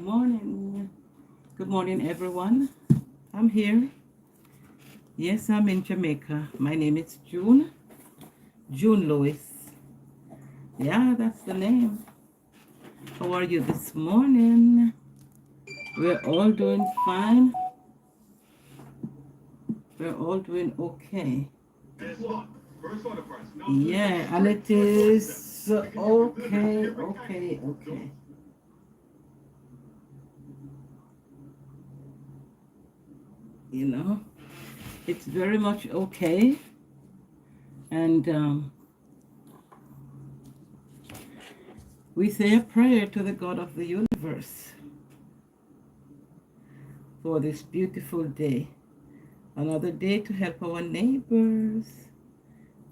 morning. Good morning, everyone. I'm here. Yes, I'm in Jamaica. My name is June. June Lewis. Yeah, that's the name. How are you this morning? We're all doing fine. We're all doing okay. Yeah, and it is okay. You know, it's very much okay. And we say a prayer to the God of the universe for this beautiful day. Another day to help our neighbors.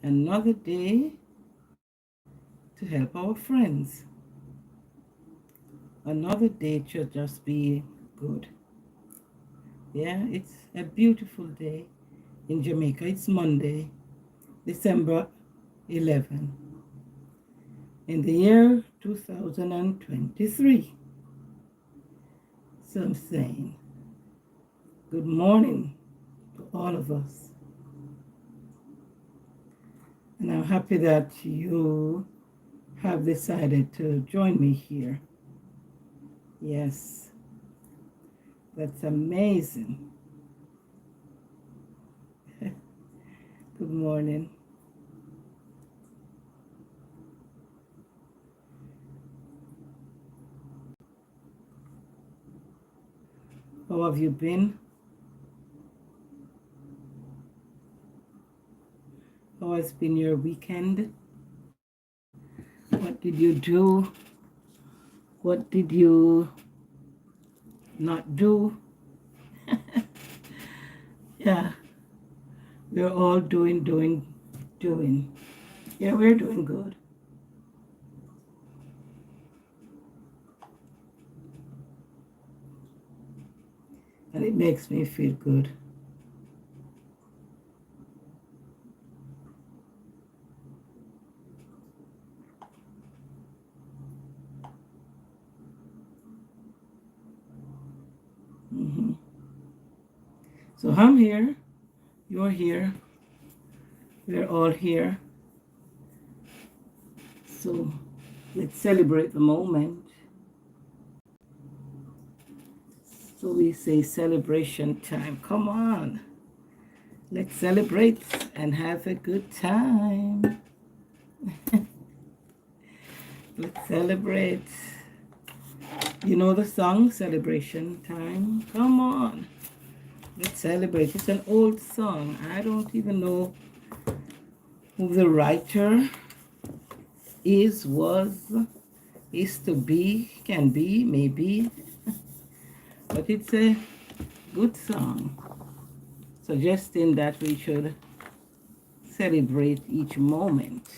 Another day to help our friends. Another day to just be good. Yeah, it's a beautiful day in Jamaica. It's Monday, December 11, in the year 2023. So I'm saying good morning to all of us. And I'm happy that you have decided to join me here. Yes, that's amazing. Good morning. How have you been? How has been your weekend? What did you do? What did you not do? Yeah, we're all doing. Yeah, we're doing good. And it makes me feel good. hmm So I'm here. You're here. We're all here. So let's celebrate the moment. So we say celebration time. Come on. Let's celebrate and have a good time. Let's celebrate. You know the song, Celebration Time? Come on. Let's celebrate. It's an old song. I don't even know who the writer is to be, can be, maybe. But it's a good song, suggesting that we should celebrate each moment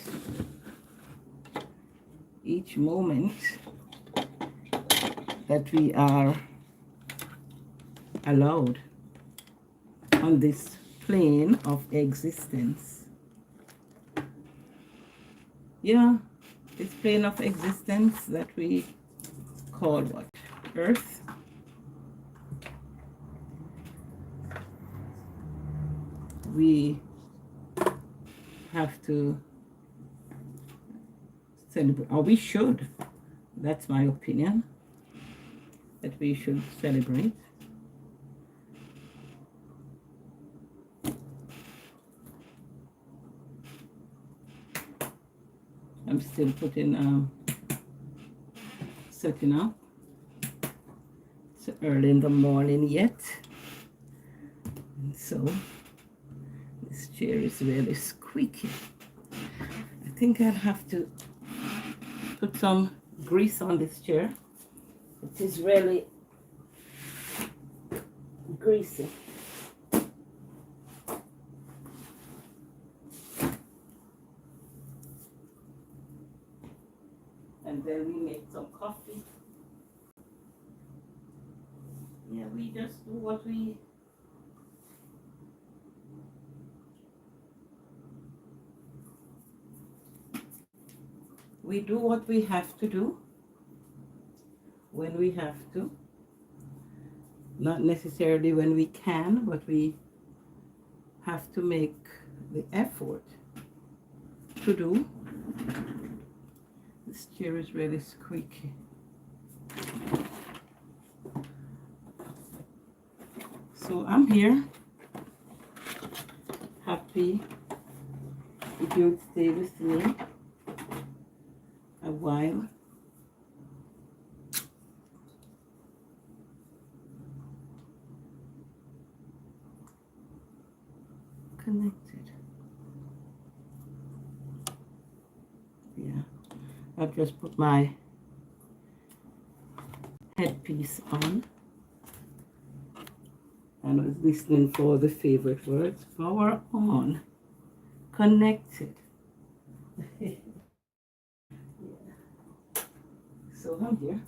that we are allowed on this plane of existence. Yeah, this plane of existence that we call what? Earth. We have to celebrate, or we should, that's my opinion, that we should celebrate. I'm still setting up. It's early in the morning yet. And so this chair is really squeaky. I think I'll have to put some grease on this chair. It is really greasy. And then we make some coffee. Yeah, we just do what we do what we have to do when we have to. Not necessarily when we can, but we have to make the effort to do. This chair is really squeaky. So I'm here, happy if you would stay with me a while. Connected. Yeah, I've just put my headpiece on and was listening for the favorite words. Power on. Connected. Yeah. So I'm here.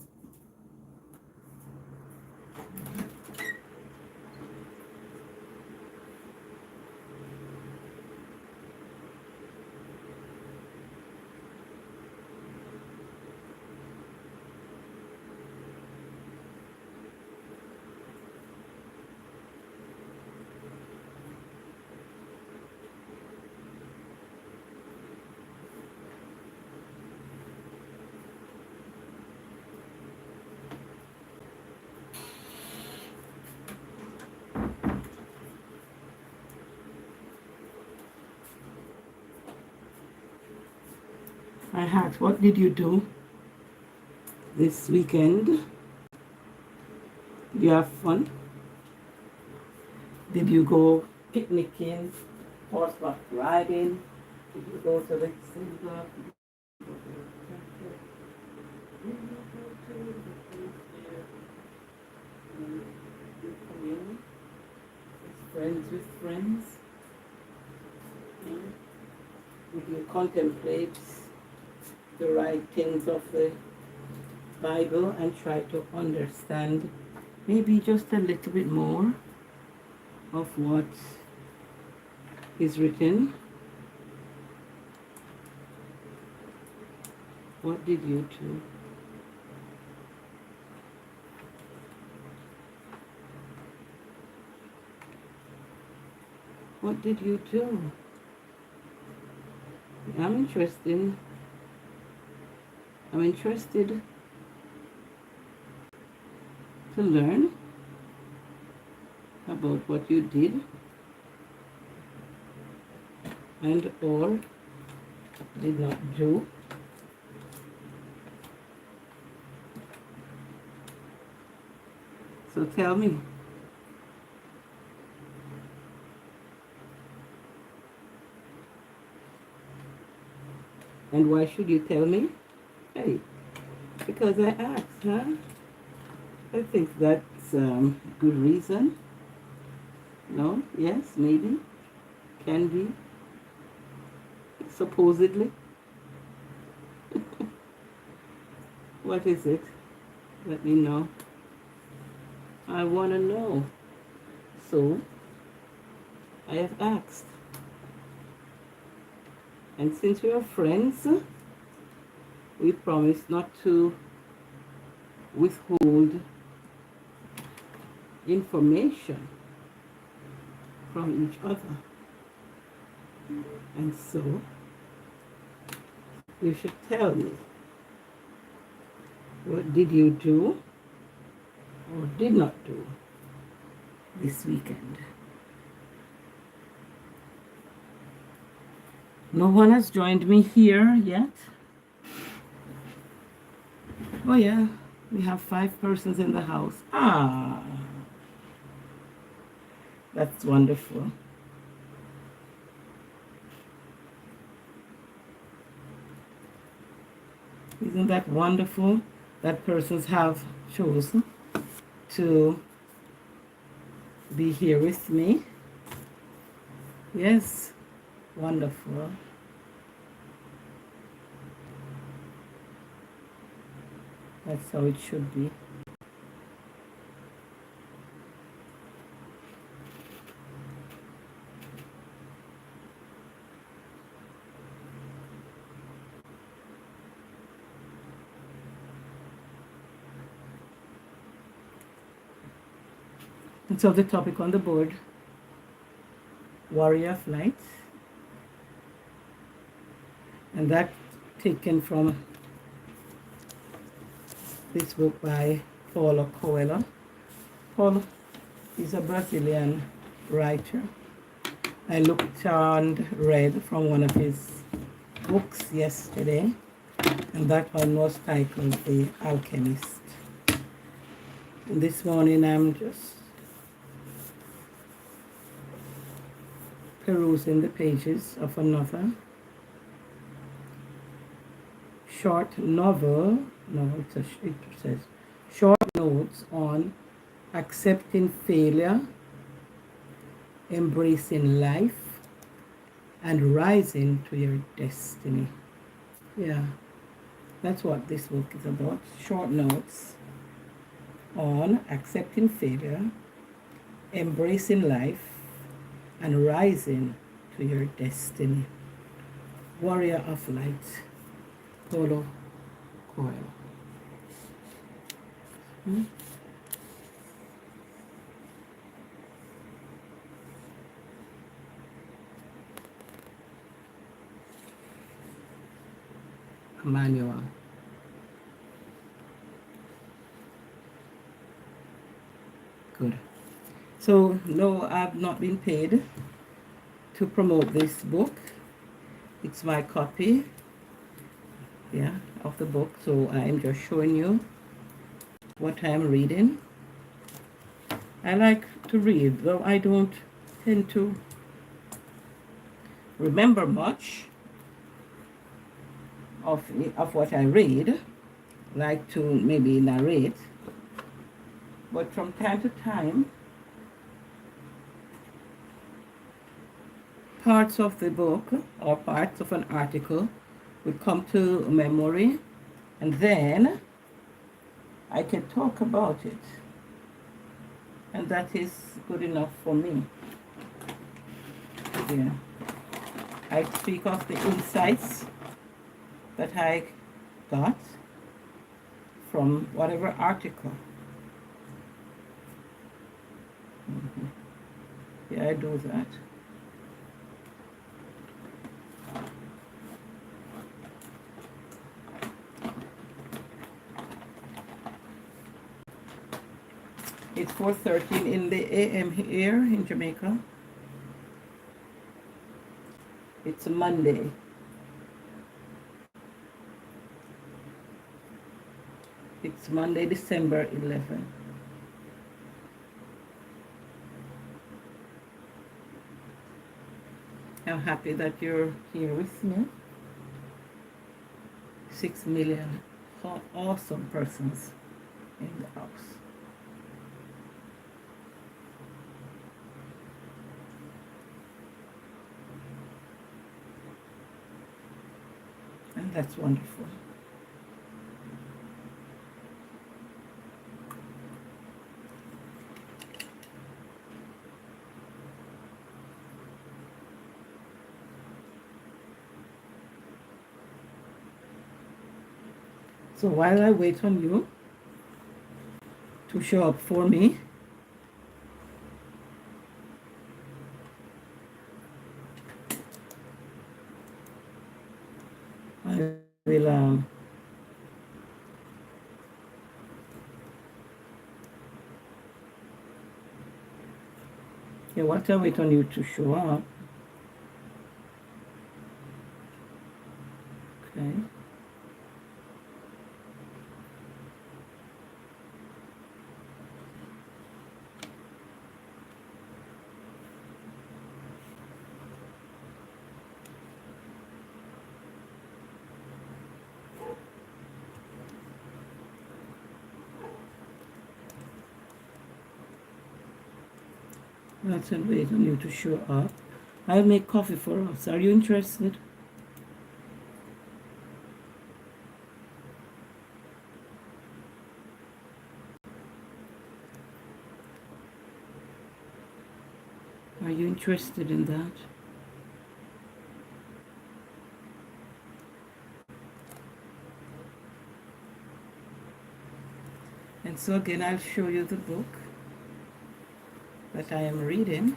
My heart, what did you do this weekend? Did you have fun? Did you go picnicking, horseback riding? Did you go to the cinema? Friends with friends? Did you contemplate the right things of the Bible and try to understand maybe just a little bit more of what is written? What did you do? What did you do? I'm interested to learn about what you did and or did not do. So tell me. And why should you tell me? Hey, because I asked, huh? I think that's good reason. No? Yes? Maybe? Can be? Supposedly? What is it? Let me know. I want to know. So, I have asked. And since we are friends, we promise not to withhold information from each other. And so, you should tell me, what did you do or did not do this weekend? No one has joined me here yet. Oh yeah, we have 5 persons in the house. Ah, that's wonderful. Isn't that wonderful that persons have chosen to be here with me? Yes, wonderful. That's how it should be. And so the topic on the board, Warrior of Light, and that taken from this book by Paulo Coelho. Paulo is a Brazilian writer. I looked and read from one of his books yesterday, and that one was titled The Alchemist. And this morning I'm just perusing the pages of another short novel. No, it says short notes on accepting failure, embracing life, and rising to your destiny. Yeah, that's what this book is about. Short notes on accepting failure, embracing life, and rising to your destiny. Warrior of Light, Paulo Coelho. Manual. Good. So, no, I've not been paid to promote this book. It's my copy, yeah, of the book. So I am just showing you what I'm reading. I like to read, though I don't tend to remember much of what I read, like to maybe narrate, but from time to time, parts of the book or parts of an article would come to memory, and then I can talk about it, and that is good enough for me. Yeah. I speak of the insights that I got from whatever article. Yeah, I do that. It's 4:13 in the AM here in Jamaica. It's a Monday. It's Monday, December 11th. I'm happy that you're here with me. 6 million awesome persons in the house. And that's wonderful. So while I wait on you to show up for me, I will yeah, while I wait on you to show up, okay. Let's wait on you to show up. I'll make coffee for us. Are you interested? Are you interested in that? And so again, I'll show you the book. that I am reading,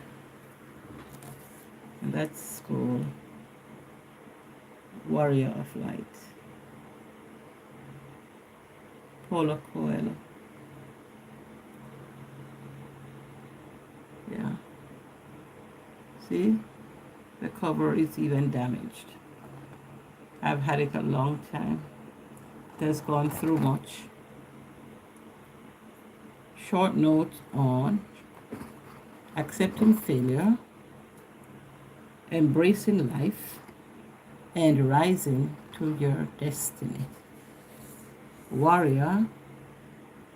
and that's called Warrior of Light, Paulo Coelho. Yeah. See, the cover is even damaged. I've had it a long time. It has gone through much. Short note on accepting failure, embracing life, and rising to your destiny. Warrior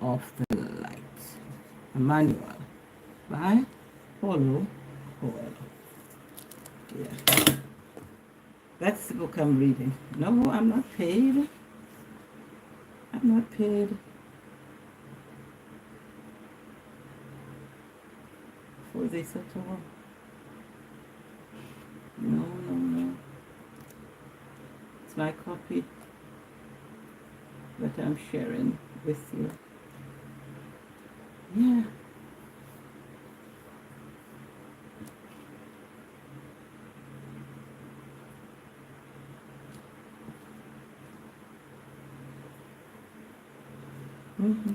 of the Light. Emmanuel by Paulo Coelho. Yeah. That's the book I'm reading. No, I'm not paid. I'm not paid for this at all. No, no, no. It's my copy that I'm sharing with you. Yeah. Mm-hmm.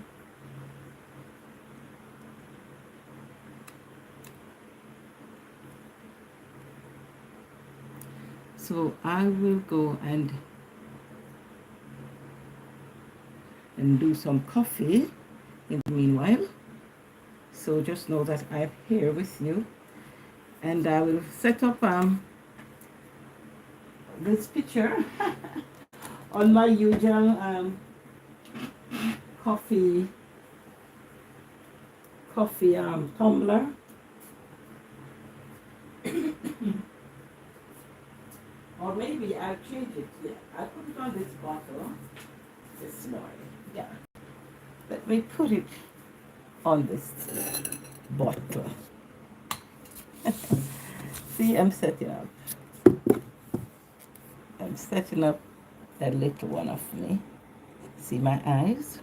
So I will go and do some coffee in the meanwhile. So just know that I'm here with you, and I will set up this picture on my usual coffee tumbler. Or maybe I'll change it. Yeah, I put it on this bottle this morning. Yeah. Let me put it on this bottle. See, I'm setting up. I'm setting up that little one of me. See my eyes?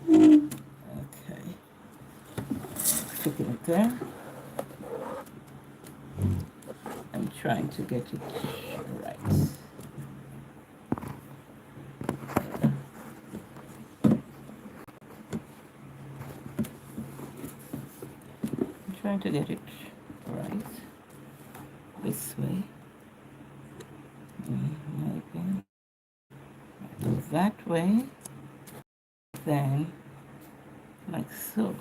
Okay. Putting it there. I'm trying to get it right. I'm trying to get it right. This way. Maybe. That way. Then, like so.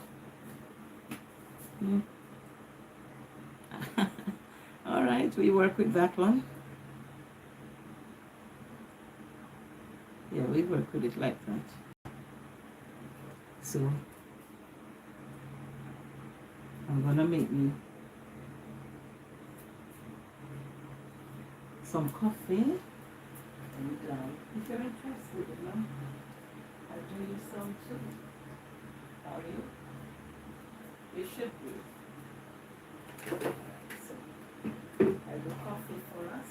All right, we work with that one. Yeah, we work with it like that. So, I'm gonna make me some coffee. And if you're interested, you know, I'll do you some too. Are you? You should be. Alright, so I'll do coffee for us.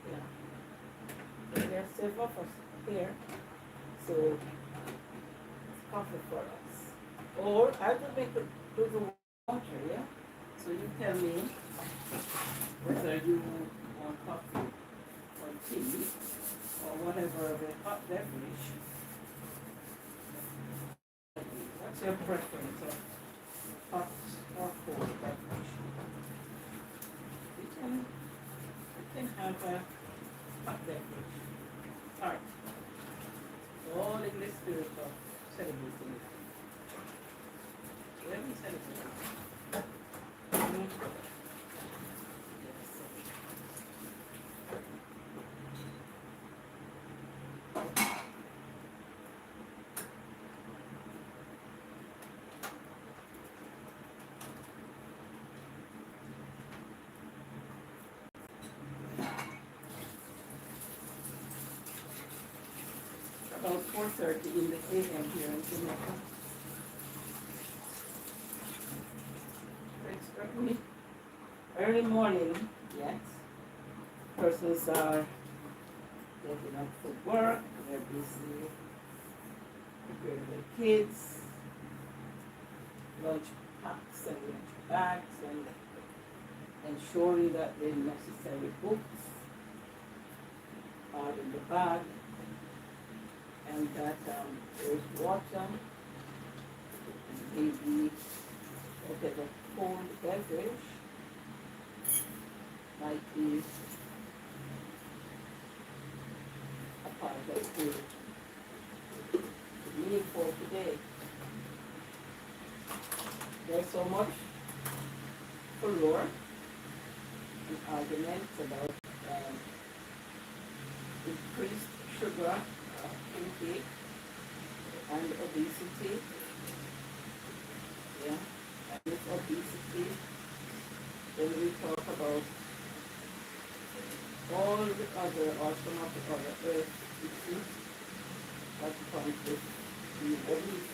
Yeah. There are several of us here. So it's coffee for us. Or I'll just make it do the water, yeah? So you tell me whether you want coffee or tea or whatever the hot beverage. What's your preference of hot or cold beverage? You can have a hot beverage. Tart. All in the spirit of celebrating life. Let me celebrate. About 4:30 in the AM here in Jamaica. It's early morning, yes. Persons are getting up for work, they're busy preparing the kids, lunch packs and lunch bags, and ensuring that the necessary books are in the bag, and that there's water, maybe whatever cold beverage might be a part of the meal for today. There's so much furor and arguments about increased sugar intake and obesity. Yeah, and with obesity, then we talk about all the other, or some of the other health issues that come with being obese.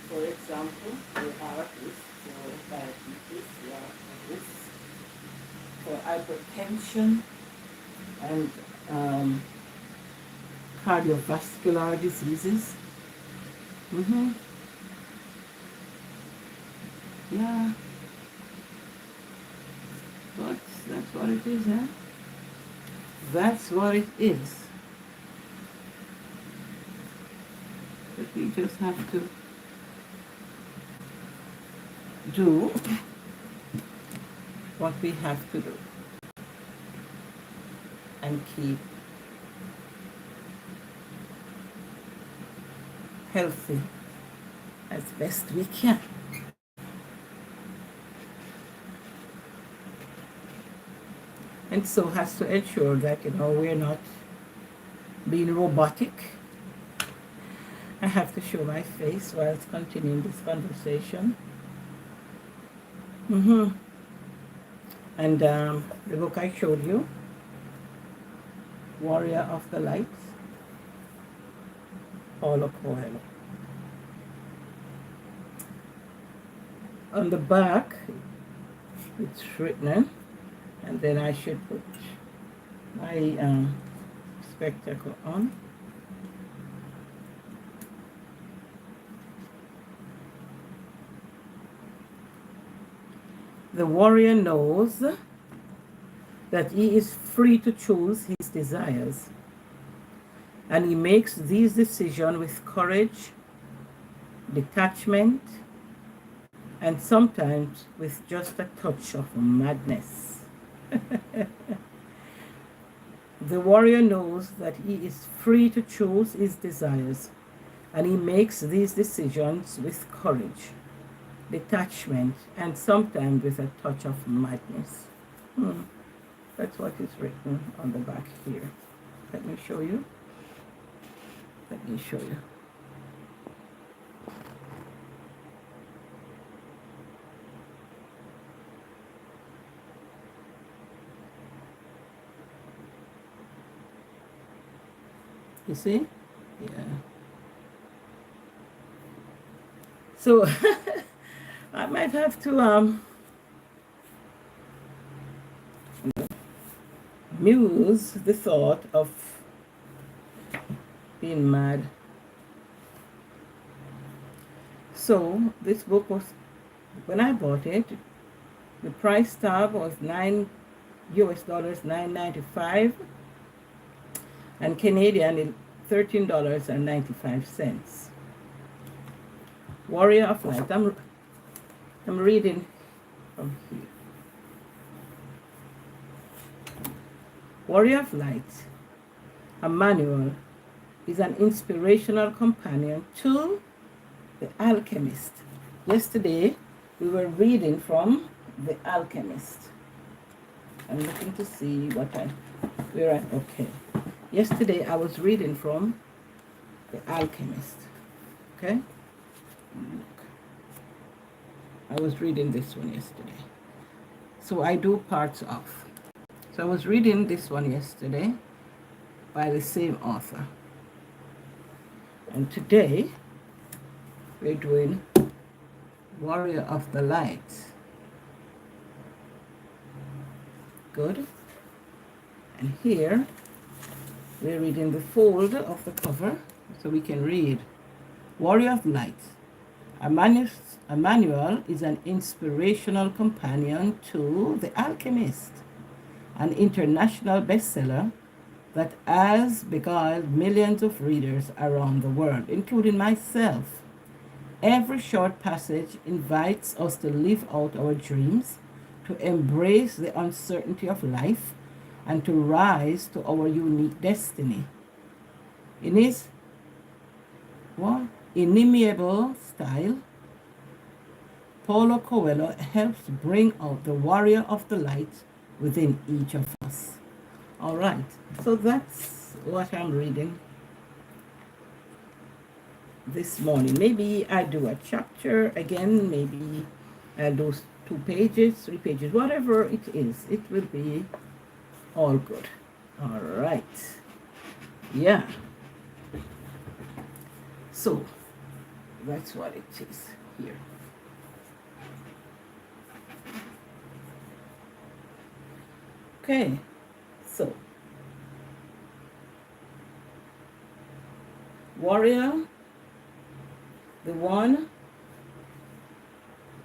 For example, we are at risk for diabetes, we are at risk for hypertension and cardiovascular diseases. Yeah, but that's what it is, huh? That's what it is. But we just have to do what we have to do and keep healthy as best we can. And so has to ensure that, we're not being robotic. I have to show my face whilst continuing this conversation. And the book I showed you, Warrior of the Light, Paulo Coelho. On the back, it's written, and then I should put my spectacle on. The warrior knows that he is free to choose his desires, and he makes these decisions with courage, detachment, and sometimes with just a touch of madness. The warrior knows that he is free to choose his desires, and he makes these decisions with courage, detachment, and sometimes with a touch of madness. That's what is written on the back here. Let me show you. Let me show you. You see? Yeah. So I might have to muse the thought of being mad. So this book was, when I bought it, the price tag was US dollars $9.95, and Canadian $13.95. Warrior of Light. I'm reading from here. Warrior of Light, a manual, is an inspirational companion to The Alchemist. Yesterday, we were reading from The Alchemist. I'm looking to see where I, okay. Yesterday, I was reading from The Alchemist. Okay? Look. I was reading this one yesterday. So I do parts of. So I was reading this one yesterday by the same author. And today, we're doing Warrior of the Light. Good. And here We're reading the fold of the cover so we can read. Warrior of Light. A manual is an inspirational companion to The Alchemist, an international bestseller that has beguiled millions of readers around the world, including myself. Every short passage invites us to live out our dreams, to embrace the uncertainty of life, and to rise to our unique destiny. In his what? Inimitable style, Paulo Coelho helps bring out the warrior of the light within each of us. All right, so that's what I'm reading this morning. Maybe I do a chapter again, maybe I'll do 2 pages, 3 pages, whatever it is, it will be all good. All right, yeah, so that's what it is here. Okay, so warrior, the one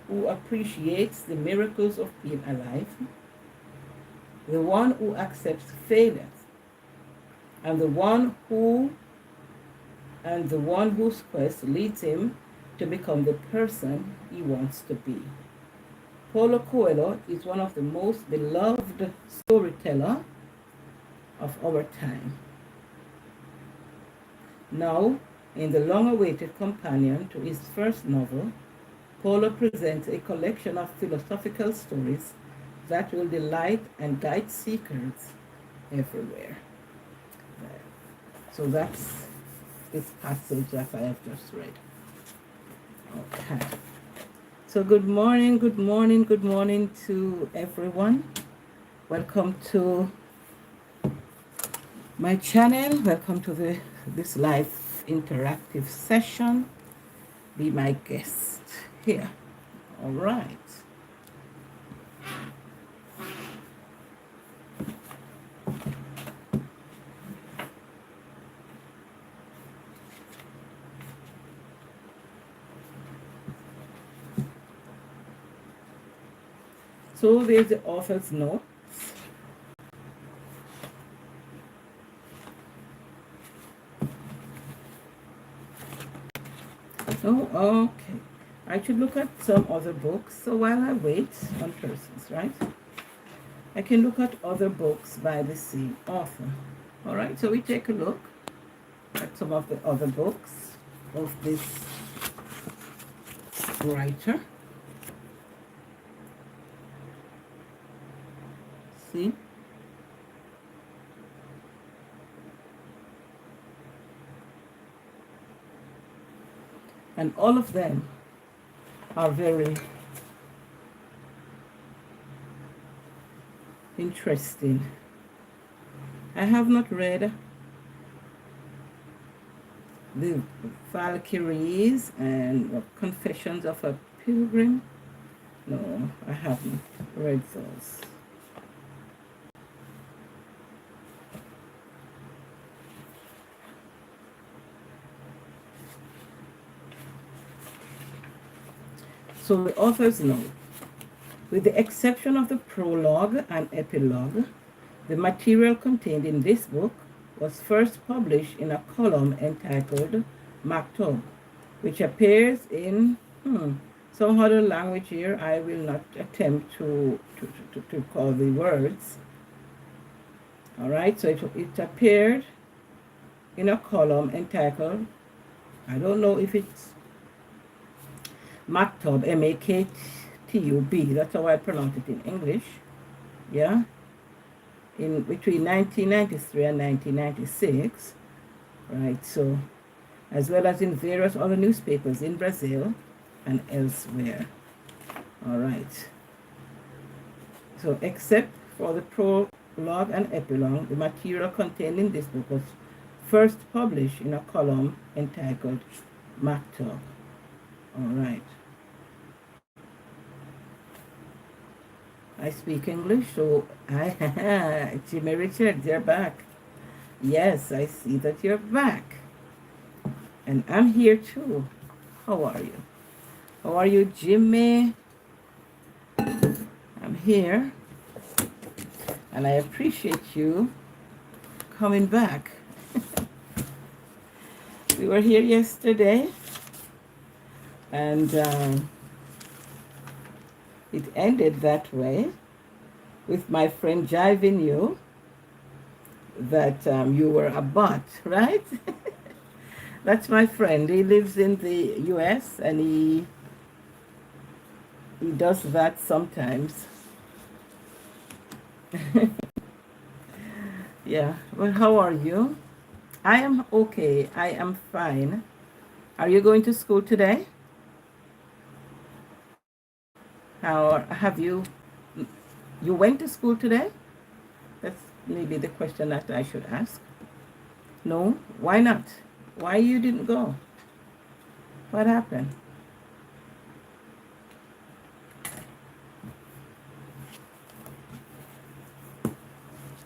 who appreciates the miracles of being alive, the one who accepts failure, and the one whose quest leads him to become the person he wants to be. Paulo Coelho is one of the most beloved storytellers of our time. Now, in the long-awaited companion to his first novel, Paulo presents a collection of philosophical stories that will delight and guide seekers everywhere. So that's this passage that I have just read. Okay. So good morning to everyone. Welcome to my channel. Welcome to this live interactive session. Be my guest here. All right. So there's the author's note. Oh, okay. I should look at some other books. So while I wait on persons, right? I can look at other books by the same author. All right, so we take a look at some of the other books of this writer. See? And all of them are very interesting. I have not read the Valkyries and Confessions of a Pilgrim. No, I haven't read those. So the author's note. With the exception of the prologue and epilogue, the material contained in this book was first published in a column entitled Maktub, which appears in some other language here. I will not attempt to call the words. All right, so it appeared in a column entitled, I don't know if it's Maktub, M-A-K-T-U-B, that's how I pronounce it in English, yeah, in between 1993 and 1996, right, so, as well as in various other newspapers in Brazil and elsewhere, all right. So, except for the prologue and epilogue, the material contained in this book was first published in a column entitled Maktub, all right. I speak English, so Jimmy Richards, they're back. Yes, I see that you're back. And I'm here too. How are you? How are you, Jimmy? I'm here. And I appreciate you coming back. We were here yesterday. And it ended that way with my friend jiving you that you were a bot, right? That's my friend. He lives in the US and he does that sometimes. Yeah. Well, how are you? I am okay. I am fine. Are you going to school today? Or have you went to school today? That's maybe the question that I should ask. No? Why not? Why you didn't go? What happened?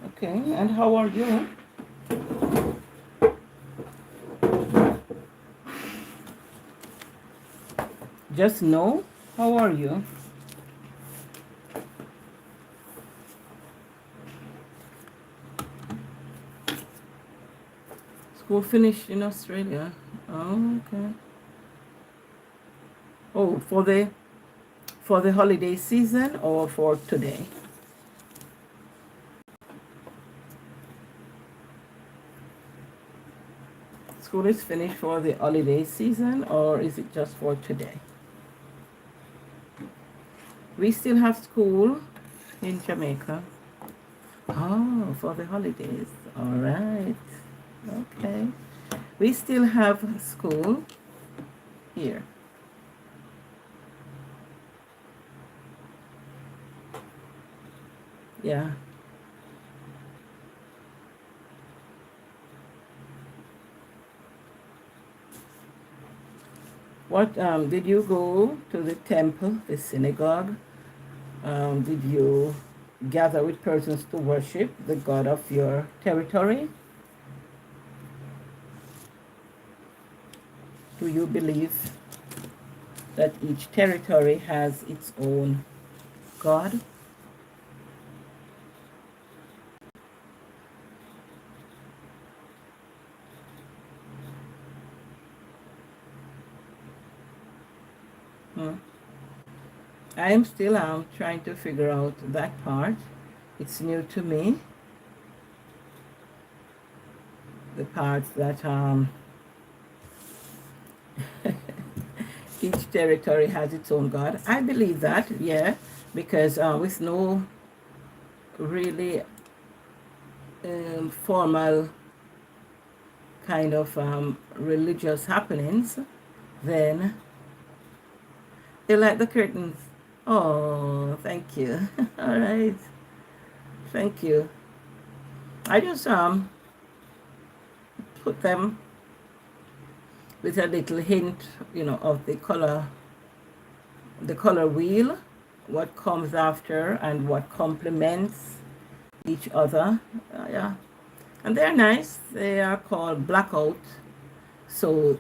Okay, and how are you? Just no? How are you? School finished in Australia. Oh, okay. Oh, for the holiday season or for today? School is finished for the holiday season or is it just for today? We still have school in Jamaica. Oh, for the holidays. All right. Okay. We still have school here. Yeah. What did you go to the temple, the synagogue? Did you gather with persons to worship the God of your territory? Do you believe that each territory has its own God? Hmm. I am still trying to figure out that part. It's new to me. The part that each territory has its own God. I believe that, yeah, because with no really formal kind of religious happenings, then they light the curtains. Oh, thank you. All right, thank you. I just put them with a little hint, of the color wheel, what comes after and what complements each other. Yeah, and they're nice. They are called blackout, so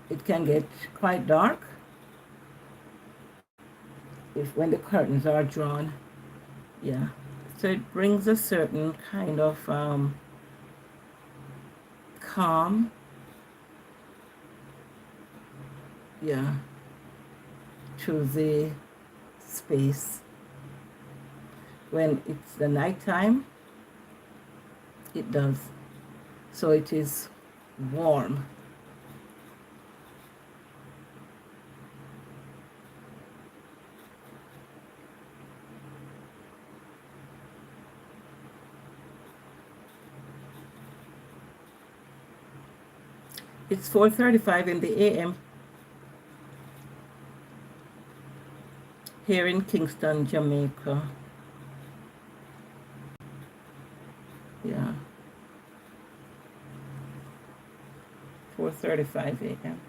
it can get quite dark if when the curtains are drawn. Yeah, so it brings a certain kind of calm. Yeah, to the space. When it's the nighttime, it does. So it is warm. It's 4:35 in the a.m. here in Kingston, Jamaica. Yeah, 4:35 a.m.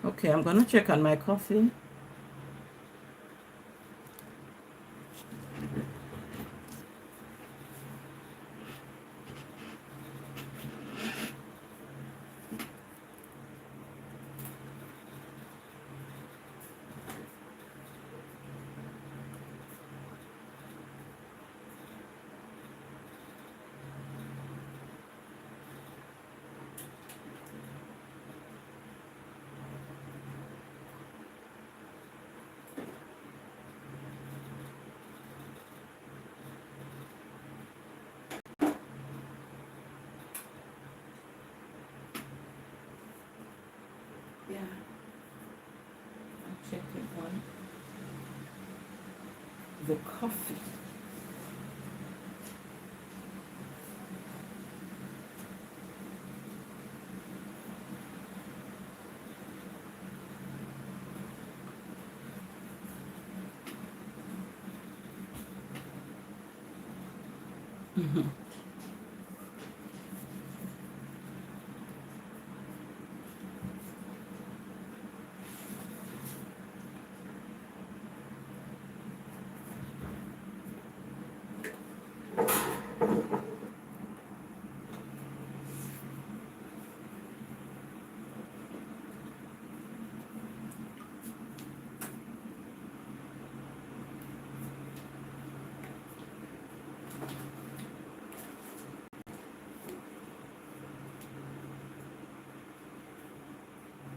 Okay, I'm gonna check on my coffee. Yeah, I'm checking on the coffee.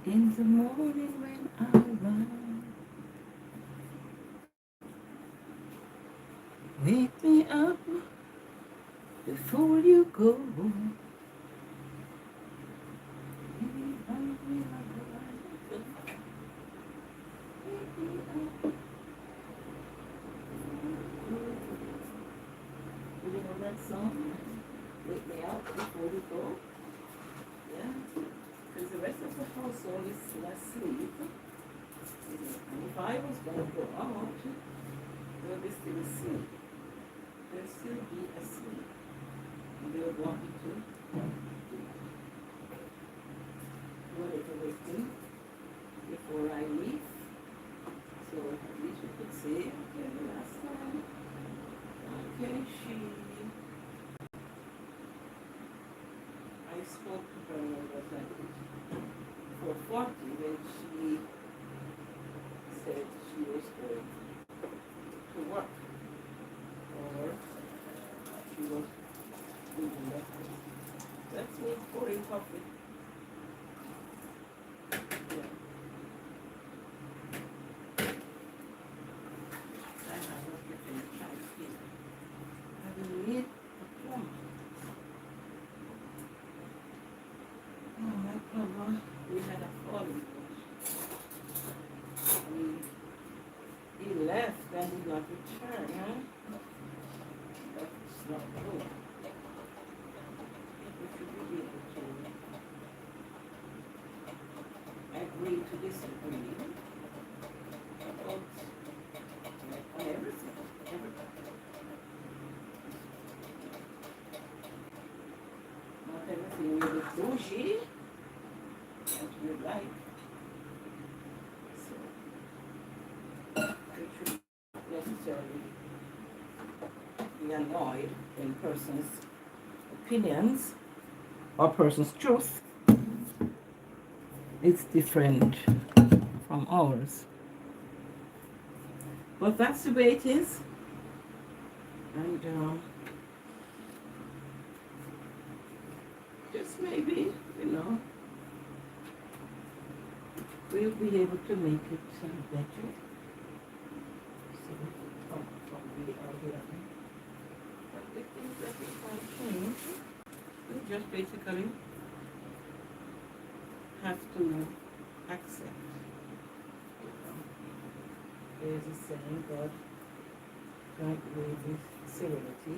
In the morning when I rise, wake me up before you go. You know that song? Wake me up before you go. Yeah, because the rest of the household is still asleep. And if I was going to go out, they'll be still asleep. They'll still be asleep. And they would want me to do a little waiting before I leave. So at least you could say, okay, the last time, okay, I spoke to her when I was like 4:40 when she said she was going to work or she was leaving the house. That's me pouring coffee. Yeah. I have not yet any chai here. I will need a plum. Oh my God, we had a falling bush. He left and did not return, huh? That's not good. We should be able to agree to disagree about on everything. Not everything will be bougie as we like. So we should not necessarily be annoyed when persons' opinions or person's truth is different from ours. But that's the way it is. And just maybe, we'll be able to make it better. So, from the other. But the things that we can't change, we just basically have to accept. There's a saying, God grant with serenity.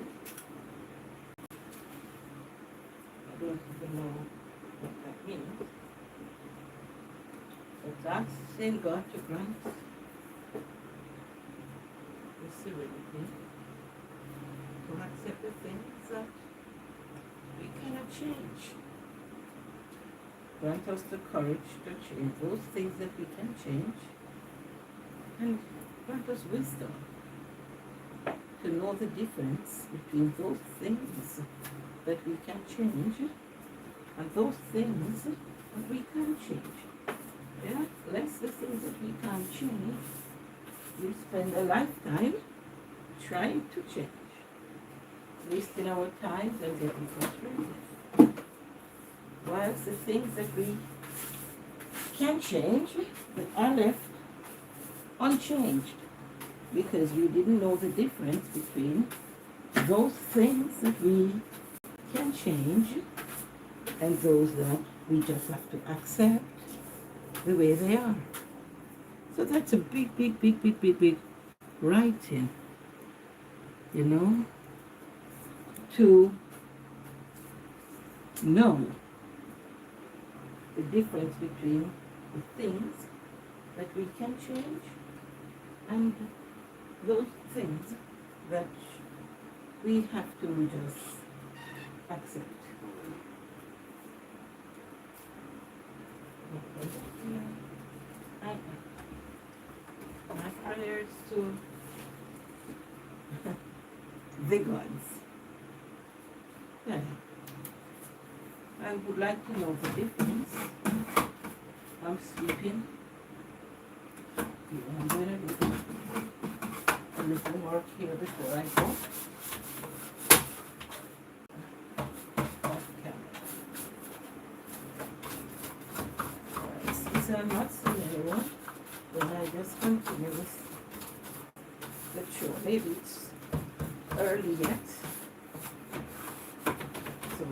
I don't even know what that means. But asking God to grant the serenity to accept the things that we cannot change. Grant us the courage to change those things that we can change, and grant us wisdom to know the difference between those things that we can change and those things that we can change. Yeah, less the things that we can't change. We spend a lifetime trying to change, wasting our time and getting frustrated. Whilst the things that we can change that are left unchanged because we didn't know the difference between those things that we can change and those that we just have to accept the way they are. So that's a big writing, you know, to know the difference between the things that we can change and those things that we have to just accept. My prayers to the gods. Yeah. I would like to know the difference. I'm sleeping. I'm going to do a little work here before I go. Off camera. Alright, since I'm not seeing anyone, then I just continue with the show. Maybe it's early yet. So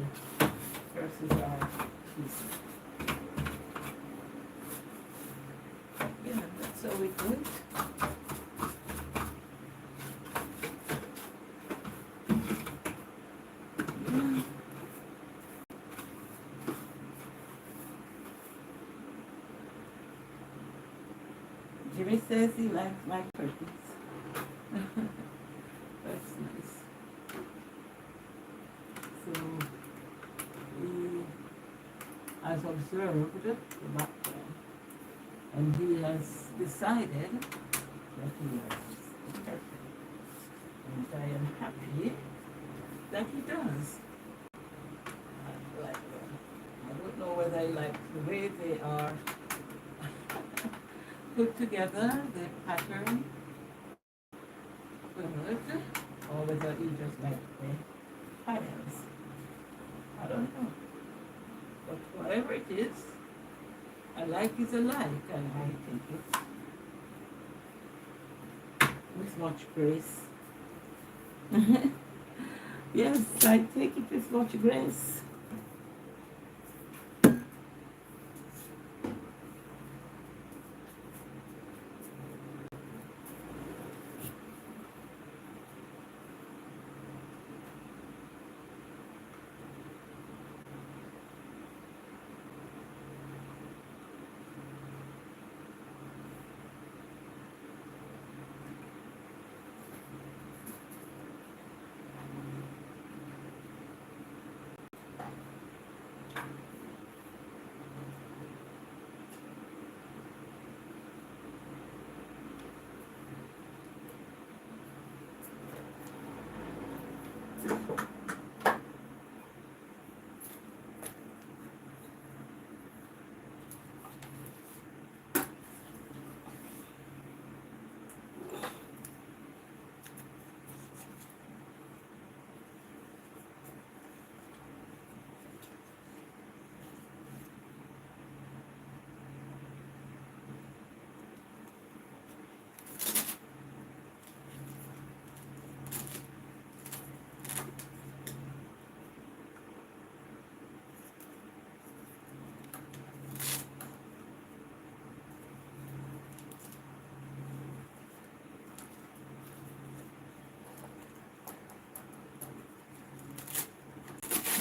persons are busy. Yeah, that's how we do it. Yeah. Jimmy says he likes my curtains. That's nice. So he has observed the background and he has decided that he likes the curtain. And I am happy that he does. I don't know whether I like the way they are put together, the pattern, good, or whether you just like the patterns. I don't know. But whatever it is, I like is alike, and I think it with much grace. Yes, I take it with much grace.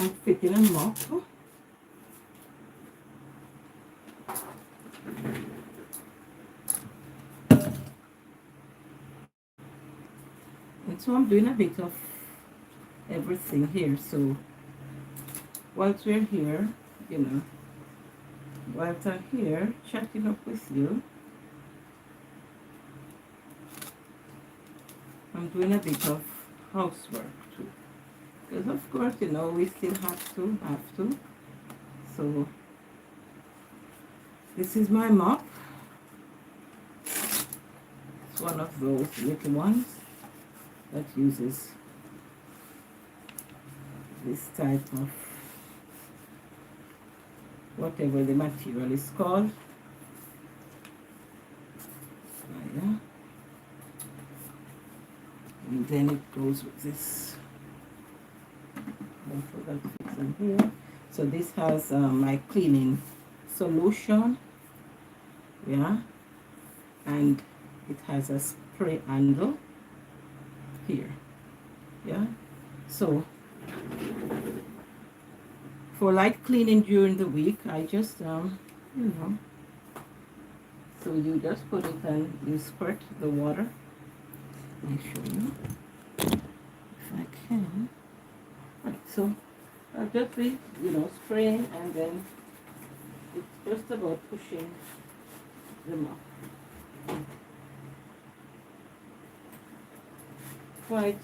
I'm picking them up. And so I'm doing a bit of everything here. So whilst we're here, you know, whilst I'm here chatting up with you, I'm doing a bit of housework too. Because of course, you know, we still have to. So this is my mop. It's one of those little ones that uses this type of whatever the material is called. Yeah. And then it goes with this. Don't forget to fix in here. So this has my cleaning solution. Yeah. And it has a spray handle here. Yeah. So for light cleaning during the week, I just you know, so you just put it and you squirt the water. Let me show you if I can. Right, so I'll just be, you know, spraying, and then it's just about pushing them up quite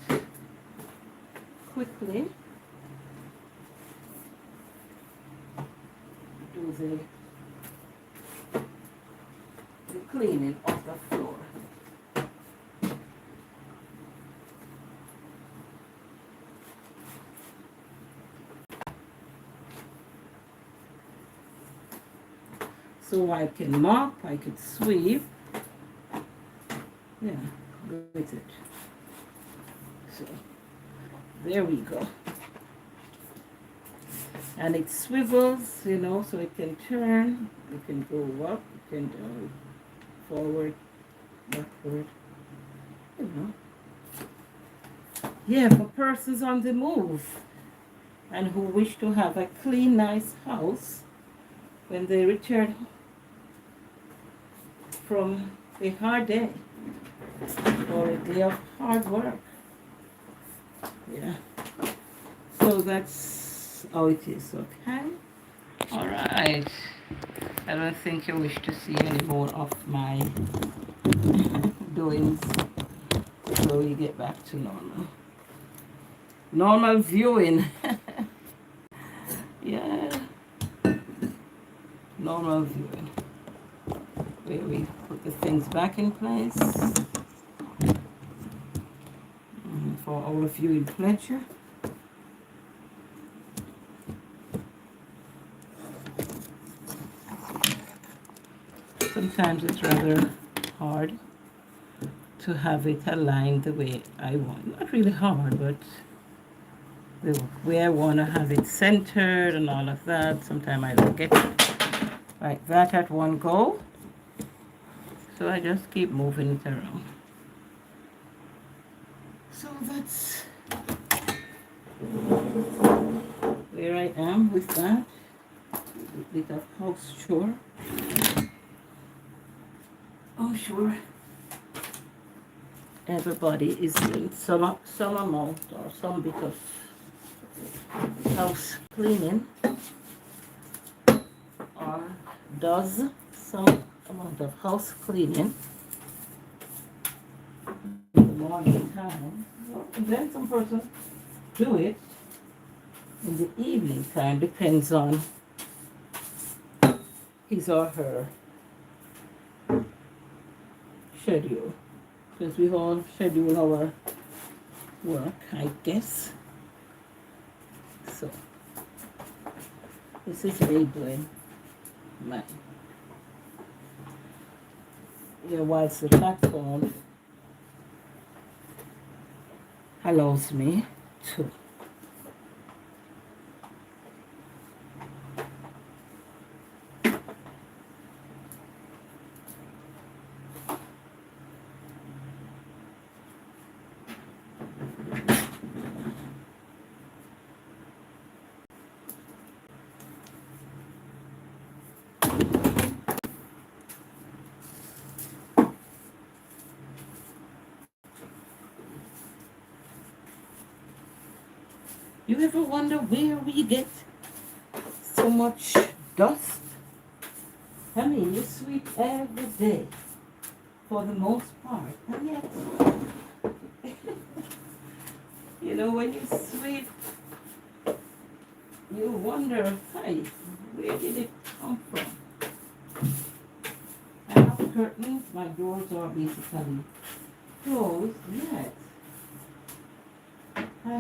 quickly. Do the cleaning of the floor. So I can mop, I could sweep. Yeah, with it. So there we go. And it swivels, you know, so it can turn, it can go up, it can go forward, backward, you know. Yeah, for persons on the move and who wish to have a clean, nice house when they return from a hard day or a day of hard work. Yeah. So that's how it is, okay? All right. I don't think you wish to see any more of my doings. So we get back to normal. Normal viewing. Yeah. Normal viewing. Where we put the things back in place. For our viewing pleasure. Sometimes it's rather hard to have it aligned the way I want. Not really hard, but the way I want to have it centered and all of that. Sometimes I don't get it like that at one go. So I just keep moving it around. So that's where I am with that. A bit of house chore. Oh, sure. Everybody is doing some amount or some bit of house cleaning or does some amount of house cleaning in the morning time. And then some person do it in the evening time, depends on his or her schedule. Because we all schedule our work, I guess. So this is me doing mine. Yeah, whilst the platform allows me to. You ever wonder where we get so much dust I mean, you sweep every day for the most part, and yet, you know, when you sweep, you wonder, hey, where did it come from? I have curtains, my doors are basically closed, yet I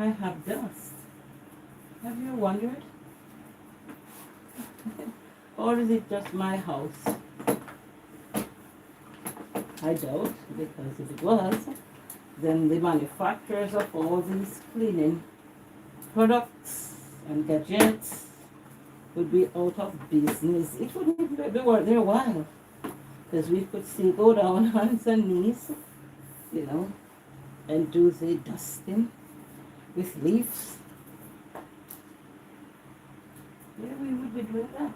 have dust. Have you wondered? Or is it just my house? I doubt, because if it was, then the manufacturers of all these cleaning products and gadgets would be out of business. It wouldn't even be worth their while, because we could still go down on hands and knees, you know, and do the dusting with leaves. Yeah, we would be doing that.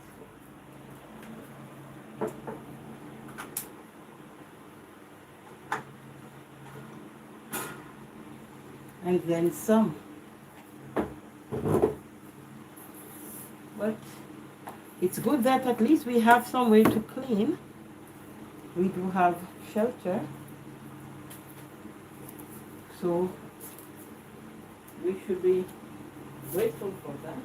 And then some. But it's good that at least we have somewhere to clean. We do have shelter. So we should be grateful for that.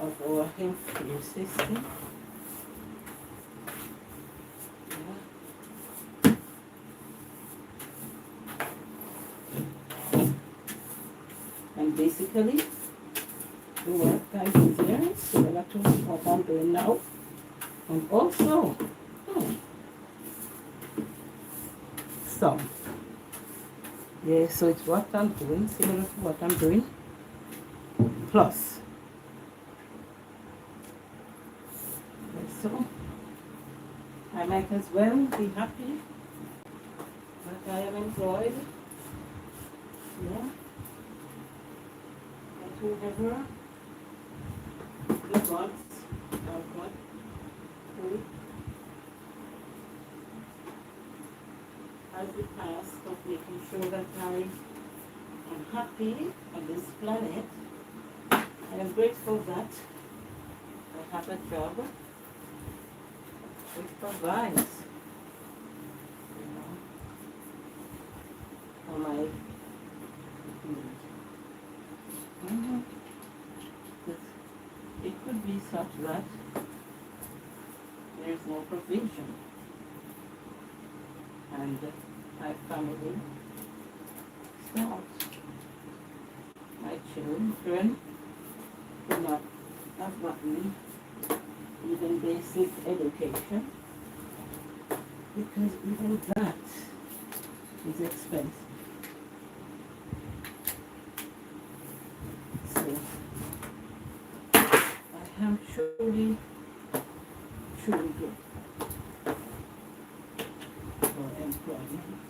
Of our healthcare system. And basically, the work I'm doing, similar to what I'm doing now. And also, some. Yeah, so it's what I'm doing, similar to what I'm doing. Plus. So, I might as well be happy that I am employed. Yeah. And whoever the gods of God who has the task of making sure that I am happy on this planet. I am grateful that I have a job which provides, you know, for my needs. It could be such that there is no provision, and my family starts. My children do not have gotten even basic education, because even that is expensive. So I am truly good for employment.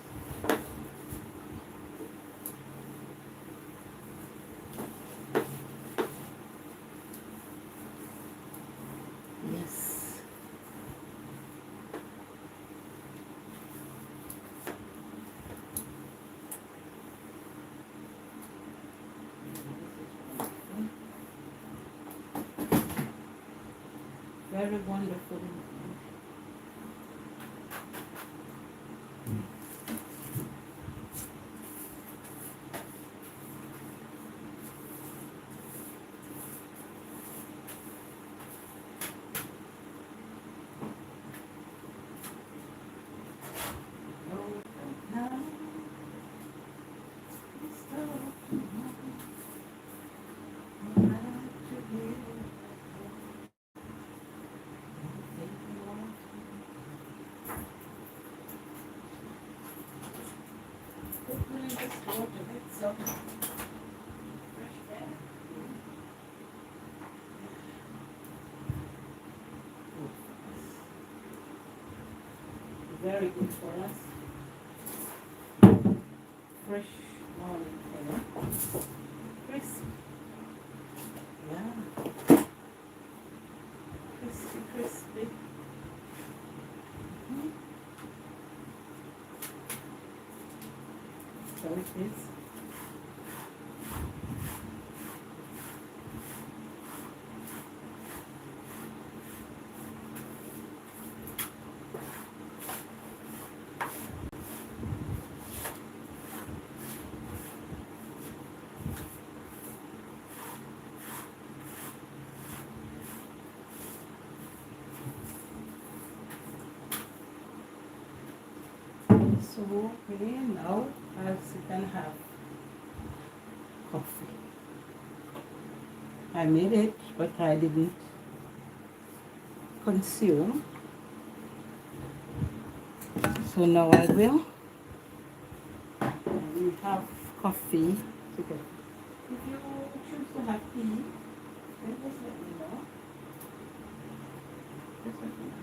Yes. Very wonderful. very good for us. Fresh morning color. Crisp. Yeah. Crispy, crispy. So it is. So okay, now I'll sit and have coffee. I made it, but I didn't consume. So now I will. We have coffee together. If you choose to have tea, then just let me know. Just let me know.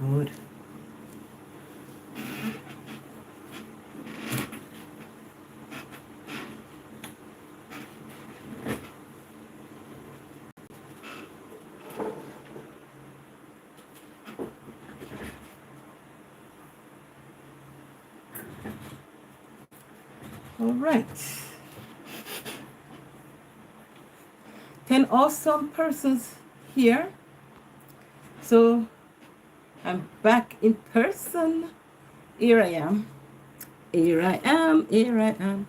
Good. All right. 10 awesome persons here. So I'm back in person. Here I am. Here I am. Here I am.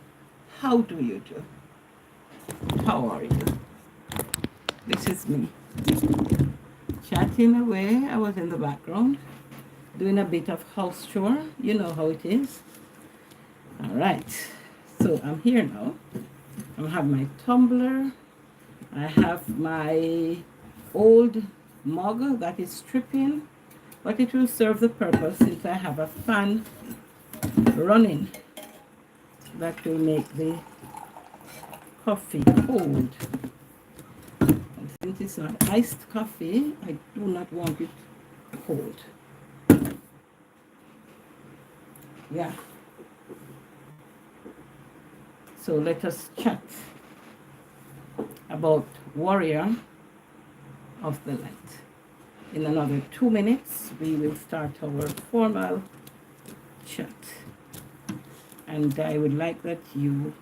How do you do? How are you? This is me. Chatting away. I was in the background doing a bit of house chore. You know how it is. All right. So I'm here now. I have my tumbler. I have my old mug that is stripping, but it will serve the purpose since I have a fan running that will make the coffee cold. And since it's not iced coffee, I do not want it cold. Yeah. So let us chat about Warrior of the Light. In another 2 minutes, we will start our formal chat. And I would like that you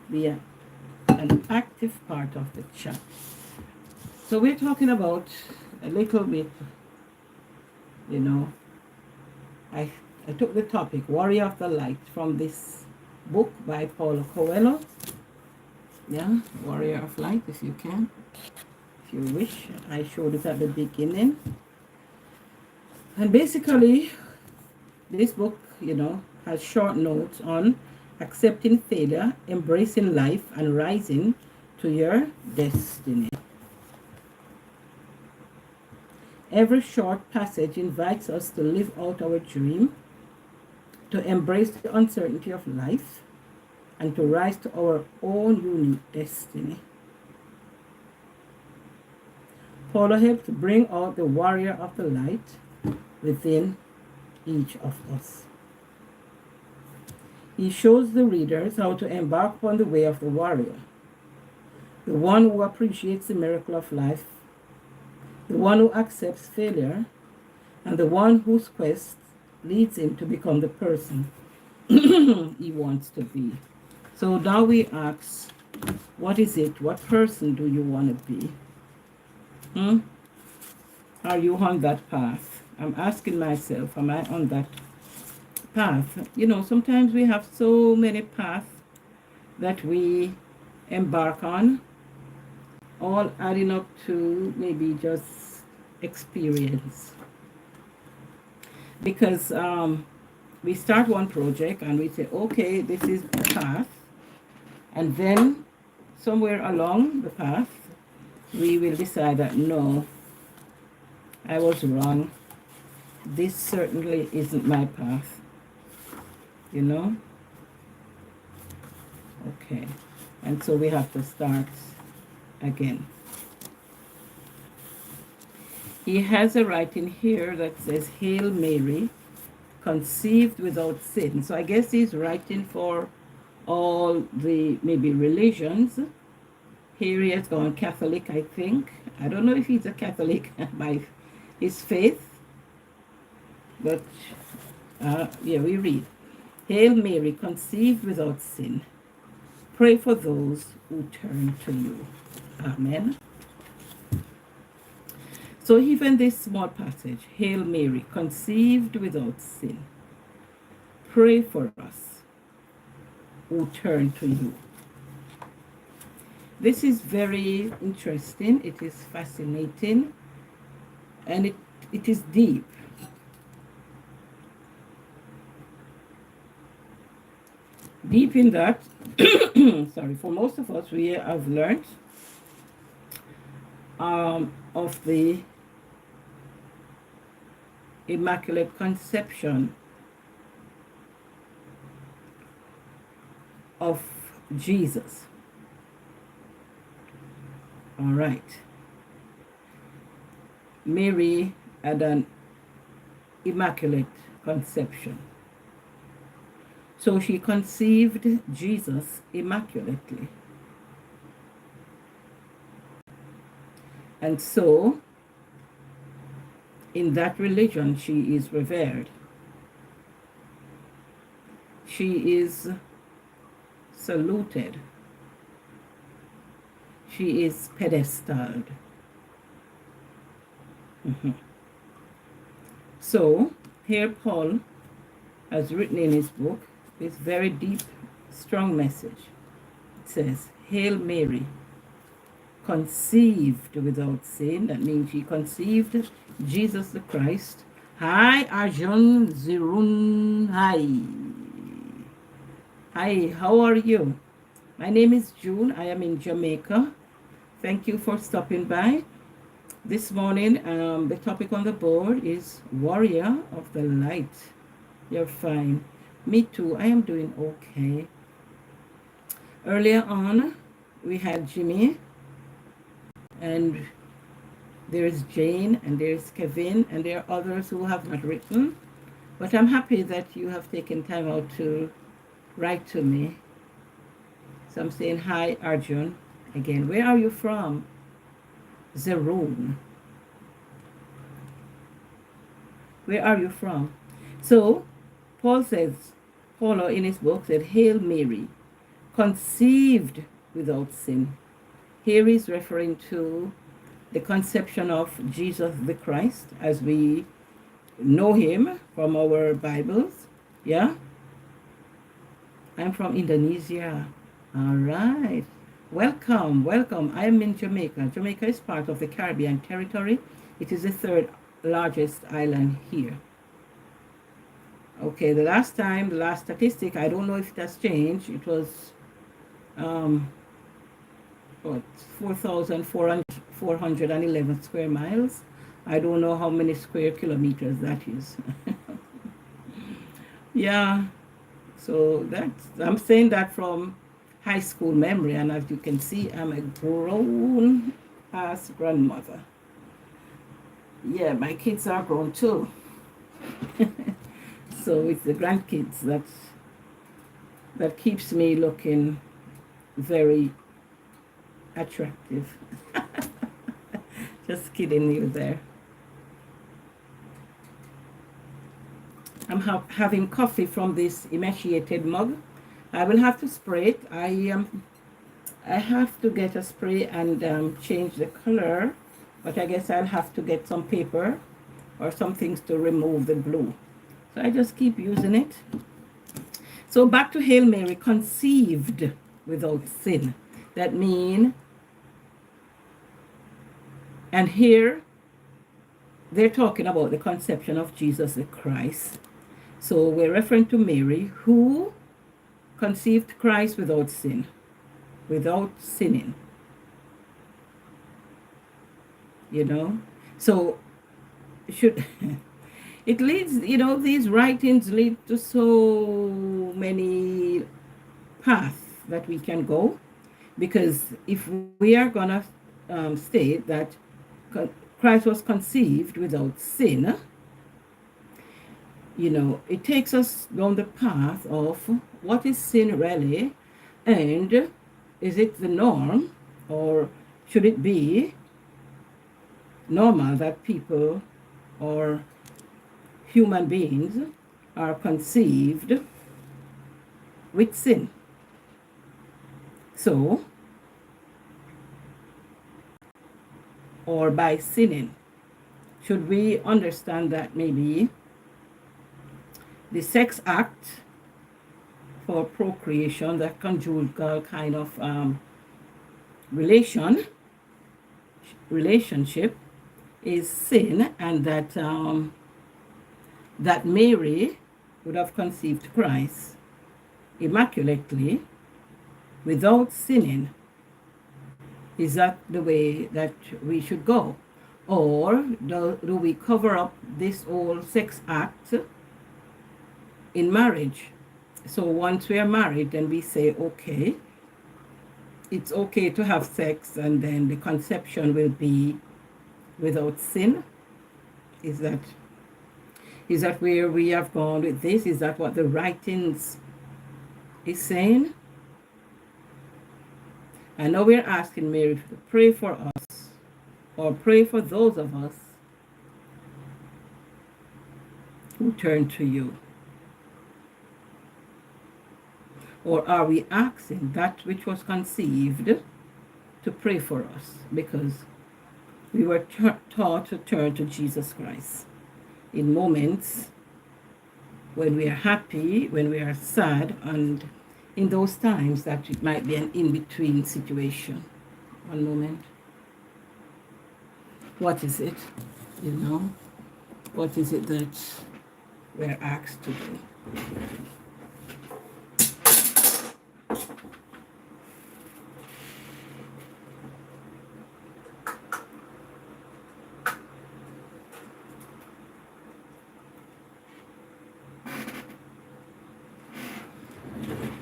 be an active part of the chat. So we're talking about a little bit, you know, I took the topic, Warrior of the Light, from this book by Paulo Coelho. Yeah, Warrior of Light, if you can. If you wish, I showed it at the beginning. And basically, this book, you know, has short notes on accepting failure, embracing life, and rising to your destiny. Every short passage invites us to live out our dream, to embrace the uncertainty of life, and to rise to our own unique destiny. Paulo helped bring out the warrior of the light within each of us. He shows the readers how to embark upon the way of the warrior, the one who appreciates the miracle of life, the one who accepts failure, and the one whose quest leads him to become the person he wants to be. So now we ask, what is it? What person do you want to be? Are you on that path? I'm asking myself, am I on that path? You know, sometimes we have so many paths that we embark on, all adding up to maybe just experience. Because we start one project and we say, okay, this is the path. And then somewhere along the path, we will decide that no, I was wrong. This certainly isn't my path. You know? Okay. And so we have to start again. He has a writing here that says, Hail Mary, conceived without sin. So I guess he's writing for all the maybe religions. Here he has gone Catholic, I think. I don't know if he's a Catholic by his faith, but yeah, we read, Hail Mary, conceived without sin. Pray for those who turn to you. Amen. So even this small passage, Hail Mary, conceived without sin. Pray for us who turn to you. This is very interesting. It is fascinating. And it is deep. Deep in that, sorry, for most of us, we have learned of the Immaculate Conception of Jesus. All right. Mary had an Immaculate Conception. So she conceived Jesus immaculately. And so, in that religion, she is revered. She is saluted. She is pedestaled. So, here Paul has written in his book this very deep, strong message. It says, Hail Mary, conceived without sin. That means she conceived Jesus the Christ. Hi, Arjun Zirun. Hi. Hi, how are you? My name is June. I am in Jamaica. Thank you for stopping by. This morning, the topic on the board is Warrior of the Light. You're fine. Me too. I am doing okay. Earlier on, we had Jimmy, and there's Jane, and there's Kevin, and there are others who have not written. But I'm happy that you have taken time out to write to me. So I'm saying hi, Arjun. Again, where are you from? Zeroon. Where are you from? So, Paul in his book said, Hail Mary, conceived without sin. Here he's referring to the conception of Jesus the Christ as we know him from our Bibles. Yeah? I'm from Indonesia. All right. Welcome, welcome. I am in Jamaica. Jamaica is part of the Caribbean territory. It is the third largest island here. Okay, the last statistic, I don't know if it has changed. It was 4,411 square miles. I don't know how many square kilometers that is. Yeah, so I'm saying that from high school memory, and as you can see, I'm a grown ass grandmother. Yeah, my kids are grown too. So it's the grandkids that keeps me looking very attractive. Just kidding you there. I'm having coffee from this emaciated mug. I will have to spray it. I have to get a spray and change the color, but I guess I'll have to get some paper or some things to remove the blue. So I just keep using it. So back to Hail Mary, conceived without sin. That means, and here they're talking about the conception of Jesus the Christ. So we're referring to Mary, who conceived Christ without sin, without sinning. You know? So should it leads, these writings lead to so many paths that we can go. Because if we are going to state that Christ was conceived without sin, it takes us down the path of what is sin really, and is it the norm, or should it be normal that people or human beings are conceived with sin? So, or by sinning, should we understand that maybe the sex act for procreation, that conjugal kind of relationship is sin, and that that Mary would have conceived Christ immaculately without sinning? Is that the way that we should go? Or do we cover up this whole sex act in marriage? So once we are married, then we say, okay, it's okay to have sex, and then the conception will be without sin. Is that where we have gone with this? Is that what the writings is saying? I know we're asking Mary to pray for us, or pray for those of us who turn to you. Or are we asking that which was conceived to pray for us? Because we were taught to turn to Jesus Christ in moments when we are happy, when we are sad, and in those times that it might be an in-between situation. One moment. What is it? What is it that we're asked to do?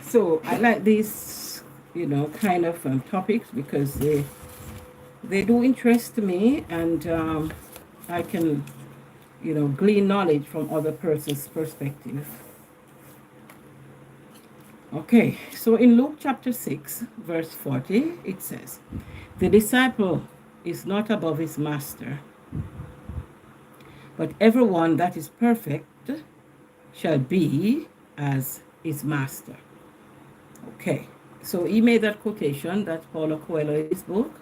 So I like these, kind of topics, because they do interest me, and I can, glean knowledge from other person's perspective. Okay, so in Luke chapter 6, verse 40, it says, "The disciple is not above his master, but everyone that is perfect shall be as his master." Okay, so he made that quotation, that Paulo Coelho in his book,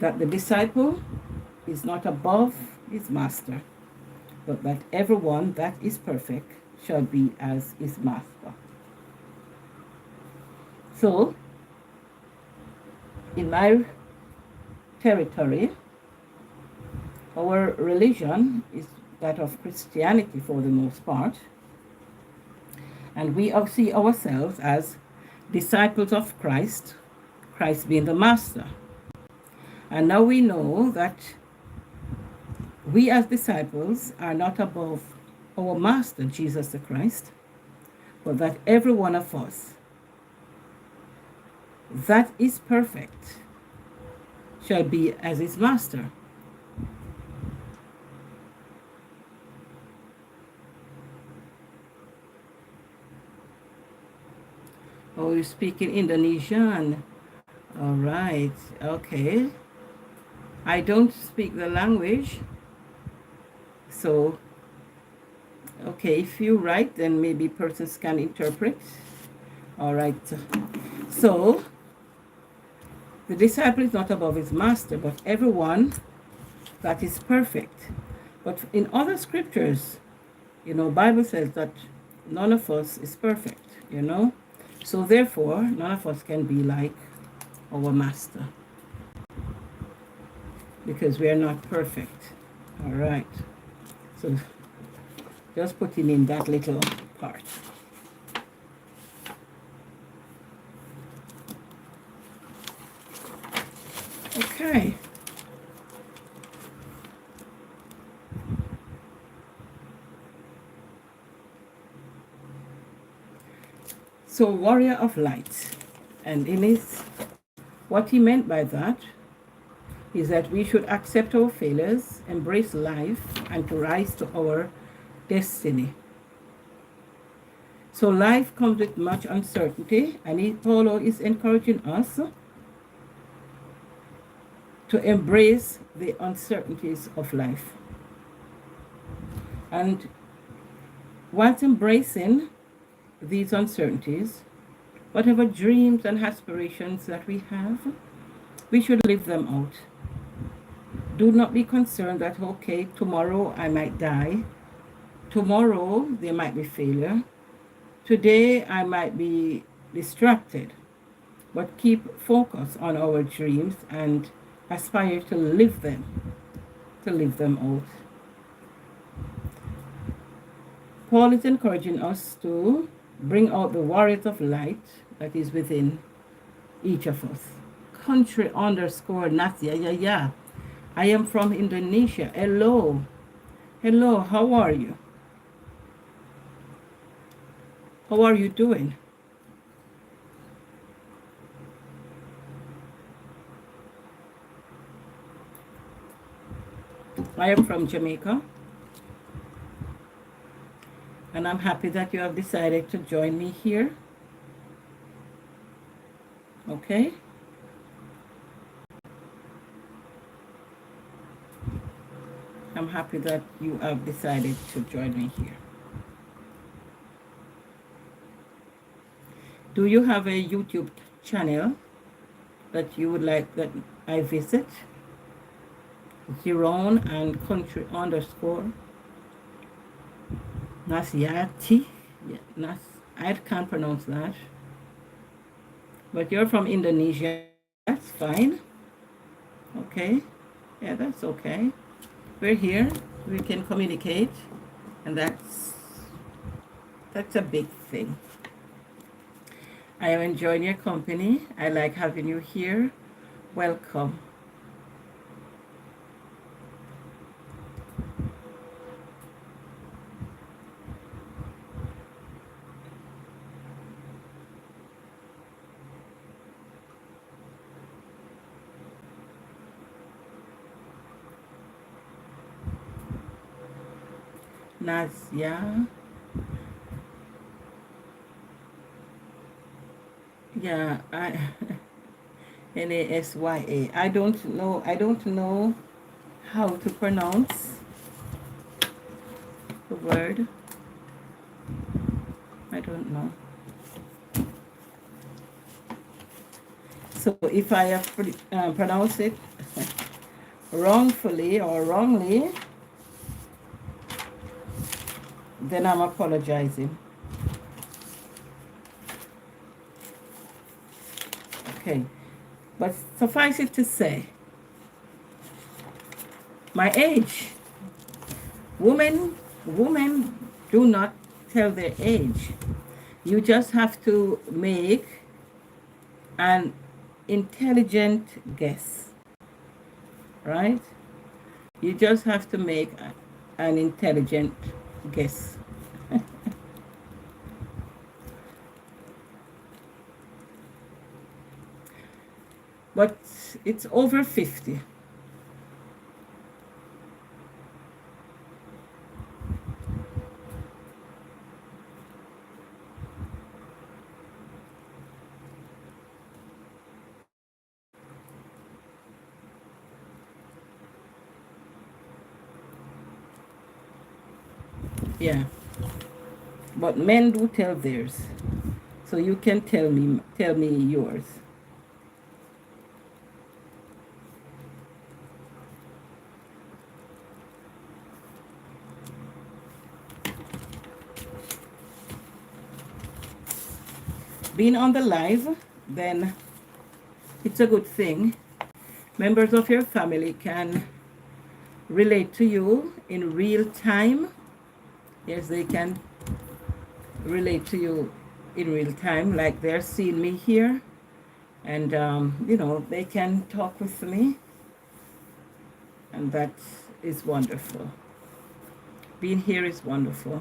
that the disciple is not above his master, but that everyone that is perfect shall be as his master. So, in my territory, our religion is that of Christianity for the most part, and we see ourselves as disciples of Christ, Christ being the master. And now we know that we as disciples are not above our master, Jesus the Christ, but that every one of us that is perfect shall be as his master. Oh, you speak in Indonesian. All right. Okay. I don't speak the language. So, okay, if you write, then maybe persons can interpret. All right. So, the disciple is not above his master, but everyone that is perfect. But in other scriptures, Bible says that none of us is perfect, So therefore, none of us can be like our master, because we are not perfect. All right. So just putting in that little part. Okay. So, warrior of light. And what he meant by that is that we should accept our failures, embrace life, and to rise to our destiny. So life comes with much uncertainty, and Paulo is encouraging us to embrace the uncertainties of life. And whilst embracing these uncertainties, whatever dreams and aspirations that we have, we should live them out. Do not be concerned that, okay, tomorrow I might die. Tomorrow there might be failure. Today I might be distracted. But keep focus on our dreams and aspire to live them out. Paul is encouraging us to bring out the warriors of light that is within each of us. Country underscore Nasia, yeah. I am from Indonesia. Hello. Hello, how are you? How are you doing? I am from Jamaica. And I'm happy that you have decided to join me here. Okay? I'm happy that you have decided to join me here. Do you have a YouTube channel that you would like that I visit? Zerone and country underscore Nasiati. Yeah, I can't pronounce that. But you're from Indonesia. That's fine. Okay. Yeah, that's okay. We're here. We can communicate. And that's a big thing. I am enjoying your company. I like having you here. Welcome. Nazia. Yeah, Nasya. I don't know how to pronounce the word. I don't know. So if I have pronounced it wrongfully or wrongly, then I'm apologizing. Okay. But suffice it to say, my age. Women do not tell their age. You just have to make an intelligent guess, right? You just have to make an intelligent guess. But it's over 50. Yeah. But men do tell theirs. So you can tell me yours. Being on the live, then it's a good thing. Members of your family can relate to you in real time. Yes, they can relate to you in real time, like they're seeing me here, and they can talk with me, and that is wonderful. Being here is wonderful.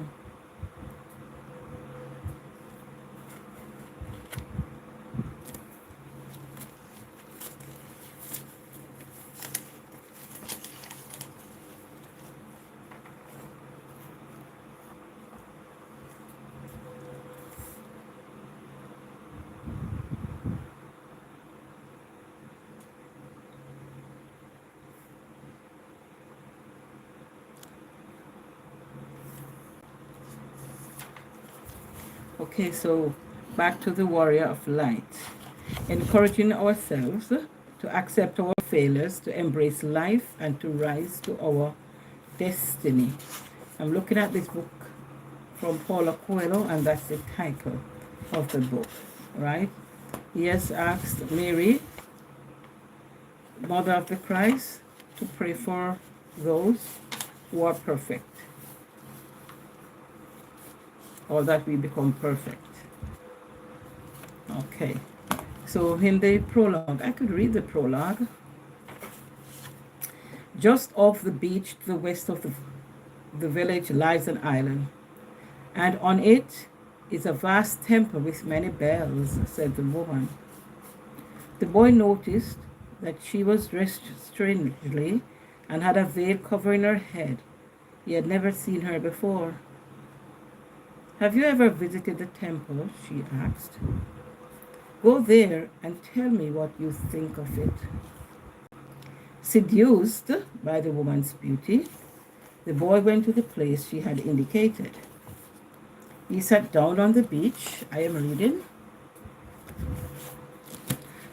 Okay, so back to the warrior of light. Encouraging ourselves to accept our failures, to embrace life, and to rise to our destiny. I'm looking at this book from Paulo Coelho, and that's the title of the book, right? He has asked Mary, Mother of the Christ, to pray for those who are perfect, or that we become perfect. Okay, so in the prologue, I could read the prologue. Just off the beach to the west of the village lies an island, and on it is a vast temple with many bells, said the woman. The boy noticed that she was dressed strangely and had a veil covering her head. He had never seen her before. Have you ever visited the temple? She asked. Go there and tell me what you think of it. Seduced by the woman's beauty, the boy went to the place she had indicated. He sat down on the beach, I am reading,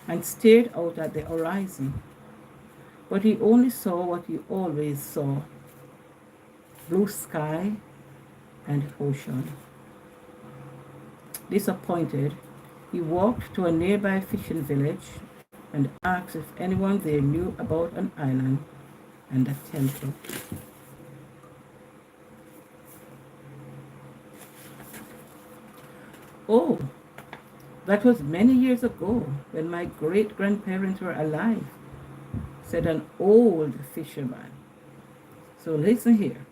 and stared out at the horizon. But he only saw what he always saw: blue sky and ocean. Disappointed, he walked to a nearby fishing village and asked if anyone there knew about an island and a temple. Oh, that was many years ago when my great-grandparents were alive, said an old fisherman. So listen here.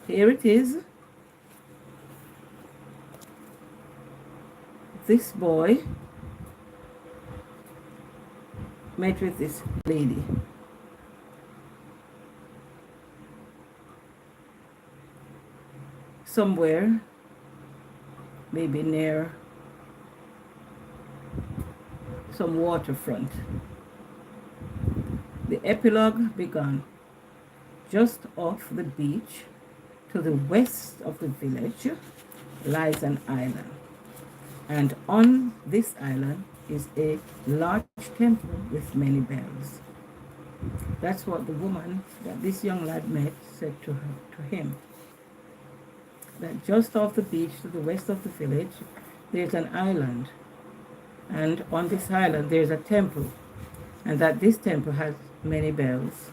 Here it is. This boy met with this lady. Somewhere, maybe near some waterfront. The epilogue began. Just off the beach, to the west of the village, lies an island. And on this island is a large temple with many bells. That's what the woman that this young lad met said to him. That just off the beach to the west of the village, there's an island. And on this island, there's a temple. And that this temple has many bells.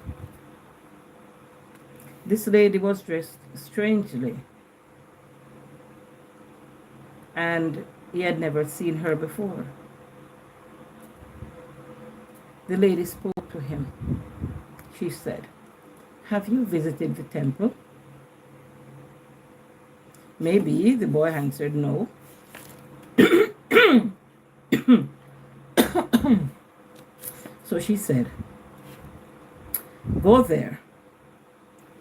This lady was dressed strangely, and he had never seen her before. The lady spoke to him. She said, have you visited the temple? Maybe, the boy answered, no. So she said, go there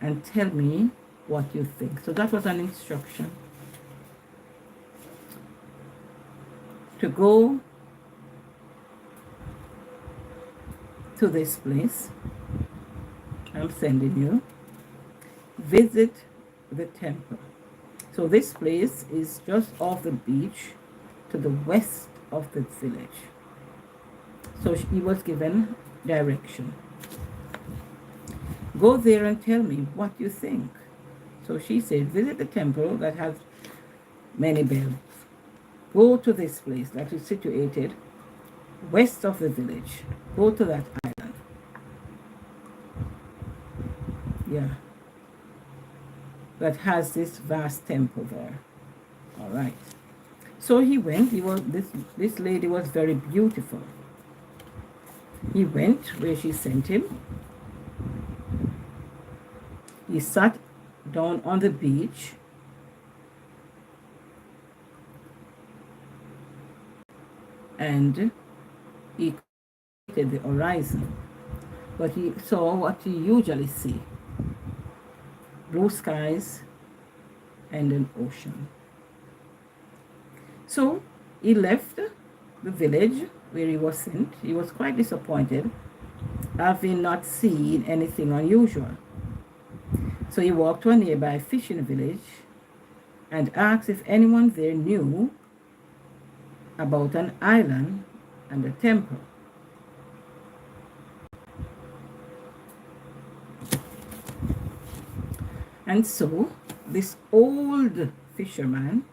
and tell me what you think. So that was an instruction to go to this place. I'm sending you. Visit the temple. So this place is just off the beach to the west of the village. So he was given direction. Go there and tell me what you think. So she said, visit the temple that has many bells. Go to this place that is situated west of the village. Go to that island. Yeah. That has this vast temple there. All right. So he went. This lady was very beautiful. He went where she sent him. He sat down on the beach and he looked at the horizon. But he saw what he usually see: blue skies and an ocean. So he left the village where he was sent. He was quite disappointed, having not seen anything unusual. So he walked to a nearby fishing village and asked if anyone there knew about an island and a temple. And so this old fisherman,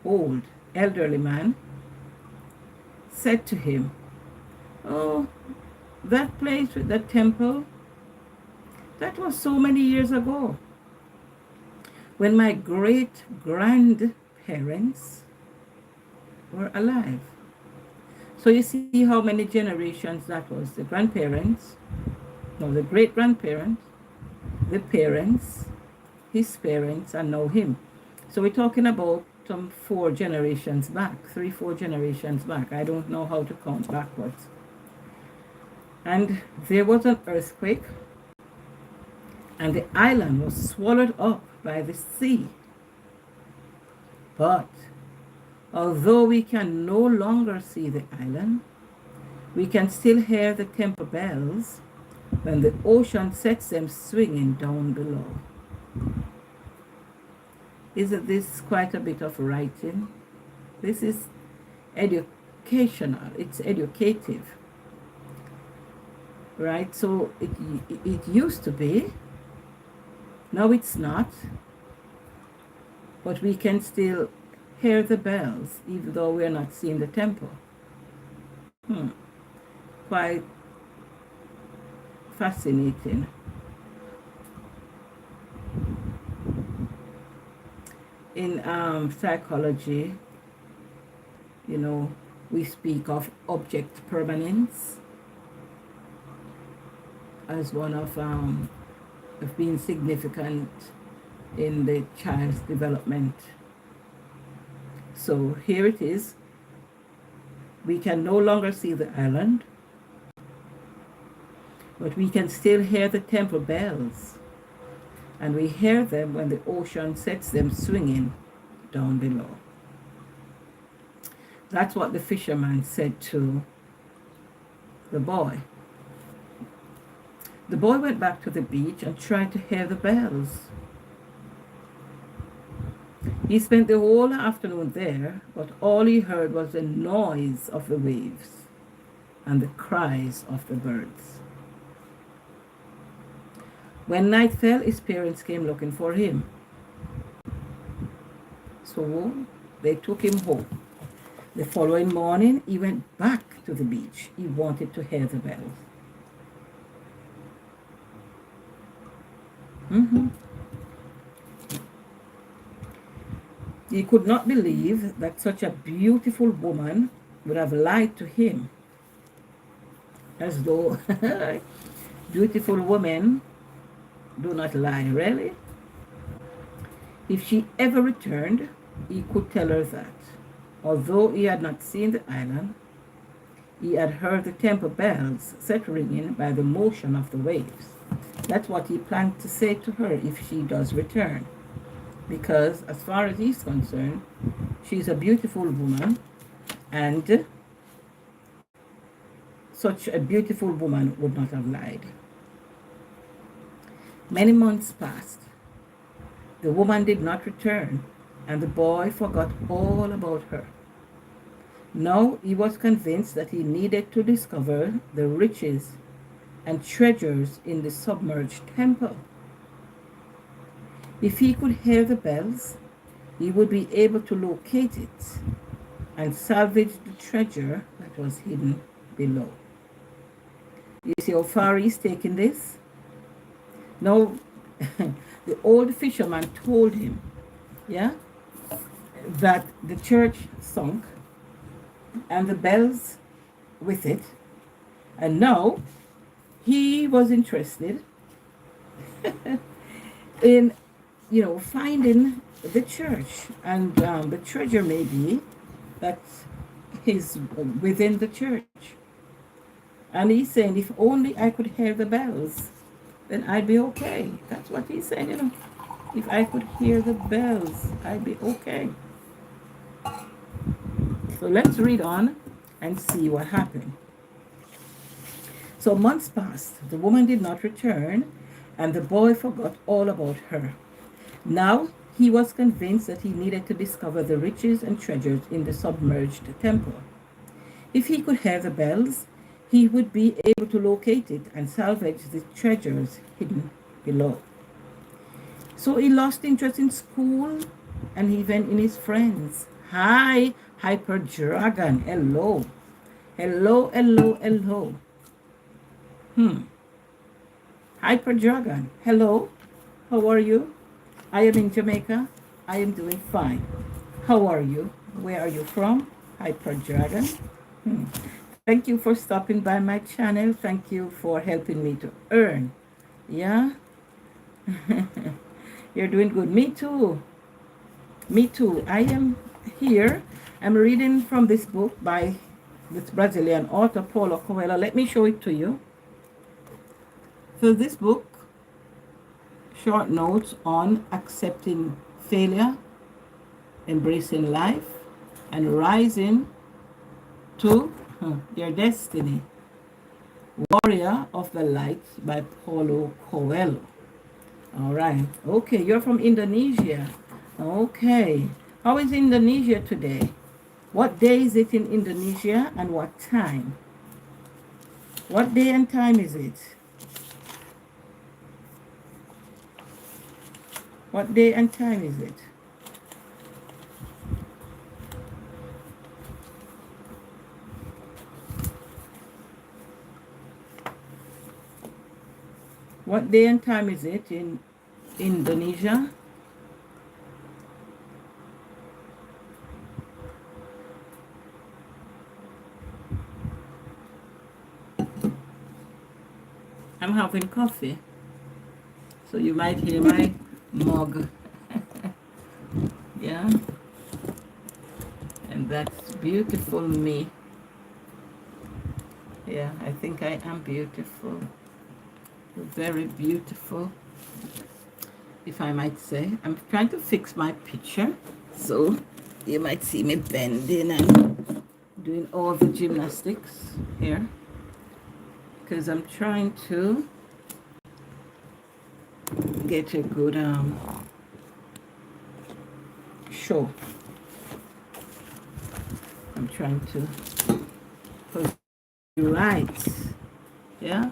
old elderly man, said to him, "Oh, that place with that temple, that was so many years ago, when my great grandparents were alive." So you see how many generations that was. The grandparents, no, the great grandparents, the parents, his parents, and now him. So we're talking about some 4 generations back, 3, 4 generations back. I don't know how to count backwards. And there was an earthquake, and the island was swallowed up by the sea. But although we can no longer see the island, we can still hear the temple bells when the ocean sets them swinging down below. Isn't this quite a bit of writing? This is educational, it's educative, right? So it used to be, now it's not, but we can still hear the bells even though we're not seeing the temple. Quite fascinating. In psychology, we speak of object permanence as one of being significant in the child's development. So here it is. We can no longer see the island, but we can still hear the temple bells. And we hear them when the ocean sets them swinging down below. That's what the fisherman said to the boy. The boy went back to the beach and tried to hear the bells. He spent the whole afternoon there, but all he heard was the noise of the waves and the cries of the birds. When night fell, his parents came looking for him. So they took him home. The following morning, he went back to the beach. He wanted to hear the bells. He could not believe that such a beautiful woman would have lied to him. As though beautiful women do not lie, really. If she ever returned, he could tell her that, although he had not seen the island, he had heard the temple bells set ringing by the motion of the waves. That's what he planned to say to her if she does return. Because as far as he's concerned, she's a beautiful woman, and such a beautiful woman would not have lied. Many months passed. The woman did not return, and the boy forgot all about her. Now he was convinced that he needed to discover the riches and treasures in the submerged temple. If he could hear the bells, he would be able to locate it and salvage the treasure that was hidden below. You see how far he's taking this? Now, the old fisherman told him, that the church sunk and the bells with it. And now he was interested in, finding the church and the treasure maybe that is within the church. And he's saying, if only I could hear the bells, then I'd be okay. That's what he's saying, If I could hear the bells, I'd be okay. So let's read on and see what happened. So months passed. The woman did not return, and the boy forgot all about her. Now he was convinced that he needed to discover the riches and treasures in the submerged temple. If he could hear the bells, he would be able to locate it and salvage the treasures hidden below. So he lost interest in school and even in his friends. Hi, Hyper Dragon. Hello. Hello, hello, hello. Hyper Dragon. Hello. How are you? I am in Jamaica. I am doing fine. How are you? Where are you from? Hyper Dragon. Thank you for stopping by my channel. Thank you for helping me to earn. Yeah? You're doing good. Me too. Me too. I am here. I'm reading from this book by this Brazilian author, Paulo Coelho. Let me show it to you. So this book, short notes on accepting failure, embracing life, and rising to your destiny. Warrior of the Light by Paulo Coelho. All right. Okay, you're from Indonesia. Okay. How is Indonesia today? What day is it in Indonesia and what time? What day and time is it? What day and time is it? What day and time is it in Indonesia? I'm having coffee, so you might hear my mug. Yeah, and that's beautiful me. Yeah, I think I am beautiful. Very beautiful, if I might say. I'm trying to fix my picture, so you might see me bending and doing all the gymnastics here, because I'm trying to get a good show. I'm trying to put it right. Yeah,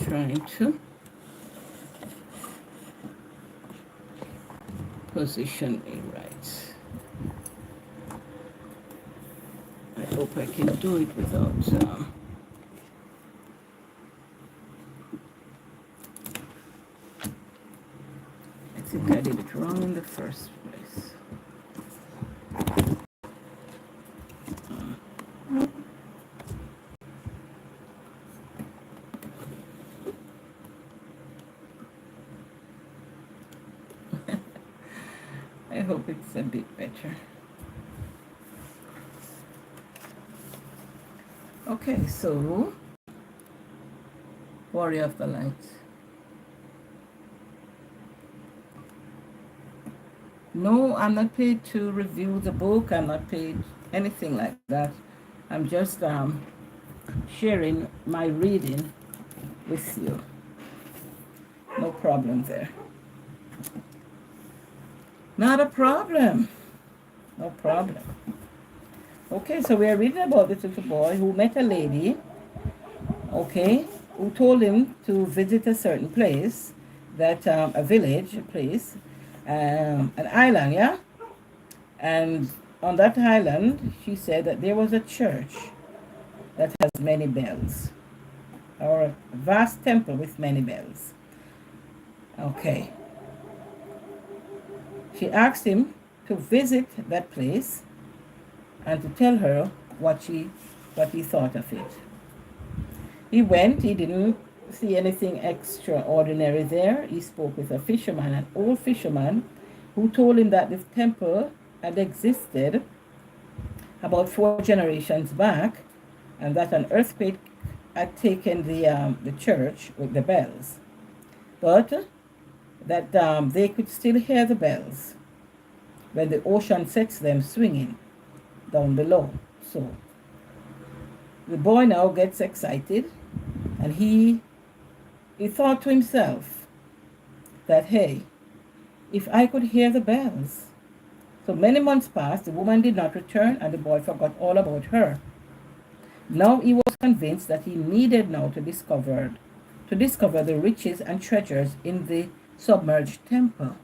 trying to position it right. I hope I can do it without I think I did it wrong in the first place. I hope it's a bit better. Okay, so Warrior of the Light. No, I'm not paid to review the book. I'm not paid anything like that. I'm just sharing my reading with you. No problem there. Not a problem. No problem. Okay, so we are reading about this little boy who met a lady, okay, who told him to visit a certain place, that a village, a place, an island, yeah? And on that island, she said that there was a church that has many bells, or a vast temple with many bells. Okay. She asked him to visit that place and to tell her what he thought of it. He went. He didn't see anything extraordinary there. He spoke with a fisherman, an old fisherman, who told him that this temple had existed about 4 generations back, and that an earthquake had taken the church with the bells, but that they could still hear the bells when the ocean sets them swinging down below. So the boy now gets excited, and he thought to himself that, hey, if I could hear the bells. So many months passed, the woman did not return, and the boy forgot all about her. Now he was convinced that he needed now to discover the riches and treasures in the submerged temple.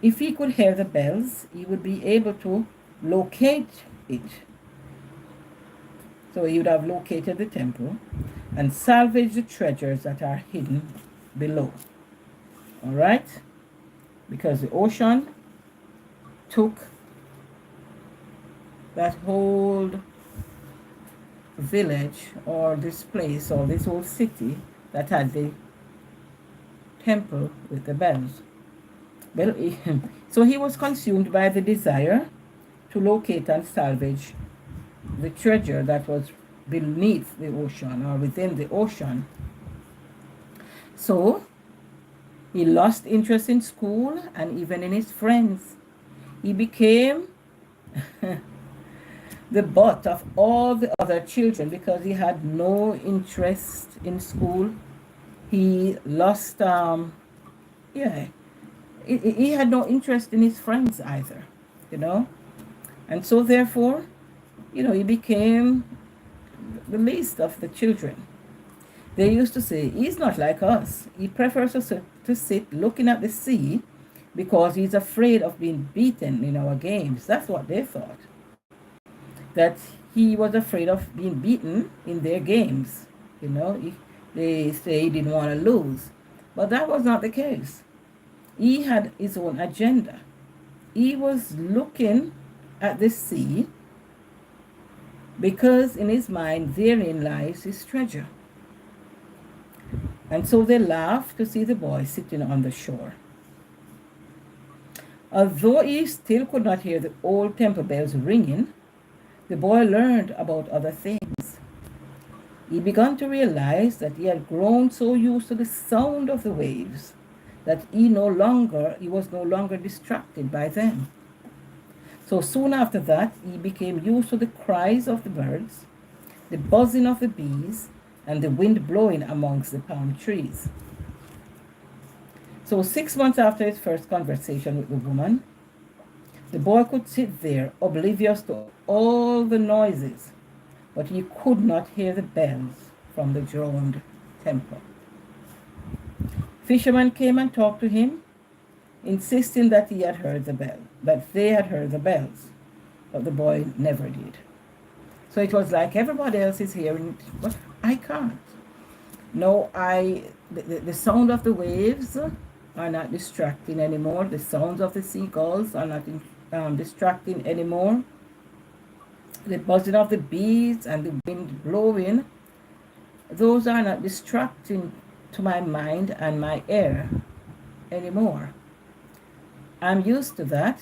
If he could hear the bells, he would be able to locate it. So he would have located the temple and salvage the treasures that are hidden below. All right? Because the ocean took that whole village or this place or this whole city that had the temple with the bells. Well, so he was consumed by the desire to locate and salvage the treasure that was beneath the ocean or within the ocean. So he lost interest in school and even in his friends. He became the butt of all the other children because he had no interest in school. He lost, he had no interest in his friends either, And so therefore, he became the least of the children. They used to say, he's not like us. He prefers to sit looking at the sea because he's afraid of being beaten in our games. That's what they thought. That he was afraid of being beaten in their games. They say he didn't want to lose. But that was not the case. He had his own agenda. He was looking at the sea because in his mind therein lies his treasure. And so they laughed to see the boy sitting on the shore. Although he still could not hear the old temple bells ringing, the boy learned about other things. He began to realize that he had grown so used to the sound of the waves that he was no longer distracted by them. So soon after that, he became used to the cries of the birds, the buzzing of the bees, and the wind blowing amongst the palm trees. So 6 months after his first conversation with the woman, the boy could sit there oblivious to all the noises, but he could not hear the bells from the droned temple. Fishermen came and talked to him, insisting that they had heard the bells, but the boy never did. So it was like everybody else is hearing it, but I can't. No, the sound of the waves are not distracting anymore. The sounds of the seagulls are not distracting anymore. The buzzing of the bees and the wind blowing, those are not distracting to my mind and my ear anymore. I'm used to that.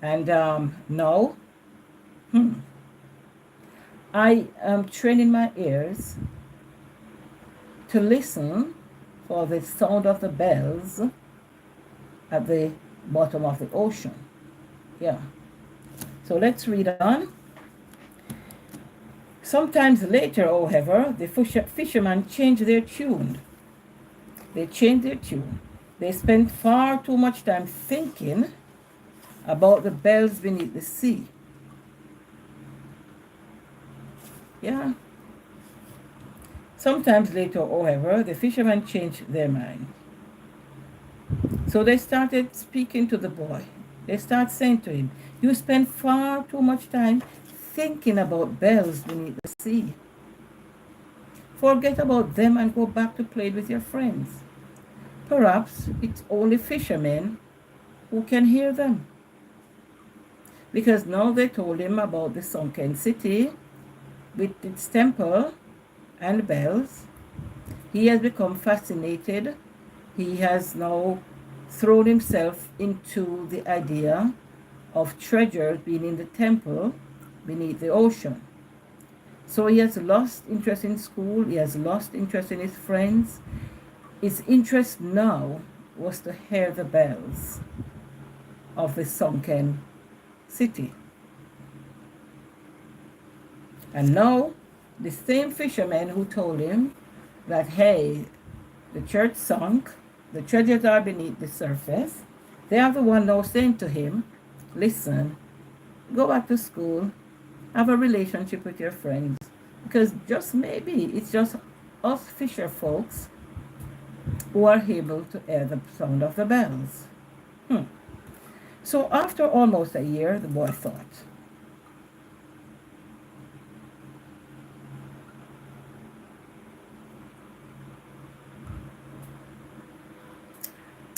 And now, I am training my ears to listen for the sound of the bells at the bottom of the ocean. Yeah. So let's read on. Sometimes later, however, the fishermen changed their tune. They changed their tune. They spent far too much time thinking about the bells beneath the sea. Yeah. Sometimes later, however, the fishermen changed their mind. So they started speaking to the boy. They started saying to him, you spend far too much time thinking about bells beneath the sea. Forget about them and go back to play with your friends. Perhaps it's only fishermen who can hear them. Because now they told him about the sunken city with its temple and bells. He has become fascinated. He has now thrown himself into the idea of treasures being in the temple beneath the ocean. So he has lost interest in school. He has lost interest in his friends. His interest now was to hear the bells of the sunken city. And now, the same fishermen who told him that, hey, the church sunk, The treasures are beneath the surface. They are the one now saying to him, listen, go back to school, have a relationship with your friends. Because just maybe it's just us fisher folks who are able to hear the sound of the bells. Hmm. So after almost a year, the boy thought,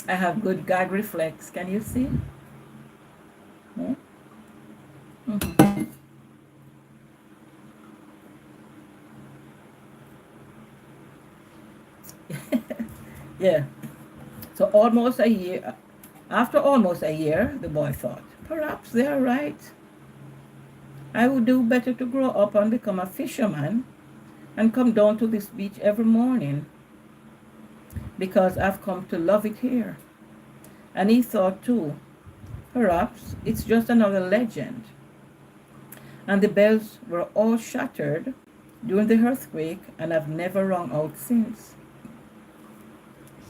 I have good gag reflex. Can you see? Hmm? Mm-hmm. Yeah. So almost a year, after almost a year, the boy thought, perhaps they are right. I would do better to grow up and become a fisherman and come down to this beach every morning because I've come to love it here. And he thought too, perhaps it's just another legend. And the bells were all shattered during the earthquake and have never rung out since.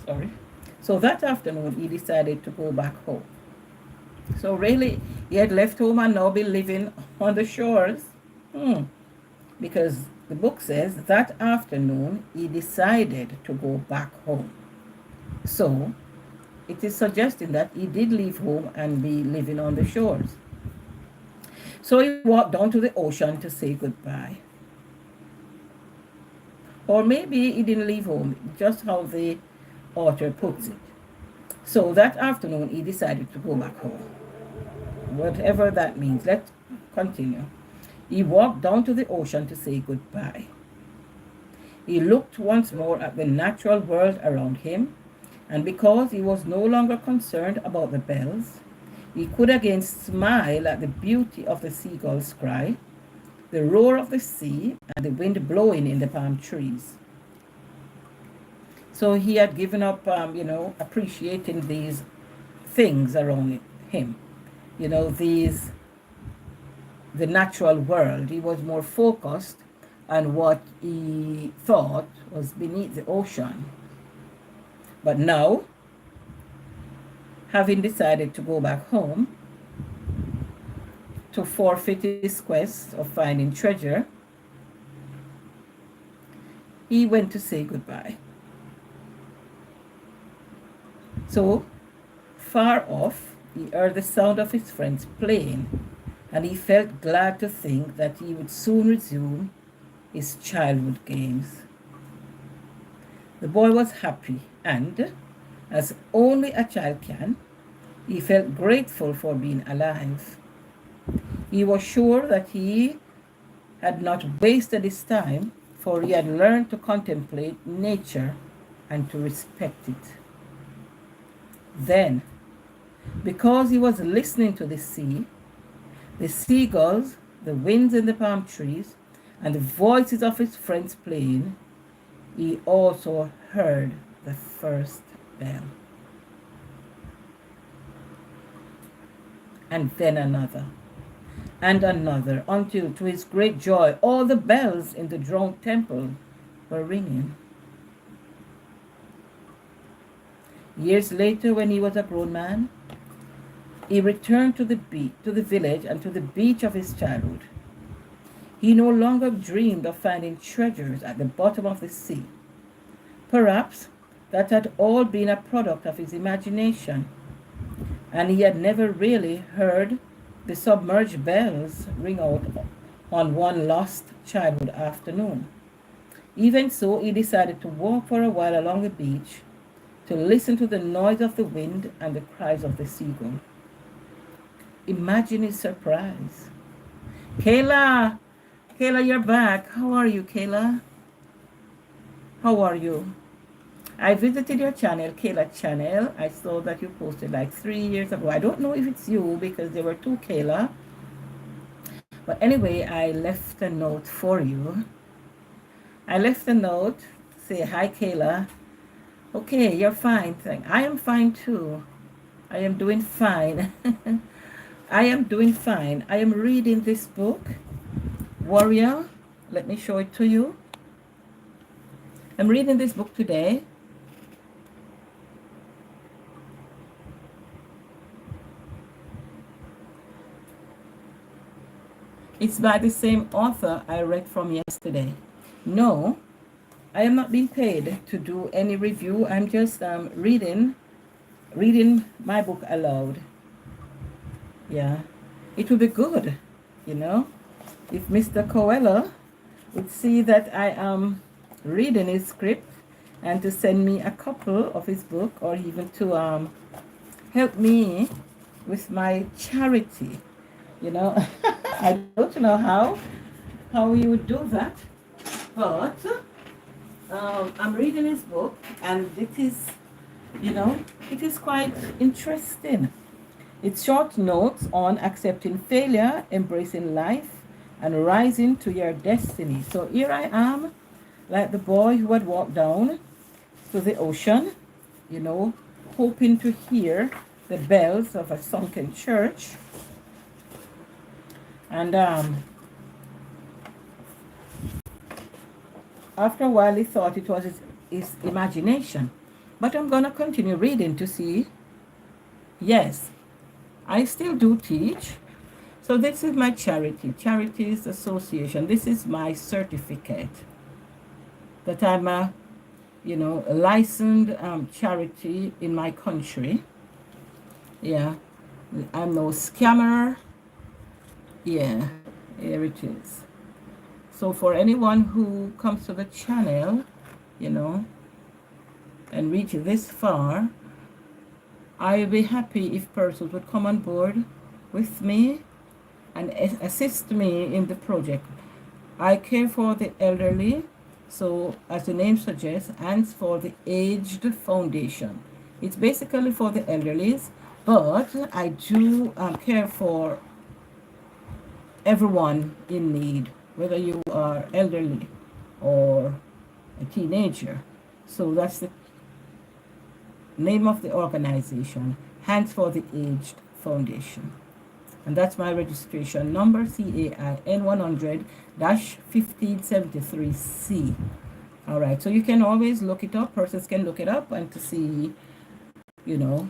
Sorry. So that afternoon, he decided to go back home. So really, he had left home and now be living on the shores. Because the book says that afternoon, he decided to go back home. So it is suggesting that he did leave home and be living on the shores. So he walked down to the ocean to say goodbye. Or maybe he didn't leave home, just how the author puts it. So that afternoon, he decided to go back home. Whatever that means. Let's continue. He walked down to the ocean to say goodbye. He looked once more at the natural world around him, and because he was no longer concerned about the bells, he could again smile at the beauty of the seagull's cry, the roar of the sea, and the wind blowing in the palm trees. So he had given up, appreciating these things around him. The natural world. He was more focused on what he thought was beneath the ocean. But now, having decided to go back home to forfeit his quest of finding treasure, he went to say goodbye. So, far off, he heard the sound of his friends playing, and he felt glad to think that he would soon resume his childhood games. The boy was happy, and, as only a child can, he felt grateful for being alive. He was sure that he had not wasted his time, for he had learned to contemplate nature and to respect it. Then, because he was listening to the sea, the seagulls, the winds in the palm trees, and the voices of his friends playing, he also heard the first bell. And then another, and another, until, to his great joy, all the bells in the drowned temple were ringing. Years later, when he was a grown man, he returned to the village and to the beach of his childhood. He no longer dreamed of finding treasures at the bottom of the sea. Perhaps that had all been a product of his imagination, and he had never really heard the submerged bells ring out on one lost childhood afternoon. Even so, he decided to walk for a while along the beach to listen to the noise of the wind and the cries of the seagull. Imagine his surprise. Kayla, you're back. How are you, Kayla? How are you? I visited your channel, Kayla channel. I saw that you posted like 3 years ago. I don't know if it's you because there were two Kayla. But anyway, I left a note for you. I left a note to say, hi, Kayla. Okay, you're fine. I am fine too. I am doing fine. I am doing fine. I am reading this book, Warrior. Let me show it to you. I'm reading this book today. It's by the same author I read from yesterday. No, I am not being paid to do any review. I'm just reading my book aloud. Yeah, it would be good, you know, if Mr. Coelho would see that I am reading his script and to send me a couple of his book, or even to help me with my charity, you know. I don't know how he would do that, but I'm reading his book, and it is, you know, it is quite interesting. It's short notes on accepting failure, embracing life, and rising to your destiny. So here I am, like the boy who had walked down to the ocean, you know, hoping to hear the bells of a sunken church. And after a while, he thought it was his imagination. But I'm going to continue reading to see. Yes, I still do teach. So this is my charity, Charities Association. This is my certificate that I'm a, you know, a licensed charity in my country. Yeah, I'm no scammer. Yeah, here it is. So for anyone who comes to the channel, you know, and reach this far, I'll be happy if persons would come on board with me and assist me in the project. I care for the elderly, so as the name suggests, and for the Aged Foundation. It's basically for the elderly, but I do care for everyone in need, whether you are elderly or a teenager. So that's the name of the organization, Hands for the Aged Foundation. And that's my registration number, CAIN 100-1573C. All right, so you can always look it up. Persons can look it up and to see, you know,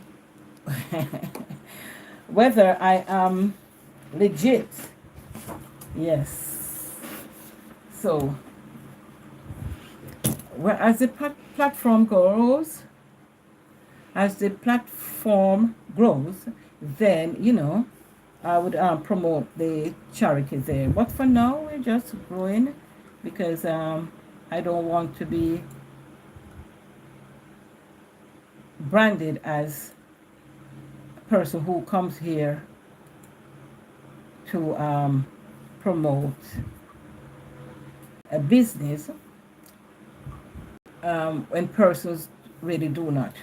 whether I am legit. Yes. So, well, as the platform grows, then, you know, I would promote the charity there. But for now, we're just growing because I don't want to be branded as a person who comes here to promote a business when persons really do not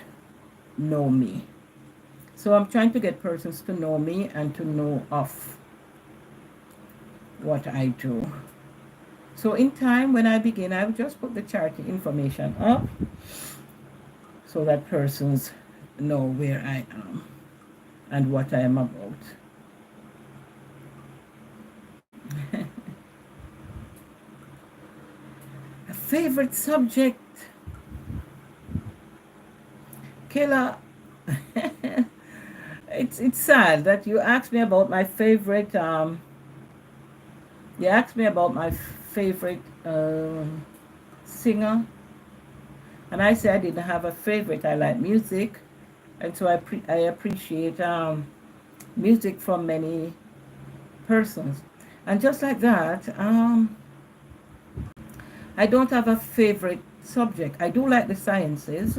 know me. So I'm trying to get persons to know me and to know of what I do. So in time, when I begin, I will just put the charity information up so that persons know where I am and what I am about. A favorite subject, Kayla. It's sad that you asked me about my favorite. You asked me about my favorite singer, and I said I didn't have a favorite. I like music, and so I appreciate music from many persons, and just like that, I don't have a favorite subject. I do like the sciences.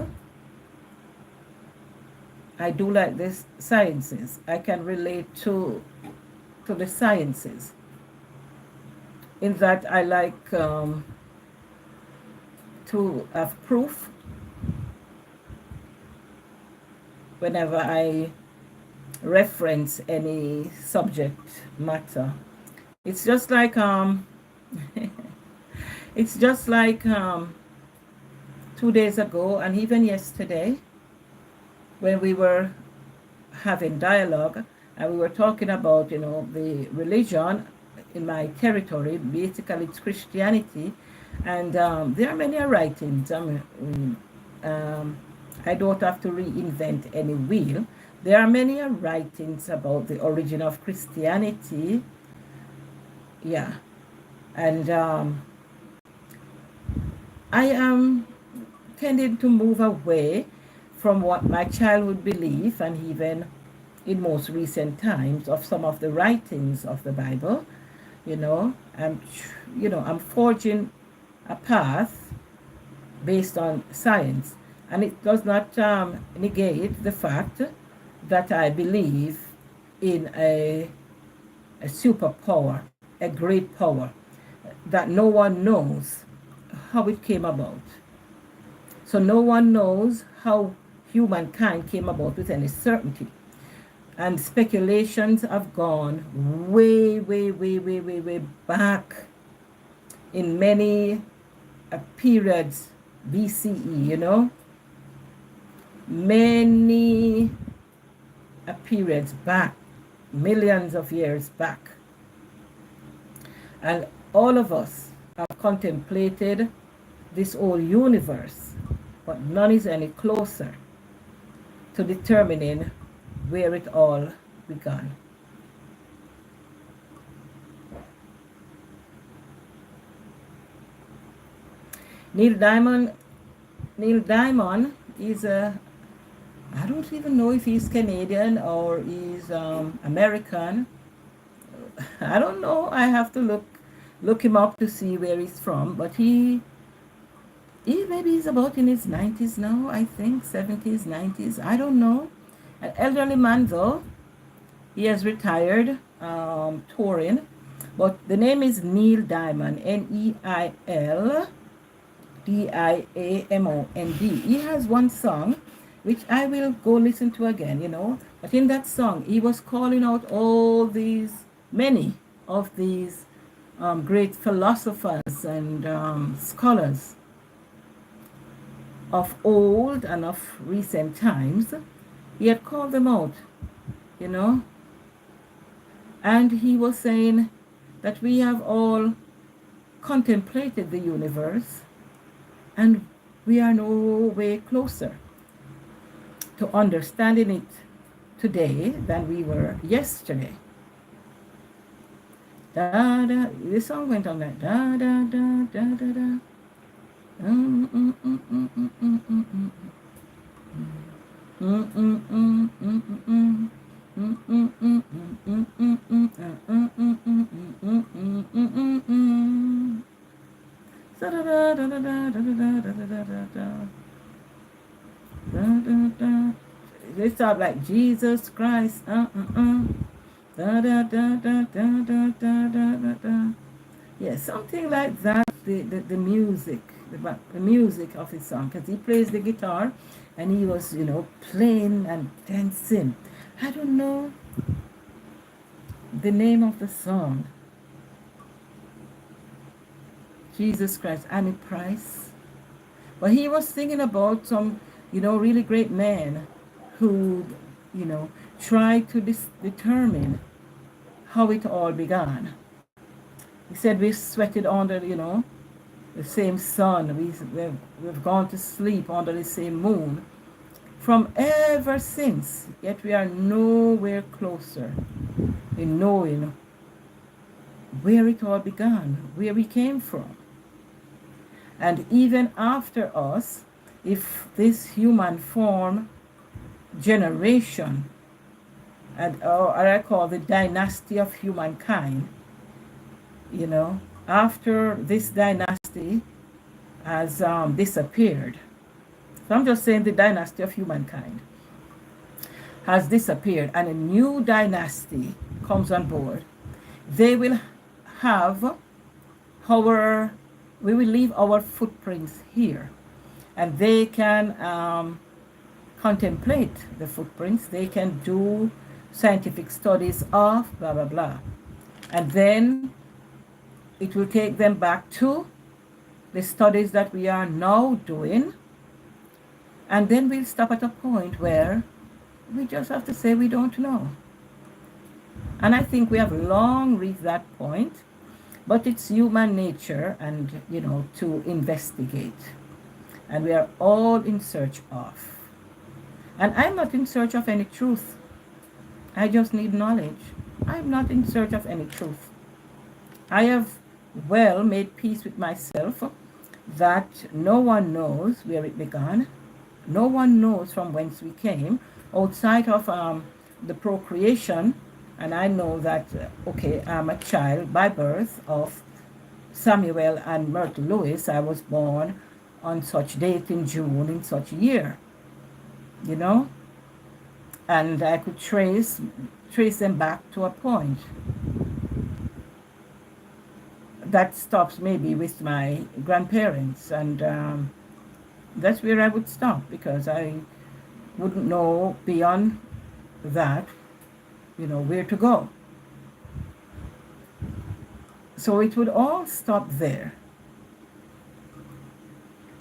I do like the sciences. I can relate to the sciences. In that I like to have proof whenever I reference any subject matter. It's just like it's just like 2 days ago and even yesterday when we were having dialogue and we were talking about, you know, the religion in my territory. Basically it's Christianity, and there are many writings. I don't have to reinvent any wheel. There are many writings about the origin of Christianity, Yeah. And I am tending to move away from what my childhood belief, and even in most recent times, of some of the writings of the Bible. You know, I'm forging a path based on science, and it does not negate the fact that I believe in a superpower, a great power that no one knows how it came about. So no one knows how humankind came about with any certainty. And speculations have gone way, way, way, way, way, way back in many periods BCE, many periods back, millions of years back. And all of us have contemplated this whole universe, but none is any closer to determining where it all began. Neil Diamond Neil Diamond is I don't even know if he's Canadian or he's American. I don't know. I have to look him up to see where he's from. But he maybe he's about in his 90s now. I think 70s, 90s. I don't know. An elderly man though. He has retired touring. But the name is Neil Diamond. Neil Diamond. He has one song which I will go listen to again. But in that song, he was calling out many of these great philosophers and scholars of old and of recent times. He had called them out, you know, and he was saying that we have all contemplated the universe and we are no way closer to understanding it today than we were yesterday. Da da. This song went on like da da da da da da. They start like Jesus Christ. Da da da da da da da da da. Yeah, something like that. The music, the music of his song, because he plays the guitar, and he was playing and dancing. I don't know the name of the song. Jesus Christ, Annie Price. But he was thinking about some, really great men who, tried to determine how it all began. He said we sweated under, the same sun. We've gone to sleep under the same moon from ever since. Yet we are nowhere closer in knowing where it all began, where we came from. And even after us, if this human form generation, or I call the dynasty of humankind, after this dynasty has disappeared, so I'm just saying the dynasty of humankind has disappeared and a new dynasty comes on board, they will have we will leave our footprints here, and they can contemplate the footprints. They can do scientific studies of blah blah blah, and then it will take them back to the studies that we are now doing, and then we'll stop at a point where we just have to say we don't know. And I think we have long reached that point, but it's human nature and to investigate, and we are all in search of. And I'm not in search of any truth. I just need knowledge. I'm not in search of any truth. I have well made peace with myself that no one knows where it began. No one knows from whence we came outside of the procreation. And I know that, okay, I'm a child by birth of Samuel and Myrtle Lewis. I was born on such date in June in such a year, you know, and I could trace them back to a point that stops maybe with my grandparents, and that's where I would stop because I wouldn't know beyond that, where to go. So it would all stop there.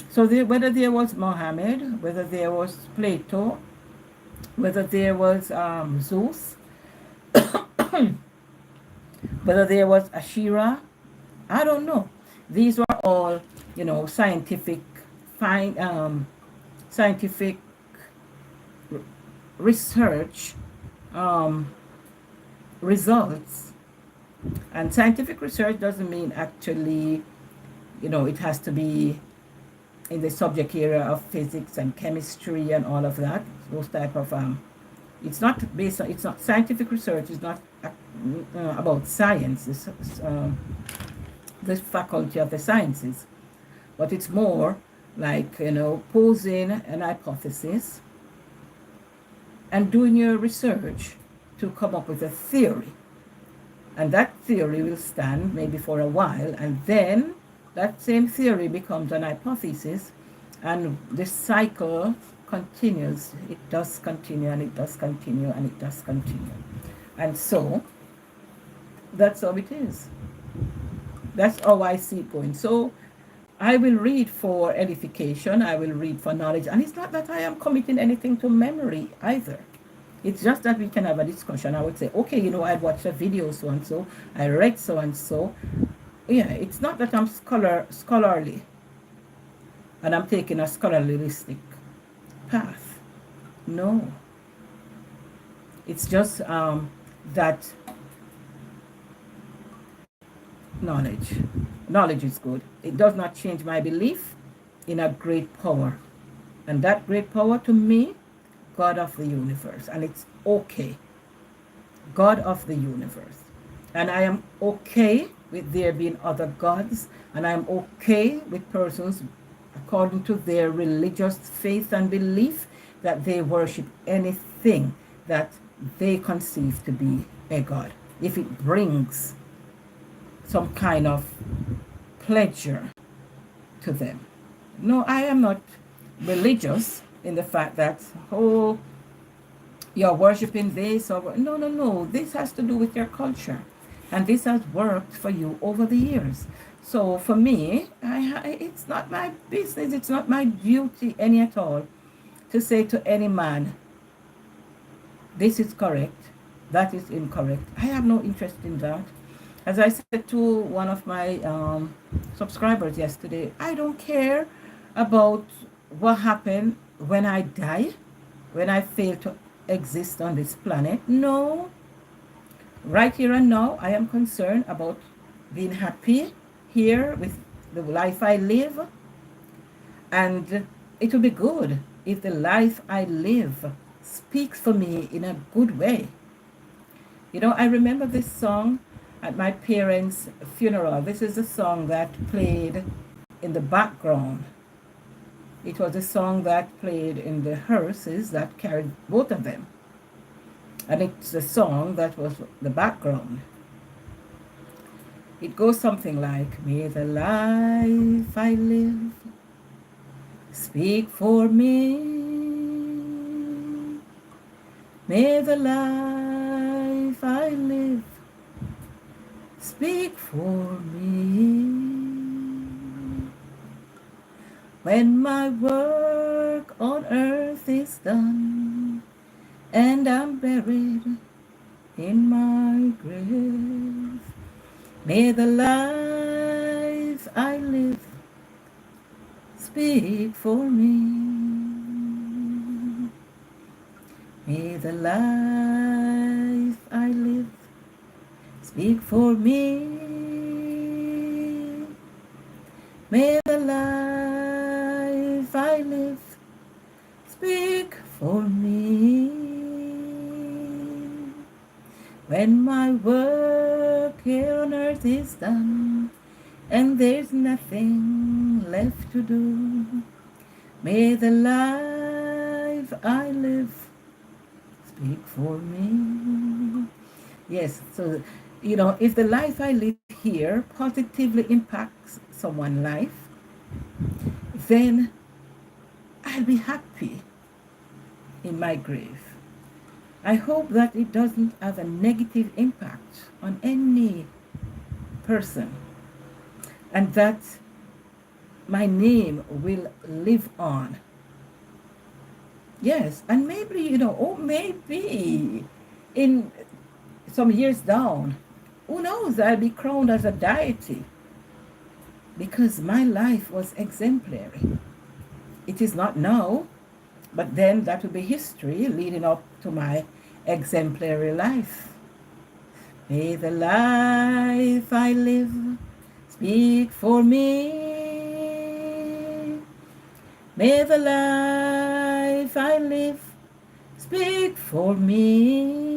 So whether there was Mohammed, whether there was Plato, whether there was Zeus, whether there was Ashira, I don't know. These were all, scientific, scientific research results. And scientific research doesn't mean actually, it has to be in the subject area of physics and chemistry and all of that. Those type of it's not based on, it's not, scientific research is not about science. It's the faculty of the sciences, but it's more like, posing an hypothesis and doing your research to come up with a theory. And that theory will stand maybe for a while, and then that same theory becomes an hypothesis, and the cycle continues. It does continue, and it does continue, and it does continue. And so that's how it is. That's how I see it going. So I will read for edification, I will read for knowledge, and it's not that I am committing anything to memory either. It's just that we can have a discussion. I would say, okay, I'd watched a video so and so, I read so and so. Yeah, it's not that I'm scholarly and I'm taking a scholarlyistic path. No. It's just that knowledge is good. It does not change my belief in a great power. And that great power to me, God of the universe. And it's okay. God of the universe. And I am okay with there being other gods. And I am okay with persons, according to their religious faith and belief, that they worship anything that they conceive to be a god, if it brings some kind of pleasure to them. No, I am not religious in the fact that, oh, you're worshiping this or no. This has to do with your culture, and this has worked for you over the years. So for me, it's not my business, it's not my duty any at all to say to any man, this is correct, that is incorrect. I have no interest in that. As I said to one of my subscribers yesterday, I don't care about what happened when I die, when I fail to exist on this planet. No. Right here and now, I am concerned about being happy here with the life I live. And it will be good if the life I live speaks for me in a good way. I remember this song at my parents' funeral. This is a song that played in the background. It was a song that played in the hearses that carried both of them. And it's a song that was the background. It goes something like, may the life I live speak for me. May the life I live speak for me. When my work on earth is done and I'm buried in my grave, may the life I live speak for me. May the life I live speak for me. May the life I live speak for me. When my work here on earth is done and there's nothing left to do, may the life I live speak for me. Yes, so, if the life I live here positively impacts someone's life, then I'll be happy in my grave. I hope that it doesn't have a negative impact on any person, and that my name will live on. Yes, and maybe, maybe in some years down, who knows, I'll be crowned as a deity because my life was exemplary. It is not now, but then that will be history leading up to my exemplary life. May the life I live speak for me. May the life I live speak for me.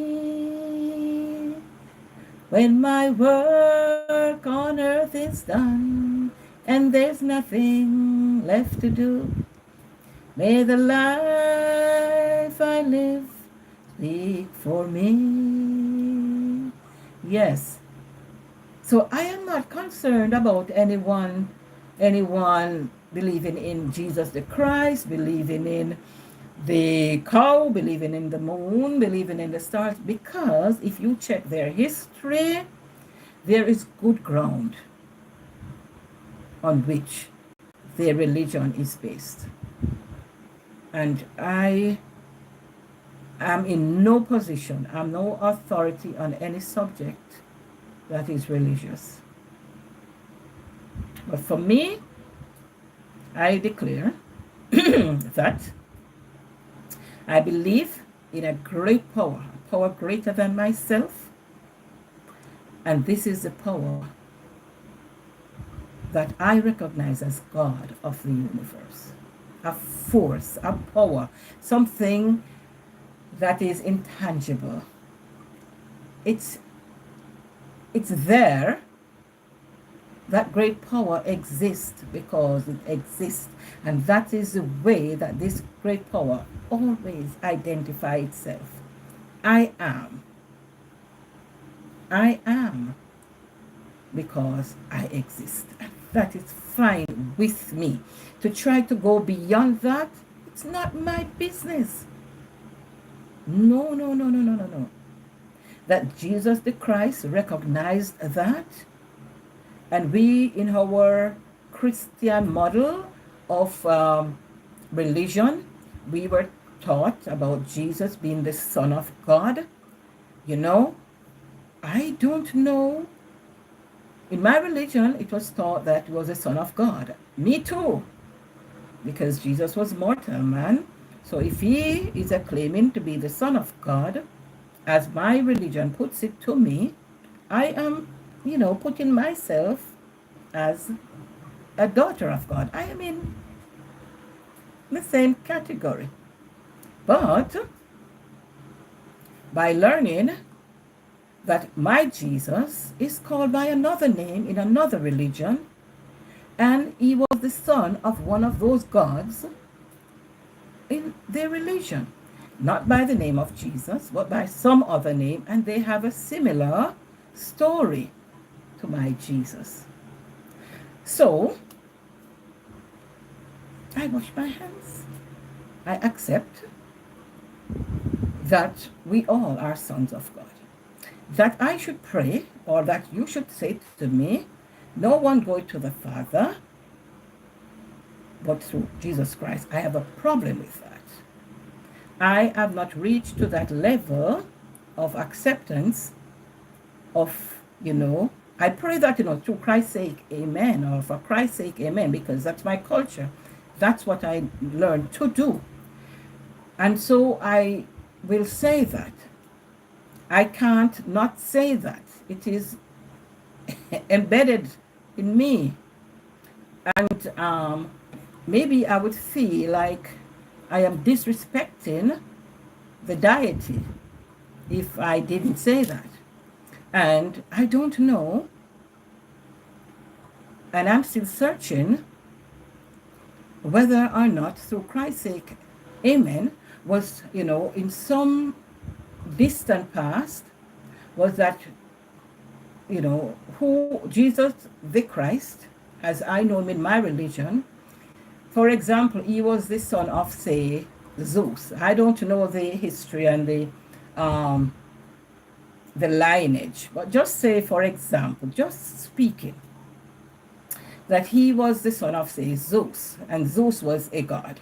When my work on earth is done and there's nothing left to do, may the life I live speak for me. Yes. So I am not concerned about anyone believing in Jesus the Christ, believing in the cow, believing in the moon, believing in the stars, because if you check their history, there is good ground on which their religion is based. And I am in no position, I'm no authority on any subject that is religious. But for me, I declare that I believe in a great power, a power greater than myself, and this is the power that I recognize as God of the universe. A force, a power, something that is intangible. It's there. That great power exists because it exists, and that is the way that this great power always identifies itself. I am because I exist. That is fine with me. To try to go beyond that, it's not my business. No. That Jesus the Christ recognized that, and we, in our Christian model of religion, we were taught about Jesus being the Son of God. I don't know. In my religion, it was taught that he was the Son of God. Me too, because Jesus was mortal man. So if he is claiming to be the Son of God, as my religion puts it to me, I am, putting myself as a daughter of God. I am in the same category. But by learning that my Jesus is called by another name in another religion, and he was the son of one of those gods in their religion, not by the name of Jesus, but by some other name, and they have a similar story to my Jesus. So I wash my hands. I accept that we all are sons of God. That I should pray, or that you should say to me, no one going to the Father but through Jesus Christ. I have a problem with that. I have not reached to that level of acceptance of, I pray that, through Christ's sake, amen, or for Christ's sake, amen, because that's my culture. That's what I learned to do. And so I will say that. I can't not say that. It is embedded in me. And maybe I would feel like I am disrespecting the deity if I didn't say that. And I don't know, and I'm still searching whether or not, through Christ's sake, amen, was, in some distant past, was that, who Jesus the Christ, as I know him in my religion. For example, he was the son of, say, Zeus. I don't know the history and the lineage, but just say, for example, just speaking, that he was the son of, say, Zeus, and Zeus was a god.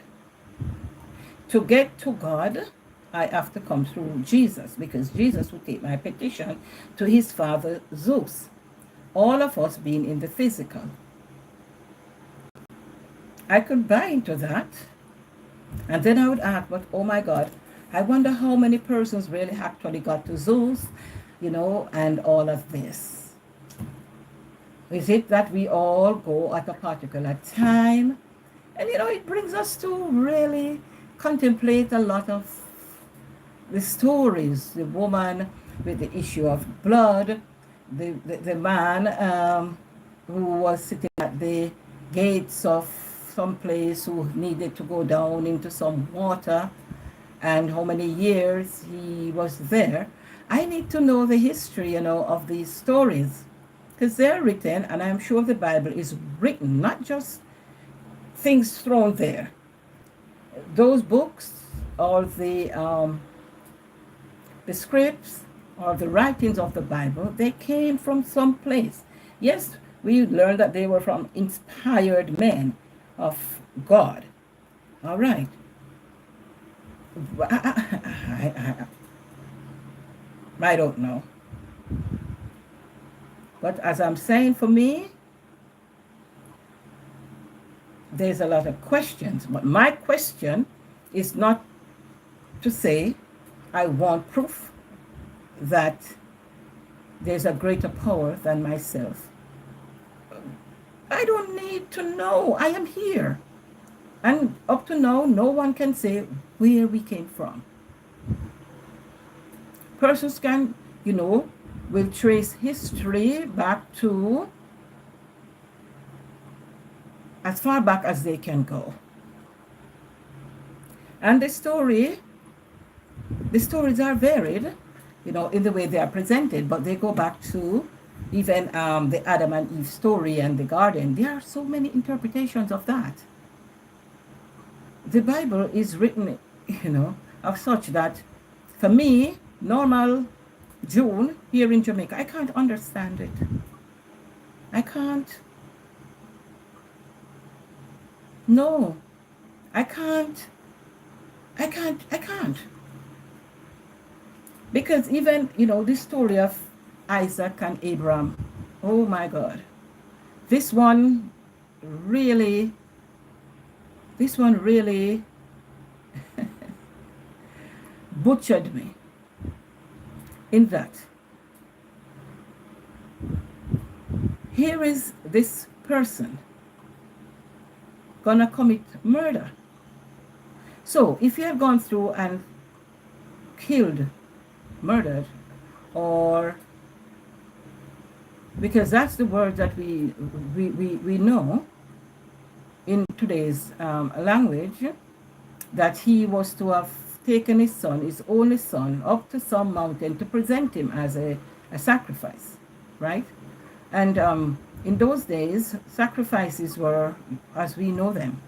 To get to God, I have to come through Jesus, because Jesus would take my petition to his father Zeus. All of us being in the physical. I could buy into that. And then I would ask, but oh my God, I wonder how many persons really actually got to Zeus, and all of this. Is it that we all go at a particular time? And it brings us to really contemplate a lot of the stories. The woman with the issue of blood, the man who was sitting at the gates of some place who needed to go down into some water, and how many years he was there. I need to know the history, of these stories, because they're written, and I'm sure the Bible is written, not just things thrown there. Those books, or the scripts, or the writings of the Bible, they came from some place. Yes, we learned that they were from inspired men of God. All right. I don't know. But as I'm saying, for me, there's a lot of questions. But my question is not to say I want proof that there's a greater power than myself. I don't need to know. I am here. And up to now, no one can say where we came from. Persons can, will trace history back to as far back as they can go. And the stories are varied, in the way they are presented, but they go back to even the Adam and Eve story and the garden. There are so many interpretations of that. The Bible is written, of such that, for me, normal June here in Jamaica, I can't understand it. I can't. No, I can't. Because even, the story of Isaac and Abraham, oh my God, this one really butchered me in that. Here is this person gonna commit murder. So if you have gone through and killed, murdered, or, because that's the word that we know in today's language, that he was to have taken his son, his only son, up to some mountain to present him as a sacrifice, right? And in those days, sacrifices were as we know them.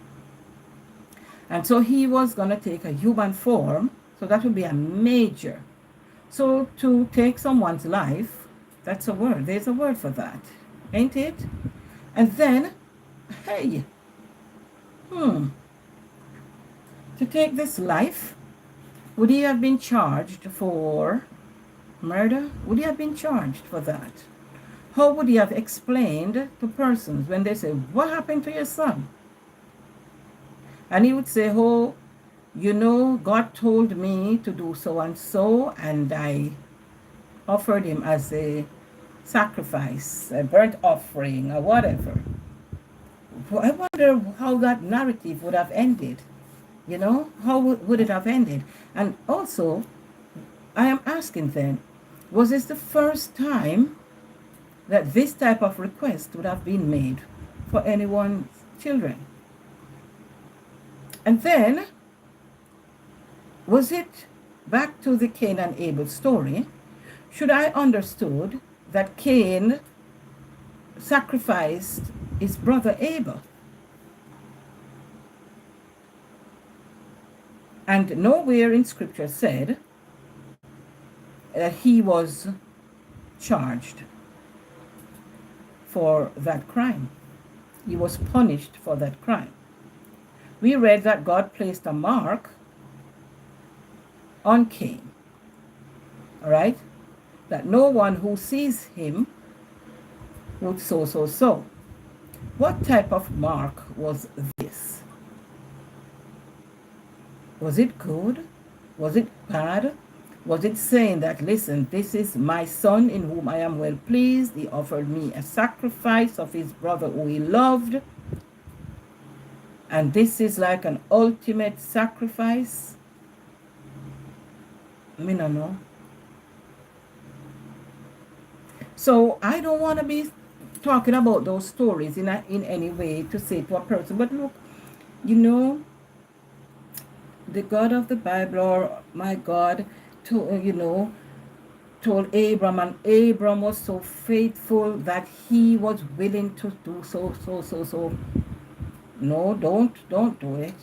And so he was going to take a human form, so that would be a major. So to take someone's life, that's a word. There's a word for that, ain't it? And then, hey, to take this life, would he have been charged for murder? Would he have been charged for that? How would he have explained to persons when they say, what happened to your son? And he would say, oh, God told me to do so and so, and I offered him as a sacrifice, a burnt offering, or whatever. I wonder how that narrative would have ended. How would it have ended? And also, I am asking then, was this the first time that this type of request would have been made for anyone's children? And then, was it back to the Cain and Abel story? Should I understood that Cain sacrificed his brother Abel? And nowhere in scripture said that he was charged for that crime. He was punished for that crime. We read that God placed a mark on Cain. All right? That no one who sees him would so. What type of mark was this? Was it good? Was it bad? Was it saying that, listen, this is my son in whom I am well pleased. He offered me a sacrifice of his brother who he loved. And this is like an ultimate sacrifice? I don't know. So I don't want to be talking about those stories in any way to say to a person, but look, the God of the Bible, or my God, told Abram, and Abram was so faithful that he was willing to do so. No, don't do it.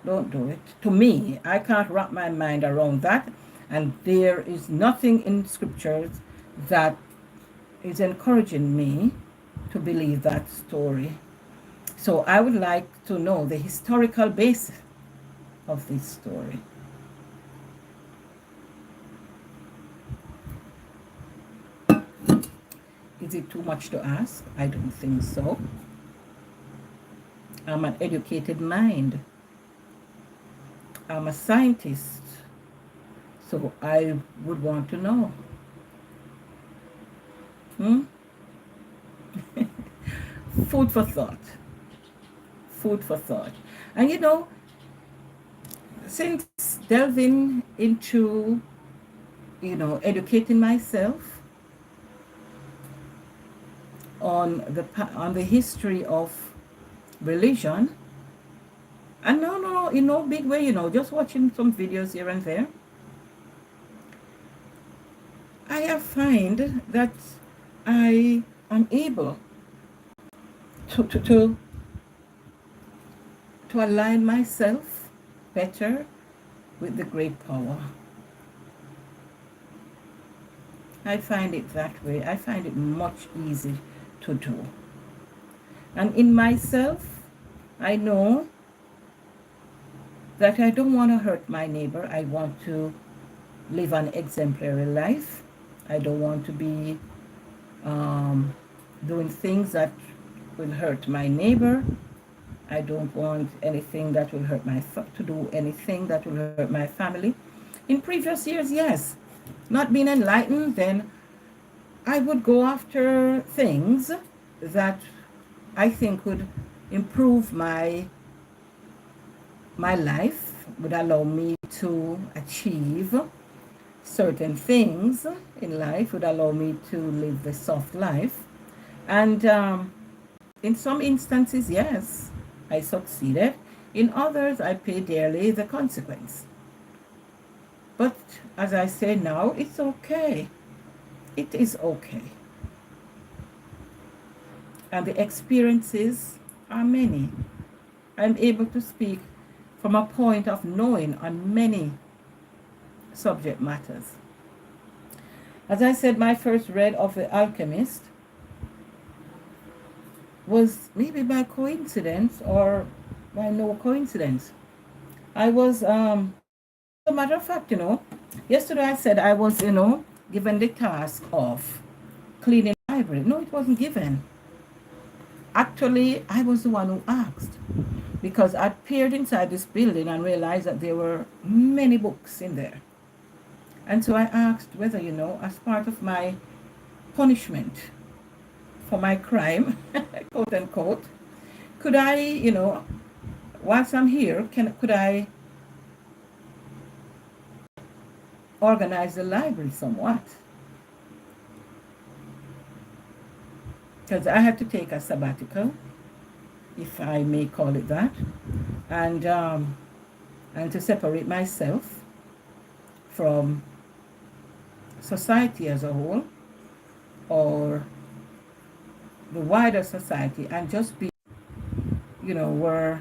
Don't do it. To me, I can't wrap my mind around that, and there is nothing in scriptures that is encouraging me to believe that story. So I would like to know the historical basis of this story. Is it too much to ask? I don't think so. I'm an educated mind. I'm a scientist. So I would want to know. Food for thought. Food for thought. And since delving into, educating myself on the history of religion, and no, in no big way, just watching some videos here and there, I have find that I am able to align myself better with the great power. I find it that way. I find it much easy to do. And in myself, I know that I don't want to hurt my neighbor. I want to live an exemplary life. I don't want to be doing things that will hurt my neighbor. I don't want anything that will hurt to do anything that will hurt my family. In previous years, yes, not being enlightened, then I would go after things that I think would improve my life, would allow me to achieve certain things in life, would allow me to live the soft life. And in some instances, yes, I succeeded. In others, I pay dearly the consequence. But as I say now, it's okay. It is okay. And the experiences are many. I'm able to speak from a point of knowing on many subject matters. As I said, my first read of The Alchemist was maybe by coincidence or by no coincidence. I was, as a matter of fact, yesterday I said I was, given the task of cleaning the library. No, it wasn't given. Actually, I was the one who asked, because I peered inside this building and realized that there were many books in there. And so I asked whether, as part of my punishment for my crime, quote unquote, could I, whilst I'm here, could I organize the library somewhat? Because I had to take a sabbatical, if I may call it that, and to separate myself from society as a whole, or the wider society, and just be, we're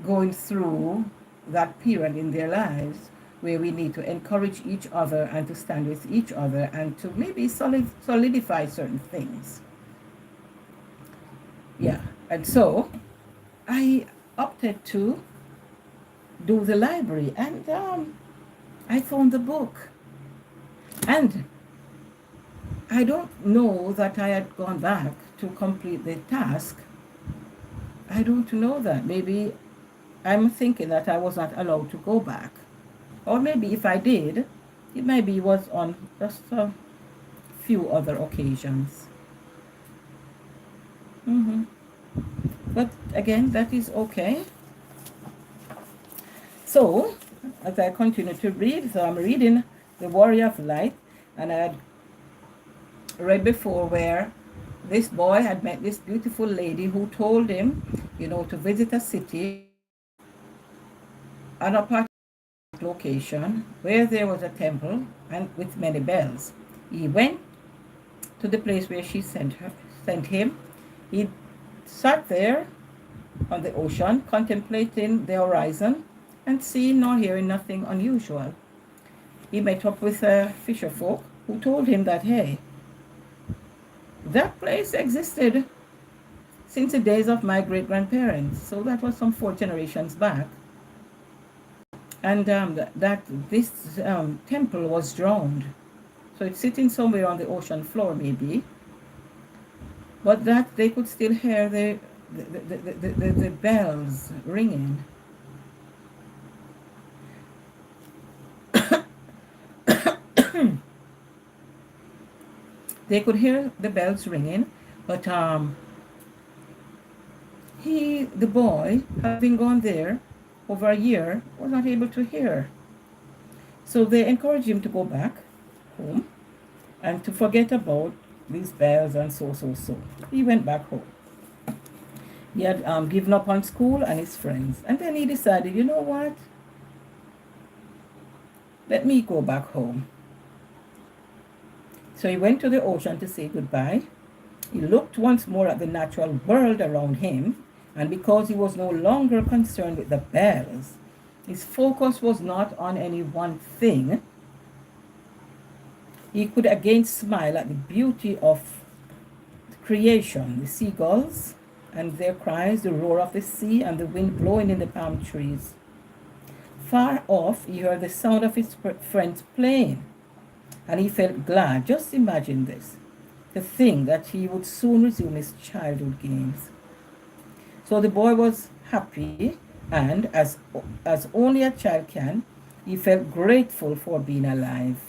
going through that period in their lives where we need to encourage each other and to stand with each other and to maybe solidify certain things. Yeah, and so I opted to do the library, and I found the book, and I don't know that I had gone back to complete the task. I don't know that. Maybe I'm thinking that I was not allowed to go back. Or maybe if I did, it maybe was on just a few other occasions. But again, that is okay. So, as I continue to read, so I'm reading The Warrior of Light, and I had read before where this boy had met this beautiful lady who told him, to visit a city, an apartment location where there was a temple and with many bells. He went to the place where she sent him. He sat there on the ocean, contemplating the horizon and seeing nor hearing nothing unusual. He met up with a fisher folk who told him that, hey, that place existed since the days of my great-grandparents. So that was some 4 generations back. And that this temple was drowned. So it's sitting somewhere on the ocean floor maybe. But that they could still hear the bells ringing. They could hear the bells ringing, but the boy, having gone there over a year, was not able to hear. So they encouraged him to go back home and to forget about these bells and so. He went back home. He had given up on school and his friends. And then he decided, you know what? Let me go back home. So he went to the ocean to say goodbye. He looked once more at the natural world around him, and because he was no longer concerned with the bells, his focus was not on any one thing. He could again smile at the beauty of creation, the seagulls and their cries, the roar of the sea, and the wind blowing in the palm trees. Far off, he heard the sound of his friends playing, and he felt glad. Just imagine this, to think that he would soon resume his childhood games. So the boy was happy, and as only a child can, he felt grateful for being alive.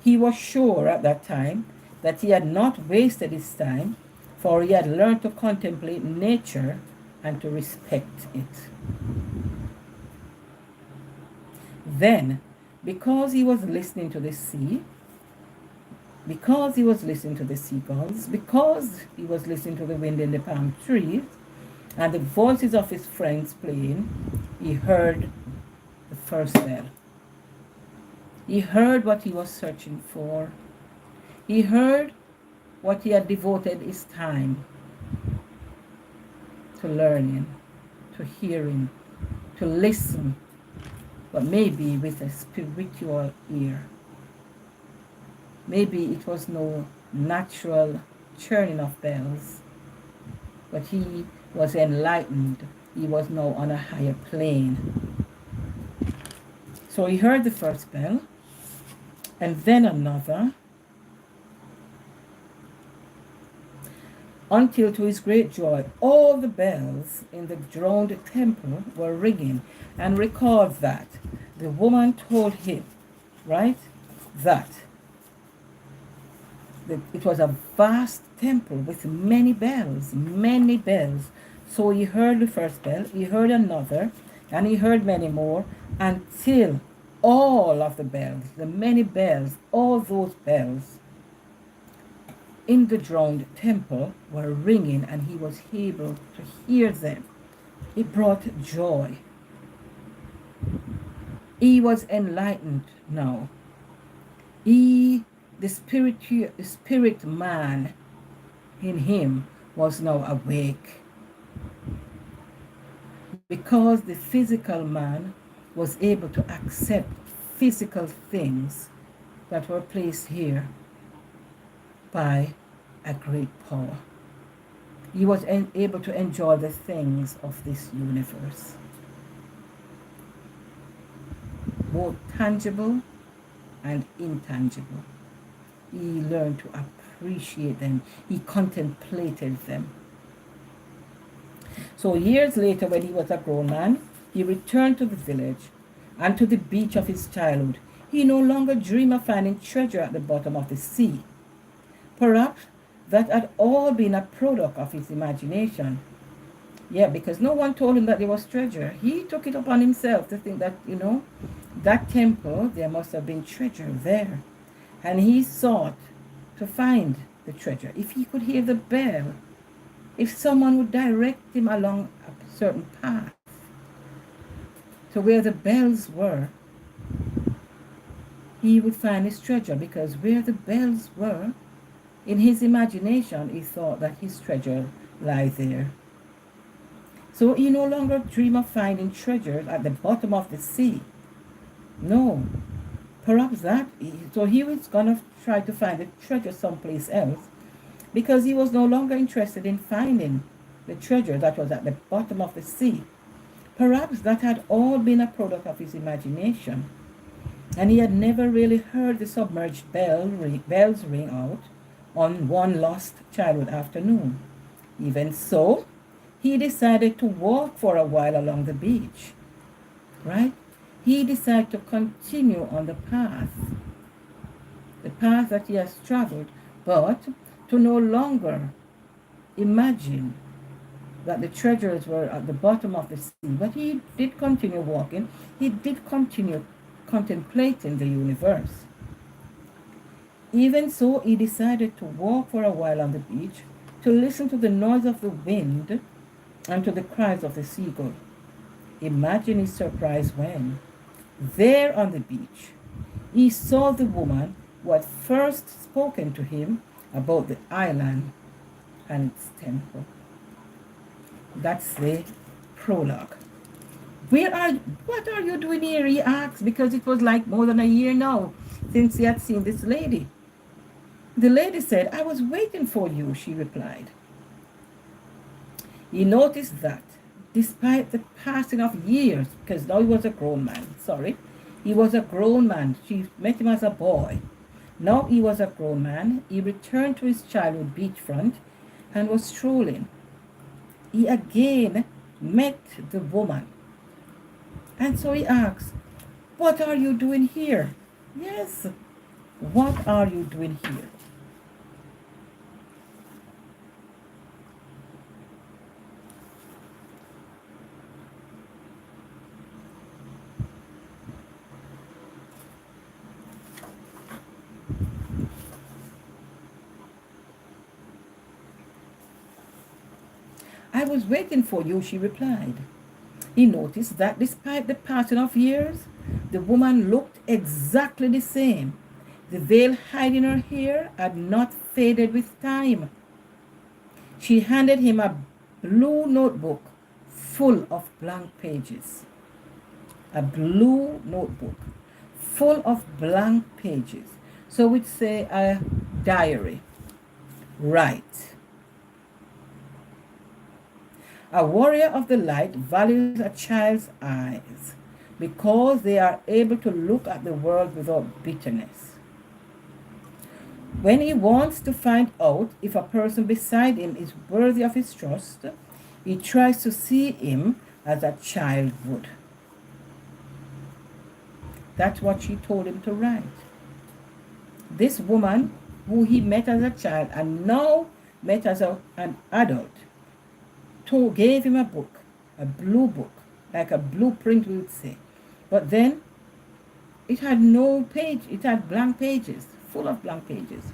He was sure at that time that he had not wasted his time, for he had learned to contemplate nature and to respect it. Then, because he was listening to the sea, because he was listening to the seagulls, because he was listening to the wind in the palm trees, and the voices of his friends playing, he heard the first bell. He heard what he was searching for. He heard what he had devoted his time to learning, to hearing, to listen, but maybe with a spiritual ear. Maybe it was no natural churning of bells, but he was enlightened. He was now on a higher plane. So he heard the first bell, and then another, until to his great joy, all the bells in the drowned temple were ringing. And recall that the woman told him, right, that it was a vast temple with many bells, many bells. So he heard the first bell, he heard another, and he heard many more until all of the bells, the many bells, all those bells in the drowned temple were ringing, and he was able to hear them. It brought joy. He was enlightened now. The spirit man in him was now awake, because the physical man was able to accept physical things that were placed here by a great power. He was able to enjoy the things of this universe, both tangible and intangible. He learned to appreciate them. He contemplated them. So years later, when he was a grown man, he returned to the village and to the beach of his childhood. He no longer dreamed of finding treasure at the bottom of the sea. Perhaps that had all been a product of his imagination. Yeah, because no one told him that there was treasure. He took it upon himself to think that, that temple, there must have been treasure there. And he sought to find the treasure. If he could hear the bell, if someone would direct him along a certain path to where the bells were, he would find his treasure, because where the bells were, in his imagination, he thought that his treasure lay there. So he no longer dreamed of finding treasures at the bottom of the sea. No, perhaps so he was going to try to find the treasure someplace else, because he was no longer interested in finding the treasure that was at the bottom of the sea. Perhaps that had all been a product of his imagination, and he had never really heard the submerged bells ring out on one lost childhood afternoon. Even so, he decided to walk for a while along the beach, right? He decided to continue on the path that he has traveled, but to no longer imagine that the treasures were at the bottom of the sea. But he did continue walking. He did continue contemplating the universe. Even so, he decided to walk for a while on the beach, to listen to the noise of the wind and to the cries of the seagull. Imagine his surprise when, there on the beach, he saw the woman who had first spoken to him about the island and its temple. That's the prologue. What are you doing here? He asked, because it was like more than a year now since he had seen this lady. The lady said, "I was waiting for you," she replied. He noticed that despite the passing of years, because now he was a grown man, he was a grown man. She met him as a boy. Now he was a grown man. He returned to his childhood beachfront and was strolling. He again met the woman. And so he asked, "What are you doing here?" Yes, what are you doing here? "I was waiting for you," she replied. He noticed that despite the passing of years, the woman looked exactly the same. The veil hiding her hair had not faded with time. She handed him a blue notebook full of blank pages. A blue notebook full of blank pages. So we'd say a diary. Right. A warrior of the light values a child's eyes because they are able to look at the world without bitterness. When he wants to find out if a person beside him is worthy of his trust, he tries to see him as a child would. That's what she told him to write. This woman who he met as a child and now met as an adult, gave him a book, a blue book, like a blueprint, we would say. But then it had no page, it had blank pages, full of blank pages.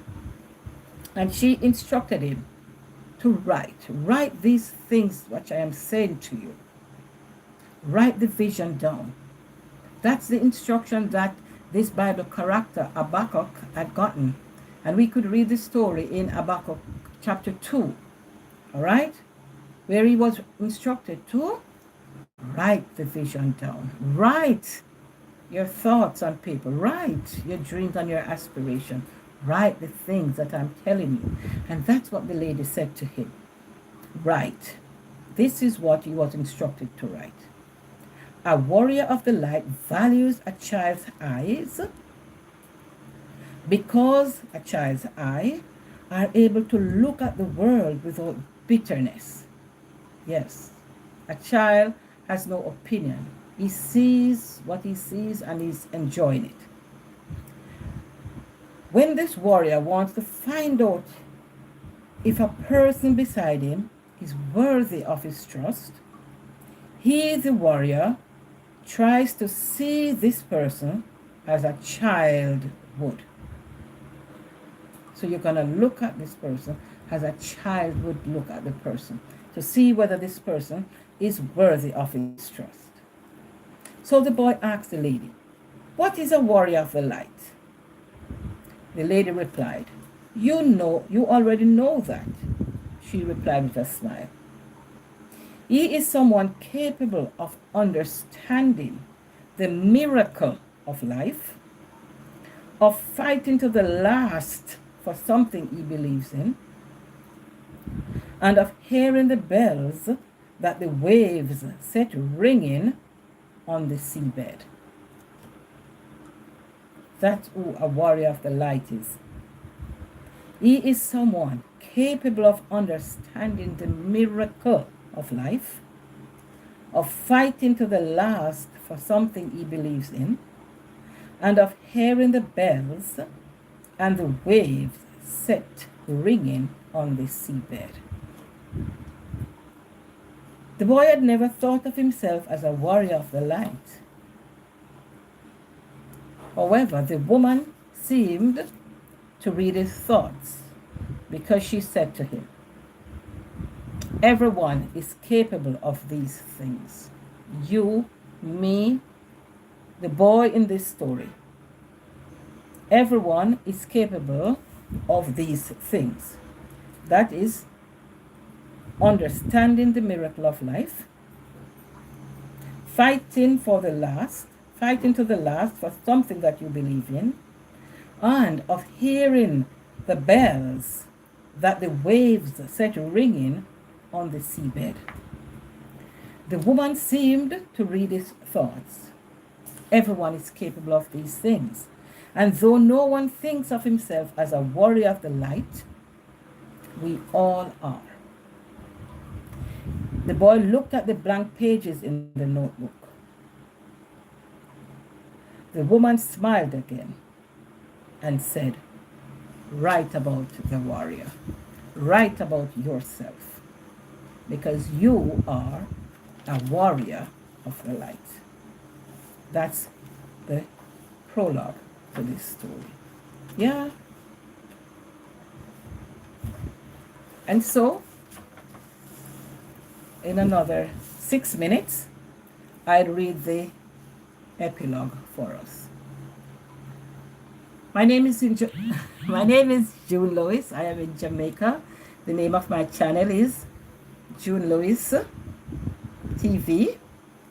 And she instructed him to write these things which I am saying to you. Write the vision down. That's the instruction that this Bible character, Habakkuk, had gotten. And we could read the story in Habakkuk chapter 2, all right? Where he was instructed to write the vision down. Write your thoughts on paper. Write your dreams and your aspirations. Write the things that I'm telling you. And that's what the lady said to him. Write. This is what he was instructed to write. A warrior of the light values a child's eyes because a child's eyes are able to look at the world without bitterness. Yes, a child has no opinion. He sees what he sees and he's enjoying it. When this warrior wants to find out if a person beside him is worthy of his trust, he, the warrior, tries to see this person as a child would. So you're going to look at this person as a child would look at the person to see whether this person is worthy of his trust. So the boy asked the lady, "What is a warrior of the light?" The lady replied, you already know that." She replied with a smile. "He is someone capable of understanding the miracle of life, of fighting to the last for something he believes in, and of hearing the bells that the waves set ringing on the seabed." That's who a warrior of the light is. He is someone capable of understanding the miracle of life, of fighting to the last for something he believes in, and of hearing the bells and the waves set ringing on the seabed. The boy had never thought of himself as a warrior of the light. However, the woman seemed to read his thoughts because she said to him, "Everyone is capable of these things. You, me, the boy in this story. Everyone is capable of these things. That is, understanding the miracle of life, fighting to the last for something that you believe in, and of hearing the bells that the waves set ringing on the seabed." The woman seemed to read his thoughts. Everyone is capable of these things. And though no one thinks of himself as a warrior of the light, we all are. The boy looked at the blank pages in the notebook. The woman smiled again and said, "Write about the warrior. Write about yourself, because you are a warrior of the light." That's the prologue to this story. Yeah. And so, in another 6 minutes, I'll read the epilogue for us. My name is June Lois. I am in Jamaica. The name of my channel is June Lois TV.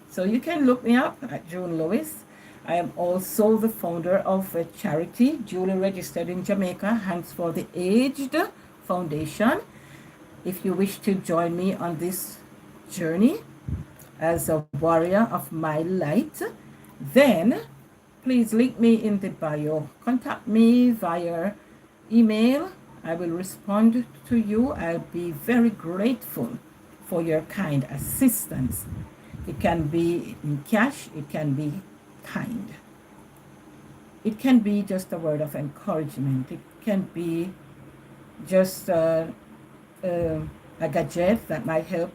So you can look me up at June Lois. I am also the founder of a charity, duly registered in Jamaica, Hands for the Aged Foundation. If you wish to join me on this journey as a warrior of my light, then please link me in the bio. Contact me via email. I will respond to you. I'll be very grateful for your kind assistance. It can be in cash, it can be kind. It can be just a word of encouragement. It can be just a gadget that might help,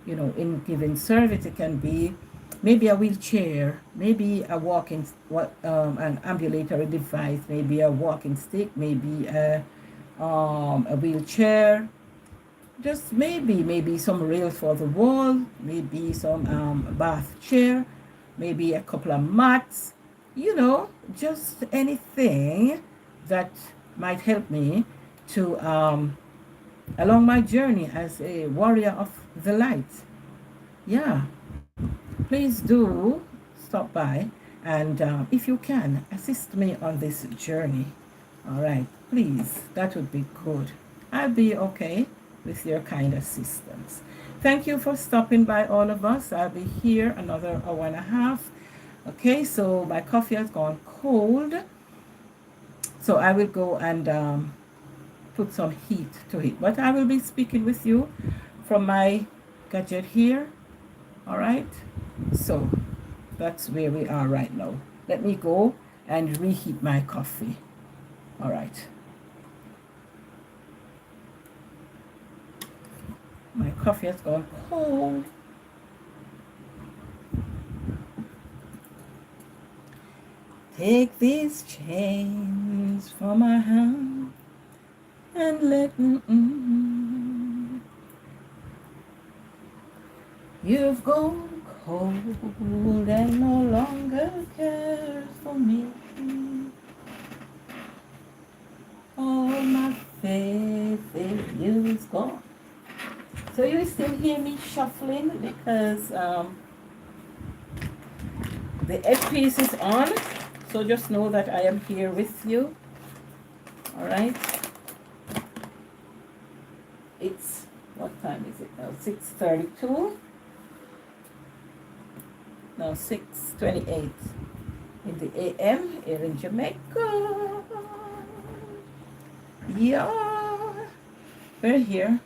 in giving service. It can be maybe a wheelchair, maybe a walking, an ambulatory device, maybe a walking stick, maybe a wheelchair, just maybe some rails for the wall, maybe some bath chair, maybe a couple of mats, just anything that might help me to along my journey as a warrior of the light. Yeah, please do stop by and if you can assist me on this journey. All right, please, that would be good. I'll be okay with your kind assistance. Thank you for stopping by, all of us. I'll be here another hour and a half. Okay, so my coffee has gone cold, so I will go and put some heat to it. But I will be speaking with you from my gadget here. All right, so that's where we are right now. Let me go and reheat my coffee. All right. My coffee has gone cold. Take these chains from my hand and let me You've gone cold and no longer cares for me. All my faith in you is gone. So you still hear me shuffling because the earpiece is on. So just know that I am here with you. All right. It's, what time is it now? 6:32. Now 6:28 in the AM here in Jamaica. Yeah, we're here.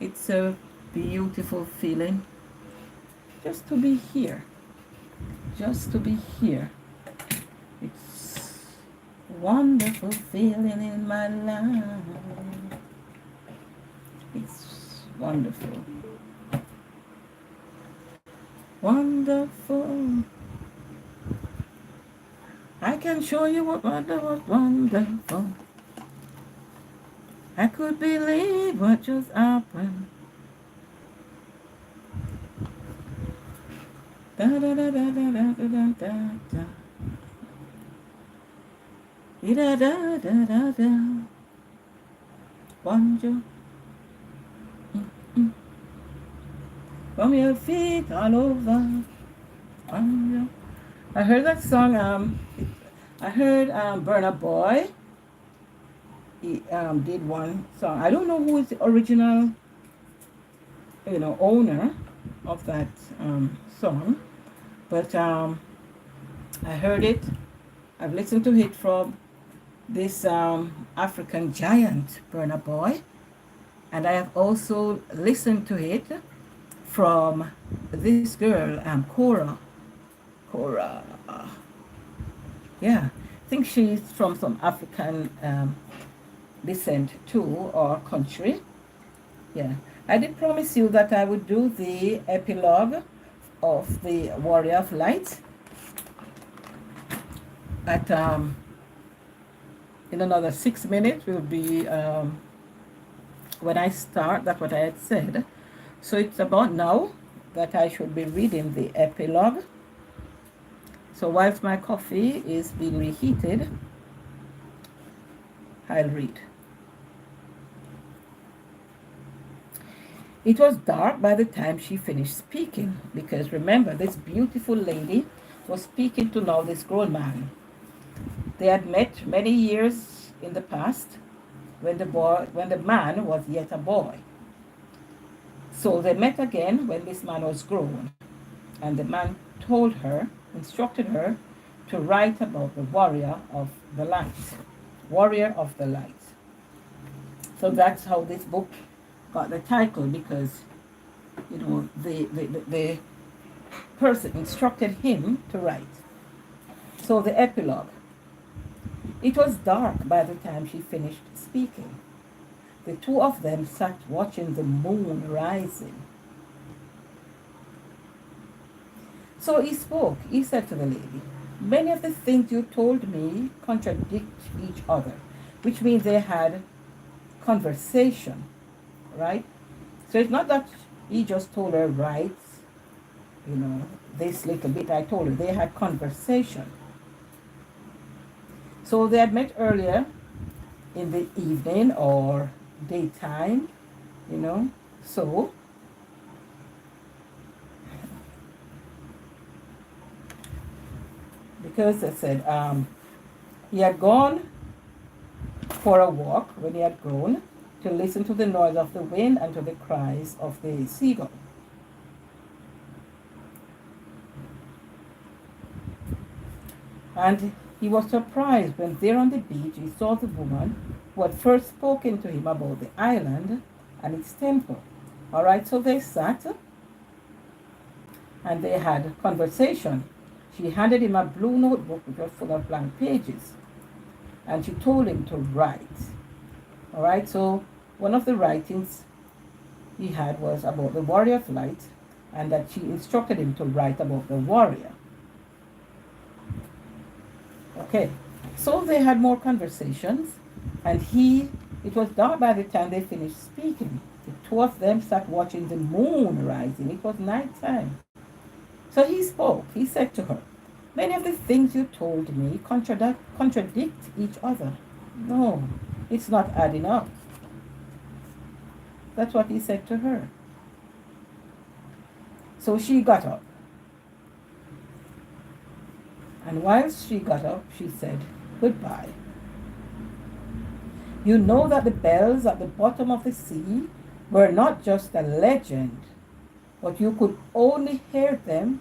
It's a beautiful feeling just to be here. Just to be here. It's a wonderful feeling in my life. It's wonderful. Wonderful. I can show you what wonderful. I could believe what just happened. Da da da da da da da da da. Da da da da da. Wonder. From your feet all over. Wonder. I heard that song. I heard Burna Boy. He did one song. I don't know who is the original, owner of that song, but I heard it. I've listened to it from this African giant, Burna Boy, and I have also listened to it from this girl, Cora. Yeah, I think she's from some African descent too, or country. Yeah, I did promise you that I would do the epilogue of the Warrior of Light at in another 6 minutes will be when I start. That's what I had said. So it's about now that I should be reading the epilogue. So whilst my coffee is being reheated, I'll read. It was dark by the time she finished speaking, because remember, this beautiful lady was speaking to now this grown man. They had met many years in the past when the man was yet a boy. So they met again when this man was grown, and the man told her, instructed her to write about the warrior of the light. Warrior of the Light. So that's how this book got the title, because the person instructed him to write. So the epilogue. It was dark by the time she finished speaking. The two of them sat watching the moon rising. So he spoke. He said to the lady, "Many of the things you told me contradict each other," which means they had conversation, right? So it's not that he just told her, right, you know, this little bit I told her. They had conversation. So they had met earlier in the evening or daytime, you know. So because I said he had gone for a walk when he had grown to listen to the noise of the wind and to the cries of the seagull. And he was surprised when there on the beach he saw the woman who had first spoken to him about the island and its temple. All right, so they sat and they had conversation. She handed him a blue notebook which was full of blank pages, and she told him to write. All right, so one of the writings he had was about the warrior of light, and that she instructed him to write about the warrior. Okay, so they had more conversations, and it was dark by the time they finished speaking. The two of them sat watching the moon rising. It was night time. So he spoke. He said to her, "Many of the things you told me contradict each other." No, it's not adding up. That's what he said to her. So she got up. And whilst she got up, she said, "Goodbye. You know that the bells at the bottom of the sea were not just a legend, but you could only hear them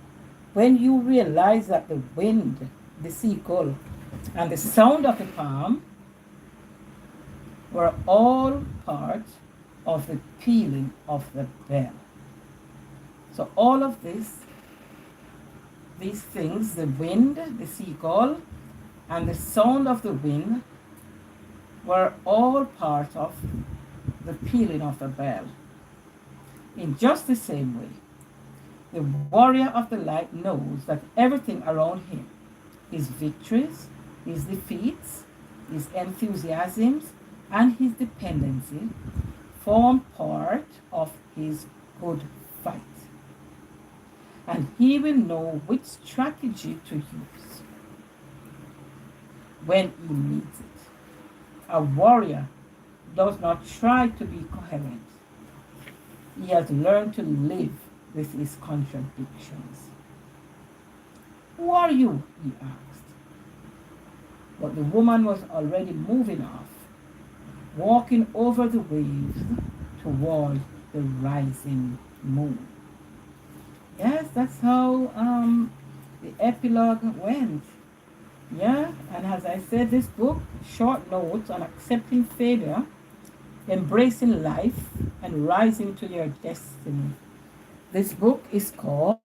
when you realized that the wind, the seagull, and the sound of the palm were all part of the pealing of the bell." So all of these things, the wind, the seagull, and the sound of the wind, were all part of the pealing of the bell. In just the same way, the warrior of the light knows that everything around him, his victories, his defeats, his enthusiasms, and his dependency, form part of his good fight. And he will know which strategy to use when he needs it. A warrior does not try to be coherent. He has learned to live with his contradictions. "Who are you?" he asked. But the woman was already moving off, walking over the waves toward the rising moon. Yes, that's how the epilogue went. Yeah, and as I said, this book, Short Notes on Accepting Failure, Embracing Life, and Rising to Your Destiny. This book is called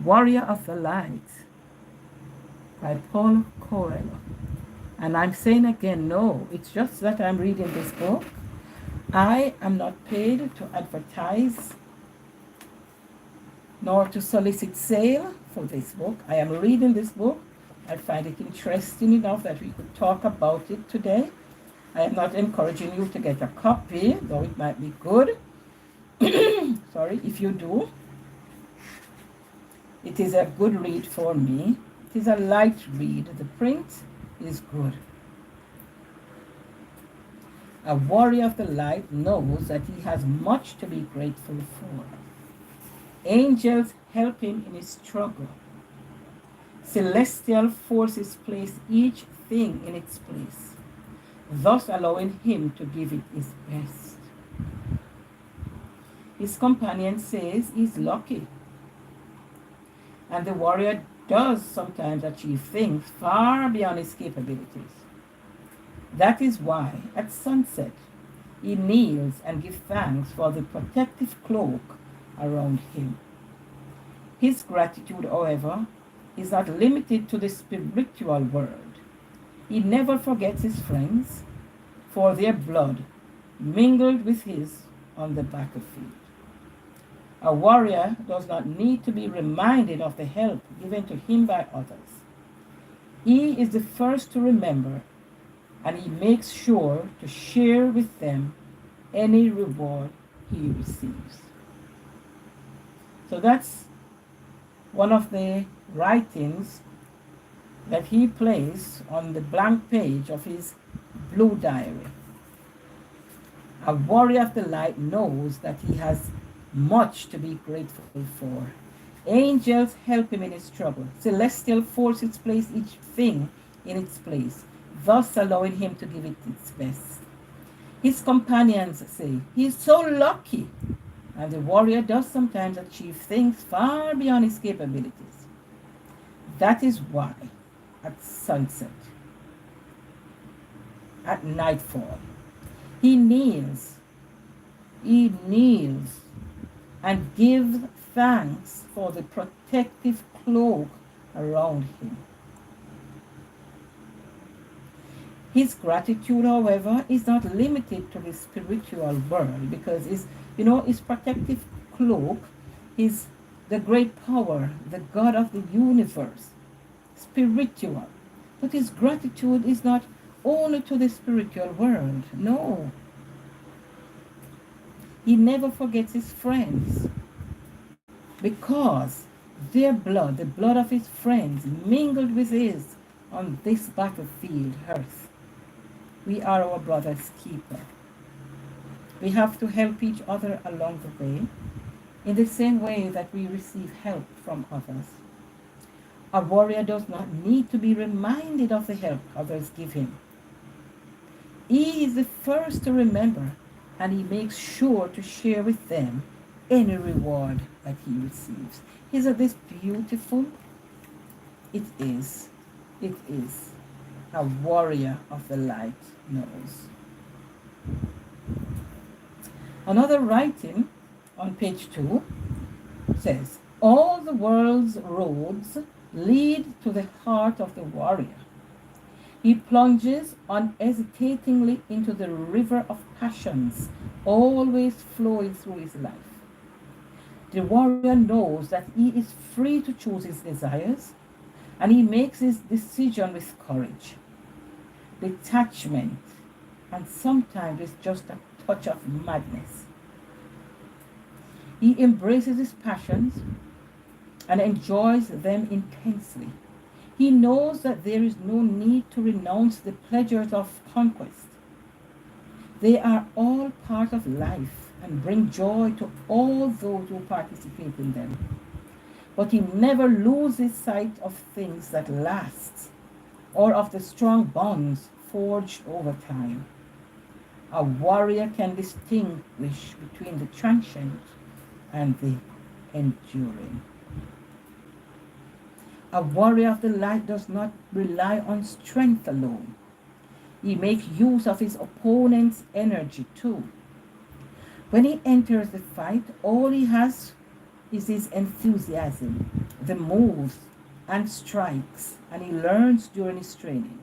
Warrior of the Light by Paul Coelho. And I'm saying again, no, it's just that I'm reading this book. I am not paid to advertise nor to solicit sale for this book. I am reading this book. I find it interesting enough that we could talk about it today. I am not encouraging you to get a copy, though it might be good. Sorry, if you do. It is a good read for me. It is a light read. The print is good. A warrior of the light knows that he has much to be grateful for. Angels help him in his struggle. Celestial forces place each thing in its place, thus allowing him to give it his best. His companion says he's lucky, and the warrior does sometimes achieve things far beyond his capabilities. That is why, at sunset, he kneels and gives thanks for the protective cloak around him. His gratitude, however, is not limited to the spiritual world. He never forgets his friends, for their blood mingled with his on the battlefield. A warrior does not need to be reminded of the help given to him by others. He is the first to remember, and he makes sure to share with them any reward he receives. So that's one of the writings that he placed on the blank page of his blue diary. A warrior of the light knows that he has much to be grateful for. Angels help him in his trouble. Celestial forces place each thing in its place, thus allowing him to give it its best. His companions say, he is so lucky, and the warrior does sometimes achieve things far beyond his capabilities. That is why, at sunset, at nightfall, he kneels and gives thanks for the protective cloak around him. His gratitude, however, is not limited to the spiritual world, because his protective cloak is the great power, the God of the universe, spiritual. But his gratitude is not only to the spiritual world. No. He never forgets his friends, because their blood, the blood of his friends, mingled with his on this battlefield earth. We are our brother's keeper. We have to help each other along the way, in the same way that we receive help from others. A warrior does not need to be reminded of the help others give him. He is the first to remember, and he makes sure to share with them any reward that he receives. Isn't this beautiful? It is. It is. A warrior of the light knows. Another writing on page 2 says, all the world's roads lead to the heart of the warrior. He plunges unhesitatingly into the river of passions, always flowing through his life. The warrior knows that he is free to choose his desires, and he makes his decision with courage, detachment, and sometimes it's just a touch of madness. He embraces his passions and enjoys them intensely. He knows that there is no need to renounce the pleasures of conquest. They are all part of life and bring joy to all those who participate in them. But he never loses sight of things that last, or of the strong bonds forged over time. A warrior can distinguish between the transient and the enduring. A warrior of the light does not rely on strength alone. He makes use of his opponent's energy too. When he enters the fight, all he has is his enthusiasm, the moves and strikes, and he learns during his training.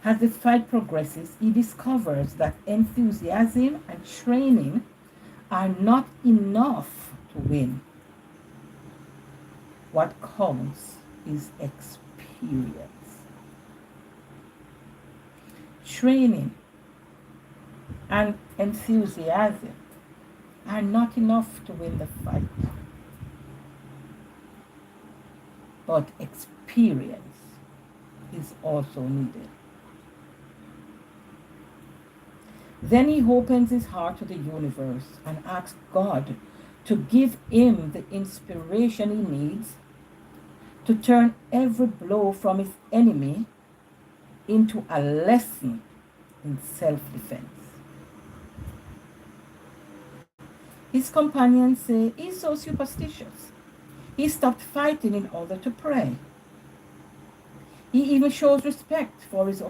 As the fight progresses, he discovers that enthusiasm and training are not enough to win. What counts is experience. Training and enthusiasm are not enough to win the fight, but experience is also needed. Then he opens his heart to the universe and asks God to give him the inspiration he needs to turn every blow from his enemy into a lesson in self-defense. His companions say he's so superstitious. He stopped fighting in order to pray. He even shows respect for his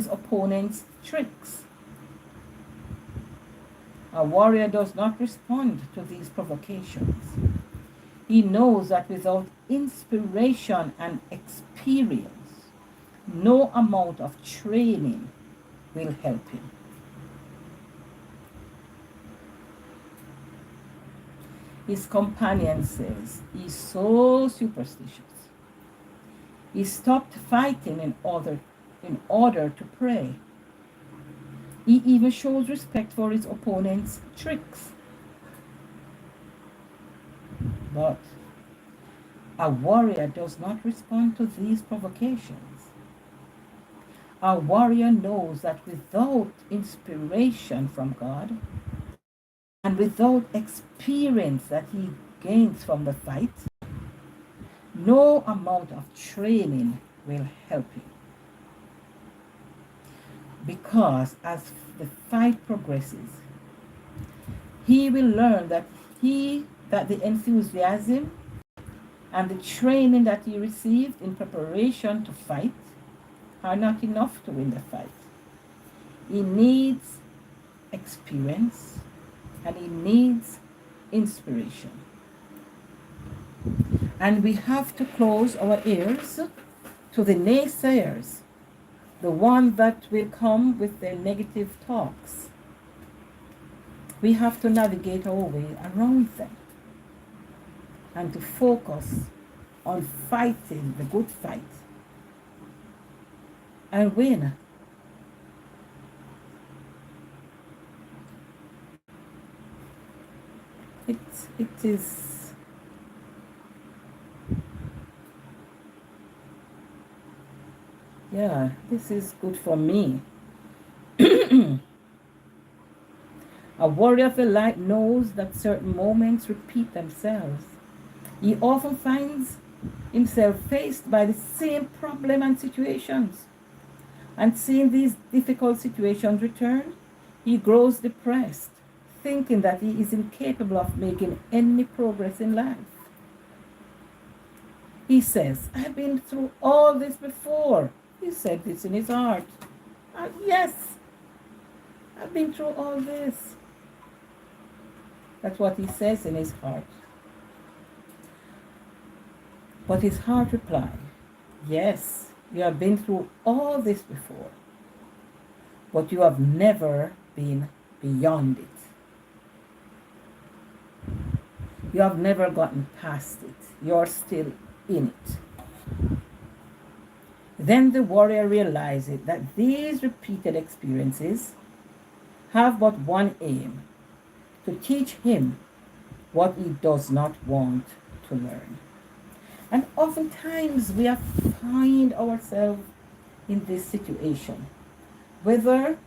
opponent's tricks. A warrior does not respond to these provocations. He knows that without inspiration and experience, no amount of training will help him. His companion says he's so superstitious. He stopped fighting in order to pray. He even shows respect for his opponent's tricks. But a warrior does not respond to these provocations. A warrior knows that without inspiration from God and without experience that he gains from the fight, no amount of training will help him. Because as the fight progresses, he will learn that the enthusiasm and the training that he received in preparation to fight are not enough to win the fight. He needs experience and he needs inspiration. And we have to close our ears to the naysayers, the ones that will come with their negative talks. We have to navigate our way around them and to focus on fighting the good fight and win. It is yeah, this is good for me. A warrior of the light knows that certain moments repeat themselves. He often finds himself faced by the same problem and situations. And seeing these difficult situations return, he grows depressed, thinking that he is incapable of making any progress in life. He says, I've been through all this before. He said this in his heart. Yes, I've been through all this. That's what he says in his heart. But his heart replied, yes, you have been through all this before, but you have never been beyond it. You have never gotten past it. You're still in it. Then the warrior realizes that these repeated experiences have but one aim: to teach him what he does not want to learn. And oftentimes we have find ourselves in this situation, whether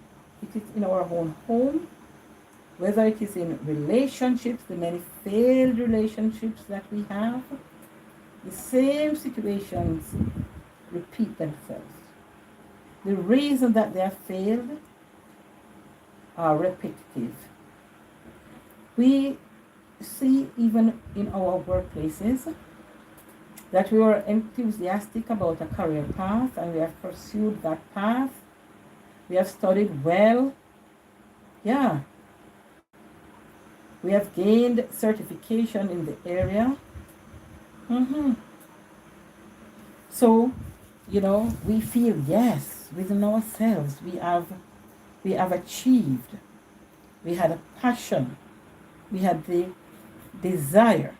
it is in our own home, whether it is in relationships, the many failed relationships that we have, the same situations repeat themselves. The reason that they have failed are repetitive. We see even in our workplaces that we were enthusiastic about a career path and we have pursued that path. We have studied well. Yeah. We have gained certification in the area. So, we feel, yes, within ourselves, we have achieved. We had a passion. We had the desire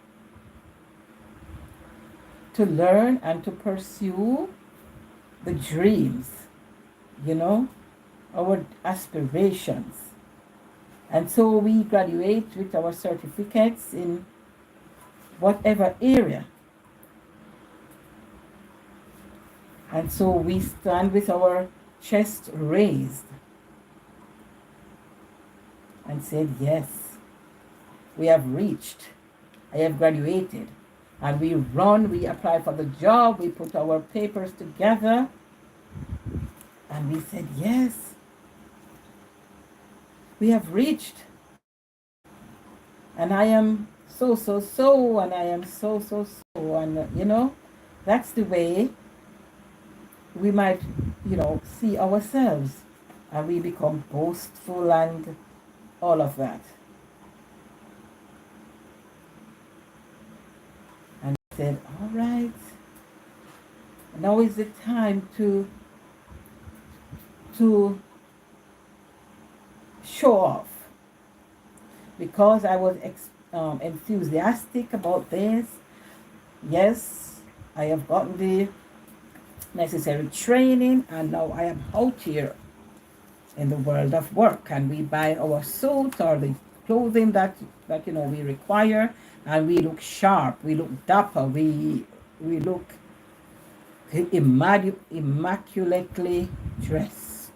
to learn and to pursue the dreams, our aspirations. And so we graduate with our certificates in whatever area. And so we stand with our chest raised and said, yes, we have reached. I have graduated. And we run, we apply for the job, we put our papers together. And we said, yes, we have reached. And I am so, and I am so. And, that's the way we might, see ourselves. And we become boastful and all of that. said, all right, now is the time to show off, because I was enthusiastic about this. Yes, I have gotten the necessary training, and now I am out here in the world of work, and we buy our suits or the clothing that we require, and we look sharp, we look dapper, we look immaculately dressed,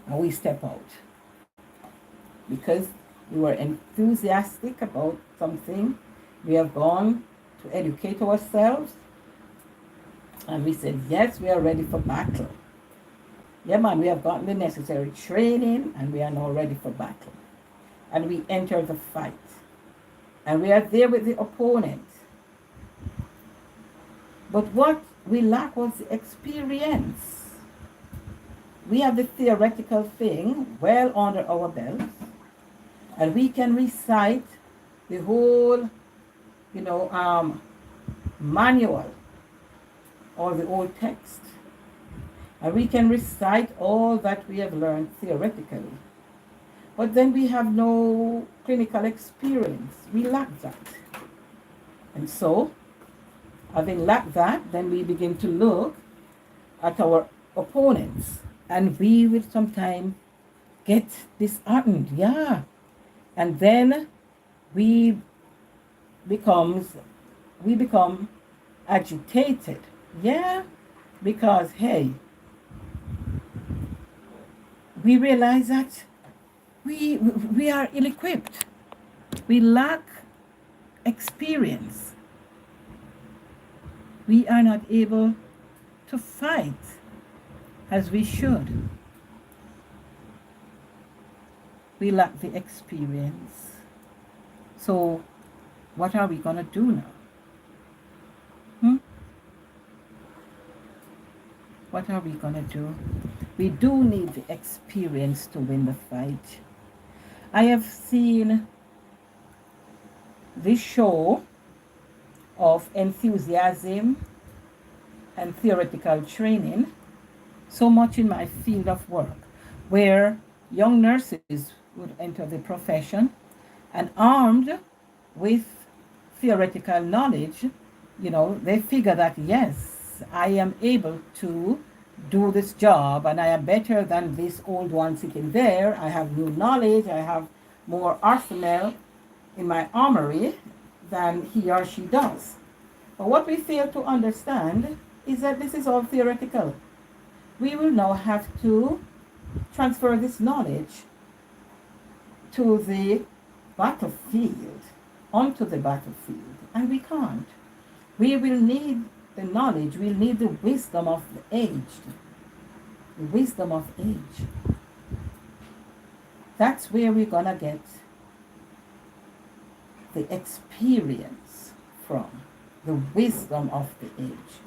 and we step out because we were enthusiastic about something. We have gone to educate ourselves, and we said, yes, we are ready for battle. Yeah, man, we have gotten the necessary training, and we are now ready for battle. And we enter the fight. And we are there with the opponent. But what we lack was the experience. We have the theoretical thing well under our belts, and we can recite the whole, manual or the old text. And we can recite all that we have learned theoretically. But then we have no clinical experience. We lack that. And so, having lacked that, then we begin to look at our opponents. And we will sometimes get disheartened. Yeah. And then we become agitated. Yeah. Because, hey, we realize that we are ill-equipped. We lack experience. We are not able to fight as we should. We lack the experience. So what are we going to do now? What are we going to do? We do need the experience to win the fight. I have seen this show of enthusiasm and theoretical training so much in my field of work, where young nurses would enter the profession and armed with theoretical knowledge, they figure that, yes, I am able to do this job, and I am better than this old one sitting there. I have new knowledge, I have more arsenal in my armory than he or she does. But what we fail to understand is that this is all theoretical. We will now have to transfer this knowledge to the battlefield, onto the battlefield, and we can't. We will need the knowledge, we'll need the wisdom of the aged. The wisdom of age. That's where we're going to get the experience from, the wisdom of the age.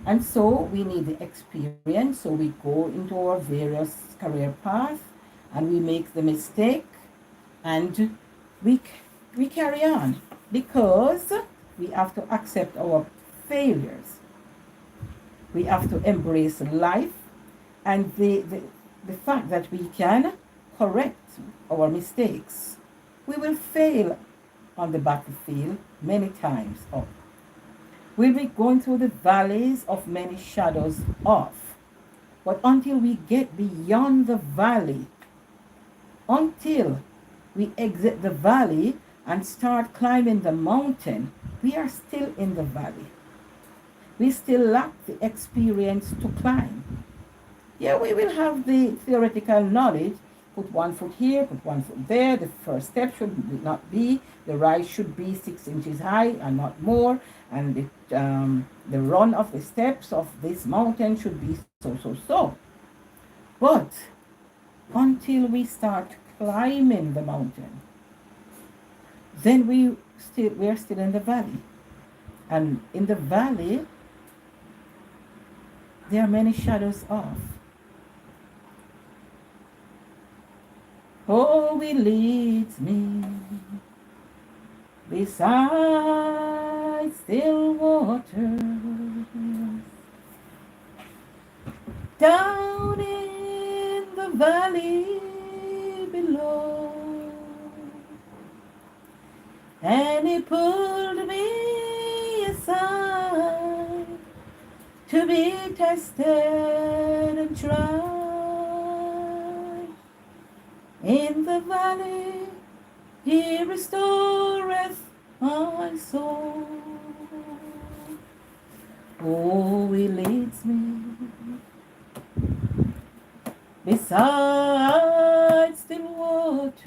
And so we need the experience, so we go into our various career paths and we make the mistake and we carry on, because we have to accept our failures. We have to embrace life and the fact that we can correct our mistakes. We will fail on the battlefield many times up. We'll be going through the valleys of many shadows off. But until we get beyond the valley, until we exit the valley and start climbing the mountain, we are still in the valley. We still lack the experience to climb. Yeah, we will have the theoretical knowledge. Put one foot here, put one foot there. The first step should not be, the rise should be 6 inches high and not more. And the run of the steps of this mountain should be so. But until we start climbing the mountain, then we're still in the valley. And in the valley, there are many shadows off. Oh, He leads me beside still waters, down in the valley below, and He pulled me aside to be tested and tried. In the valley He restoreth my soul. Oh, He leads me beside still waters,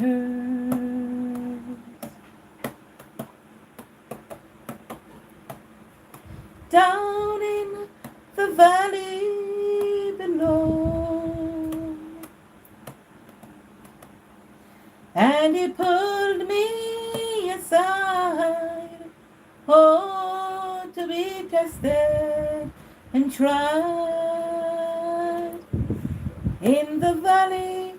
down in the valley below, and He pulled me aside, oh, to be tested and tried. In the valley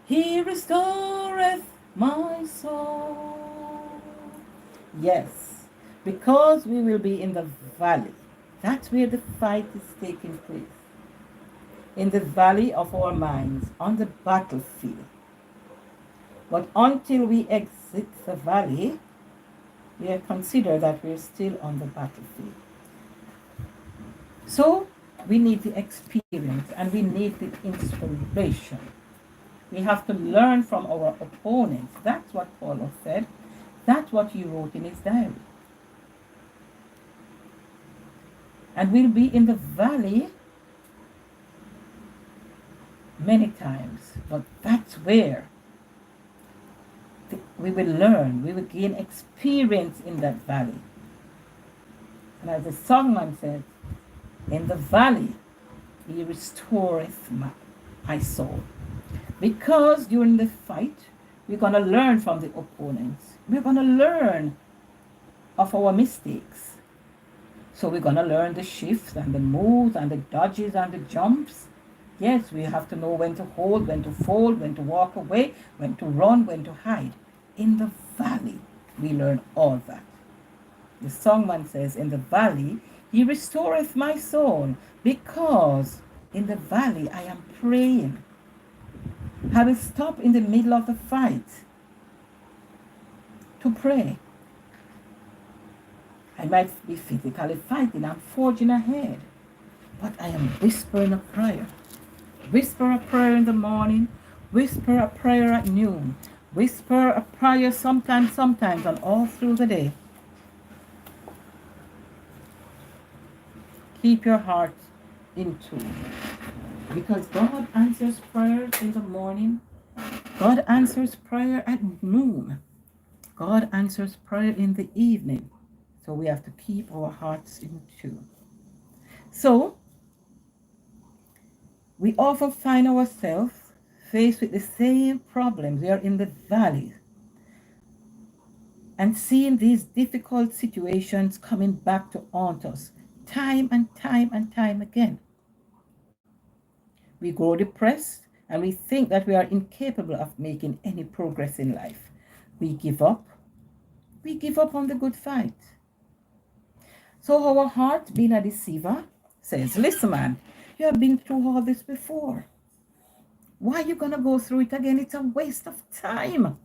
He restoreth my soul. Yes, because we will be in the valley. That's where the fight is taking place. In the valley of our minds, on the battlefield. But until we exit the valley, we are considered that we're still on the battlefield. So we need the experience and we need the inspiration. We have to learn from our opponents. That's what Paul said. That's what he wrote in his diary. And we'll be in the valley many times, but that's where we will learn, we will gain experience in that valley. And as the songman said, in the valley He restoreth my soul. Because during the fight, we're going to learn from the opponents. We're going to learn of our mistakes. So we're going to learn the shifts and the moves and the dodges and the jumps. Yes, we have to know when to hold, when to fold, when to walk away, when to run, when to hide. In the valley, we learn all that. The songman says, in the valley, He restoreth my soul, because in the valley I am praying. I will stop in the middle of the fight to pray. I might be physically fighting, I'm forging ahead, but I am whispering a prayer. Whisper a prayer in the morning, whisper a prayer at noon, whisper a prayer sometimes, and all through the day. Keep your heart in tune, because God answers prayers in the morning. God answers prayer at noon. God answers prayer in the evening. So we have to keep our hearts in tune. So we often find ourselves faced with the same problems. We are in the valley and seeing these difficult situations coming back to haunt us time and time again. We grow depressed and we think that we are incapable of making any progress in life. We give up. We give up on the good fight. So our heart, being a deceiver, says, listen, man, you have been through all this before. Why are you going to go through it again? It's a waste of time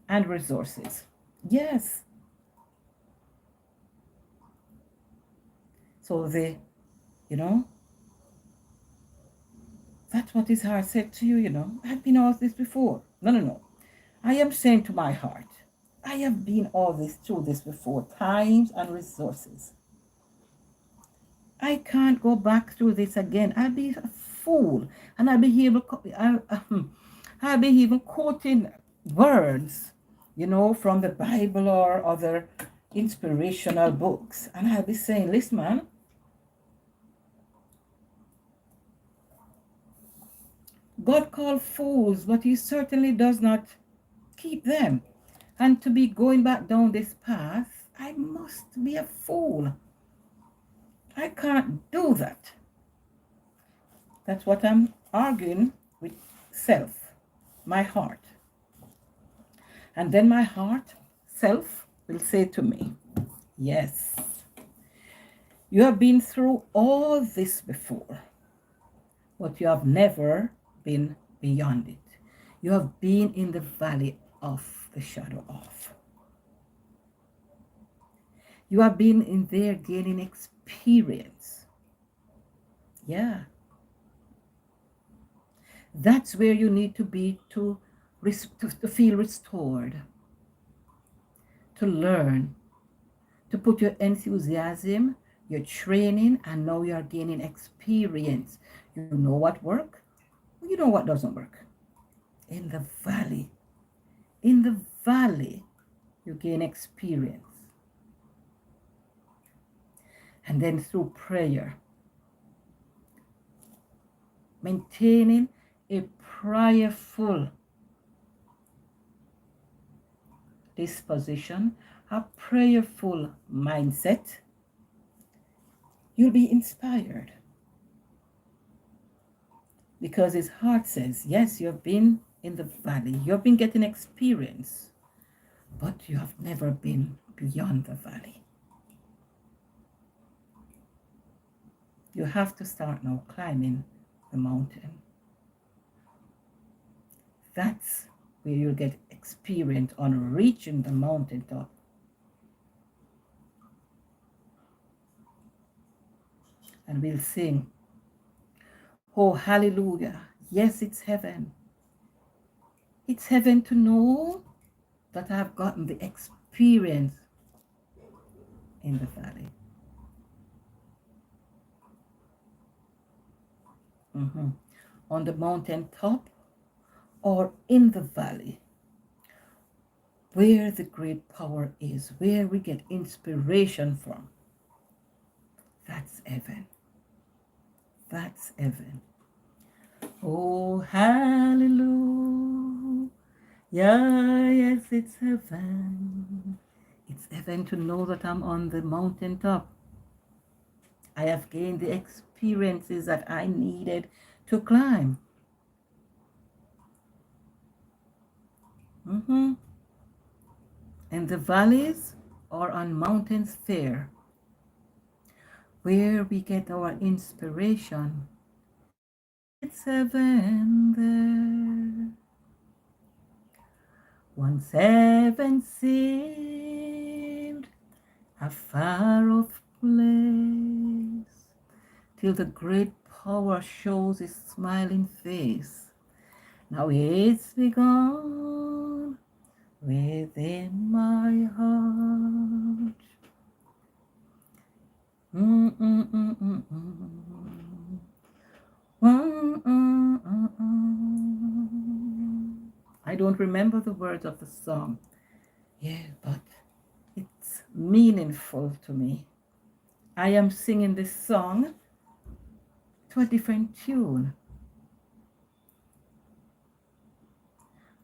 and resources. Yes. So that's what his heart said to you, I've been all this before. No. I am saying to my heart, I have been all this through this before, times and resources. I can't go back through this again. I'll be a fool. And I'll be even quoting words, from the Bible or other inspirational books. And I'll be saying, listen, man, God called fools, but He certainly does not keep them. And to be going back down this path, I must be a fool. I can't do that. That's what I'm arguing with self, my heart. And then my heart, self, will say to me, yes, you have been through all this before, but you have never been beyond it. You have been in the valley of the shadow of. You have been in there gaining experience. Yeah. That's where you need to be to feel restored, to learn, to put your enthusiasm, your training, and now you're gaining experience. You know what works, you know what doesn't work. In the valley, in the valley, you gain experience. And then through prayer, maintaining a prayerful disposition, a prayerful mindset, you'll be inspired. Because his heart says, yes, you've been in the valley, you've been getting experience, but you have never been beyond the valley. You have to start now climbing the mountain. That's where you'll get experience on reaching the mountaintop. And we'll sing, oh, hallelujah. Yes, it's heaven. It's heaven to know that I've gotten the experience in the valley. On the mountain top or in the valley, where the great power is, where we get inspiration from. That's heaven. That's heaven. Oh, hallelujah. Yes, it's heaven. It's heaven to know that I'm on the mountaintop. I have gained the experiences that I needed to climb. And the valleys are on mountains fair, where we get our inspiration. It's heaven there. Once heaven seemed a far-off place, till the great power shows his smiling face. Now it's begun within my heart. I don't remember the words of the song. Yeah, but it's meaningful to me. I am singing this song to a different tune,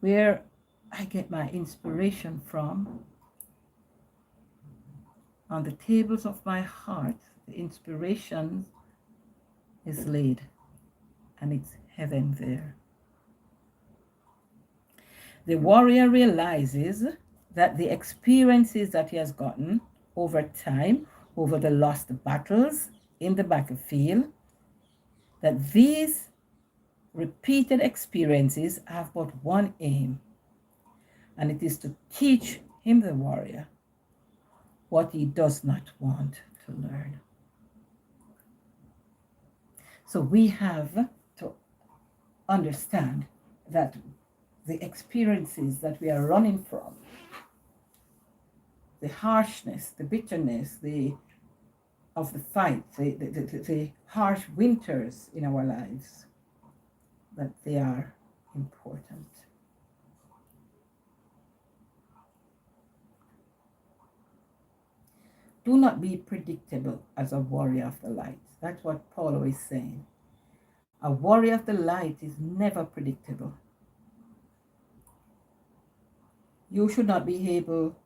where I get my inspiration from. On the tables of my heart, the inspiration is laid, and it's heaven there. The warrior realizes that the experiences that he has gotten over time, over the lost battles in the battlefield, that these repeated experiences have but one aim, and it is to teach him, the warrior, what he does not want to learn. So we have to understand that the experiences that we are running from, the harshness, the bitterness, of the fight, the harsh winters in our lives, that they are important. Do not be predictable as a warrior of the light. That's what Paulo is saying. A warrior of the light is never predictable. You should not be able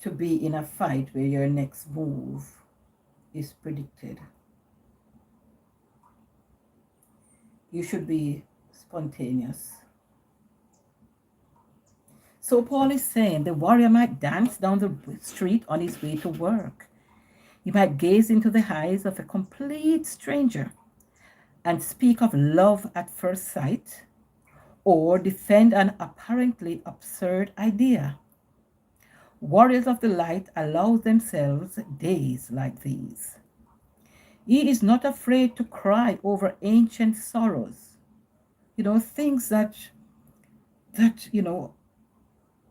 to be in a fight where your next move is predicted. You should be spontaneous. So Paul is saying the warrior might dance down the street on his way to work. He might gaze into the eyes of a complete stranger and speak of love at first sight, or defend an apparently absurd idea. Warriors of the light allow themselves days like these. He is not afraid to cry over ancient sorrows, things that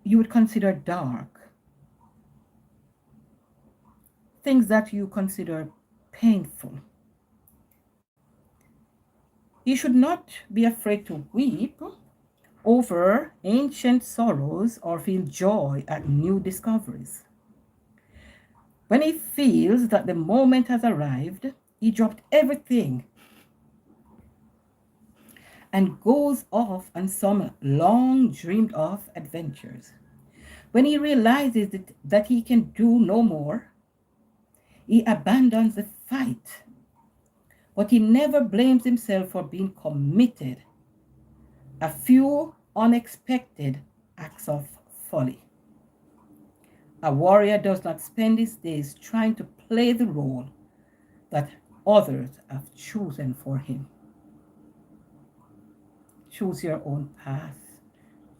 you would consider dark, things that you consider painful. You should not be afraid to weep over ancient sorrows or feel joy at new discoveries. When he feels that the moment has arrived, he dropped everything and goes off on some long dreamed of adventures. When he realizes that he can do no more, he abandons the fight. But he never blames himself for being committed a few unexpected acts of folly. A warrior does not spend his days trying to play the role that others have chosen for him. Choose your own path.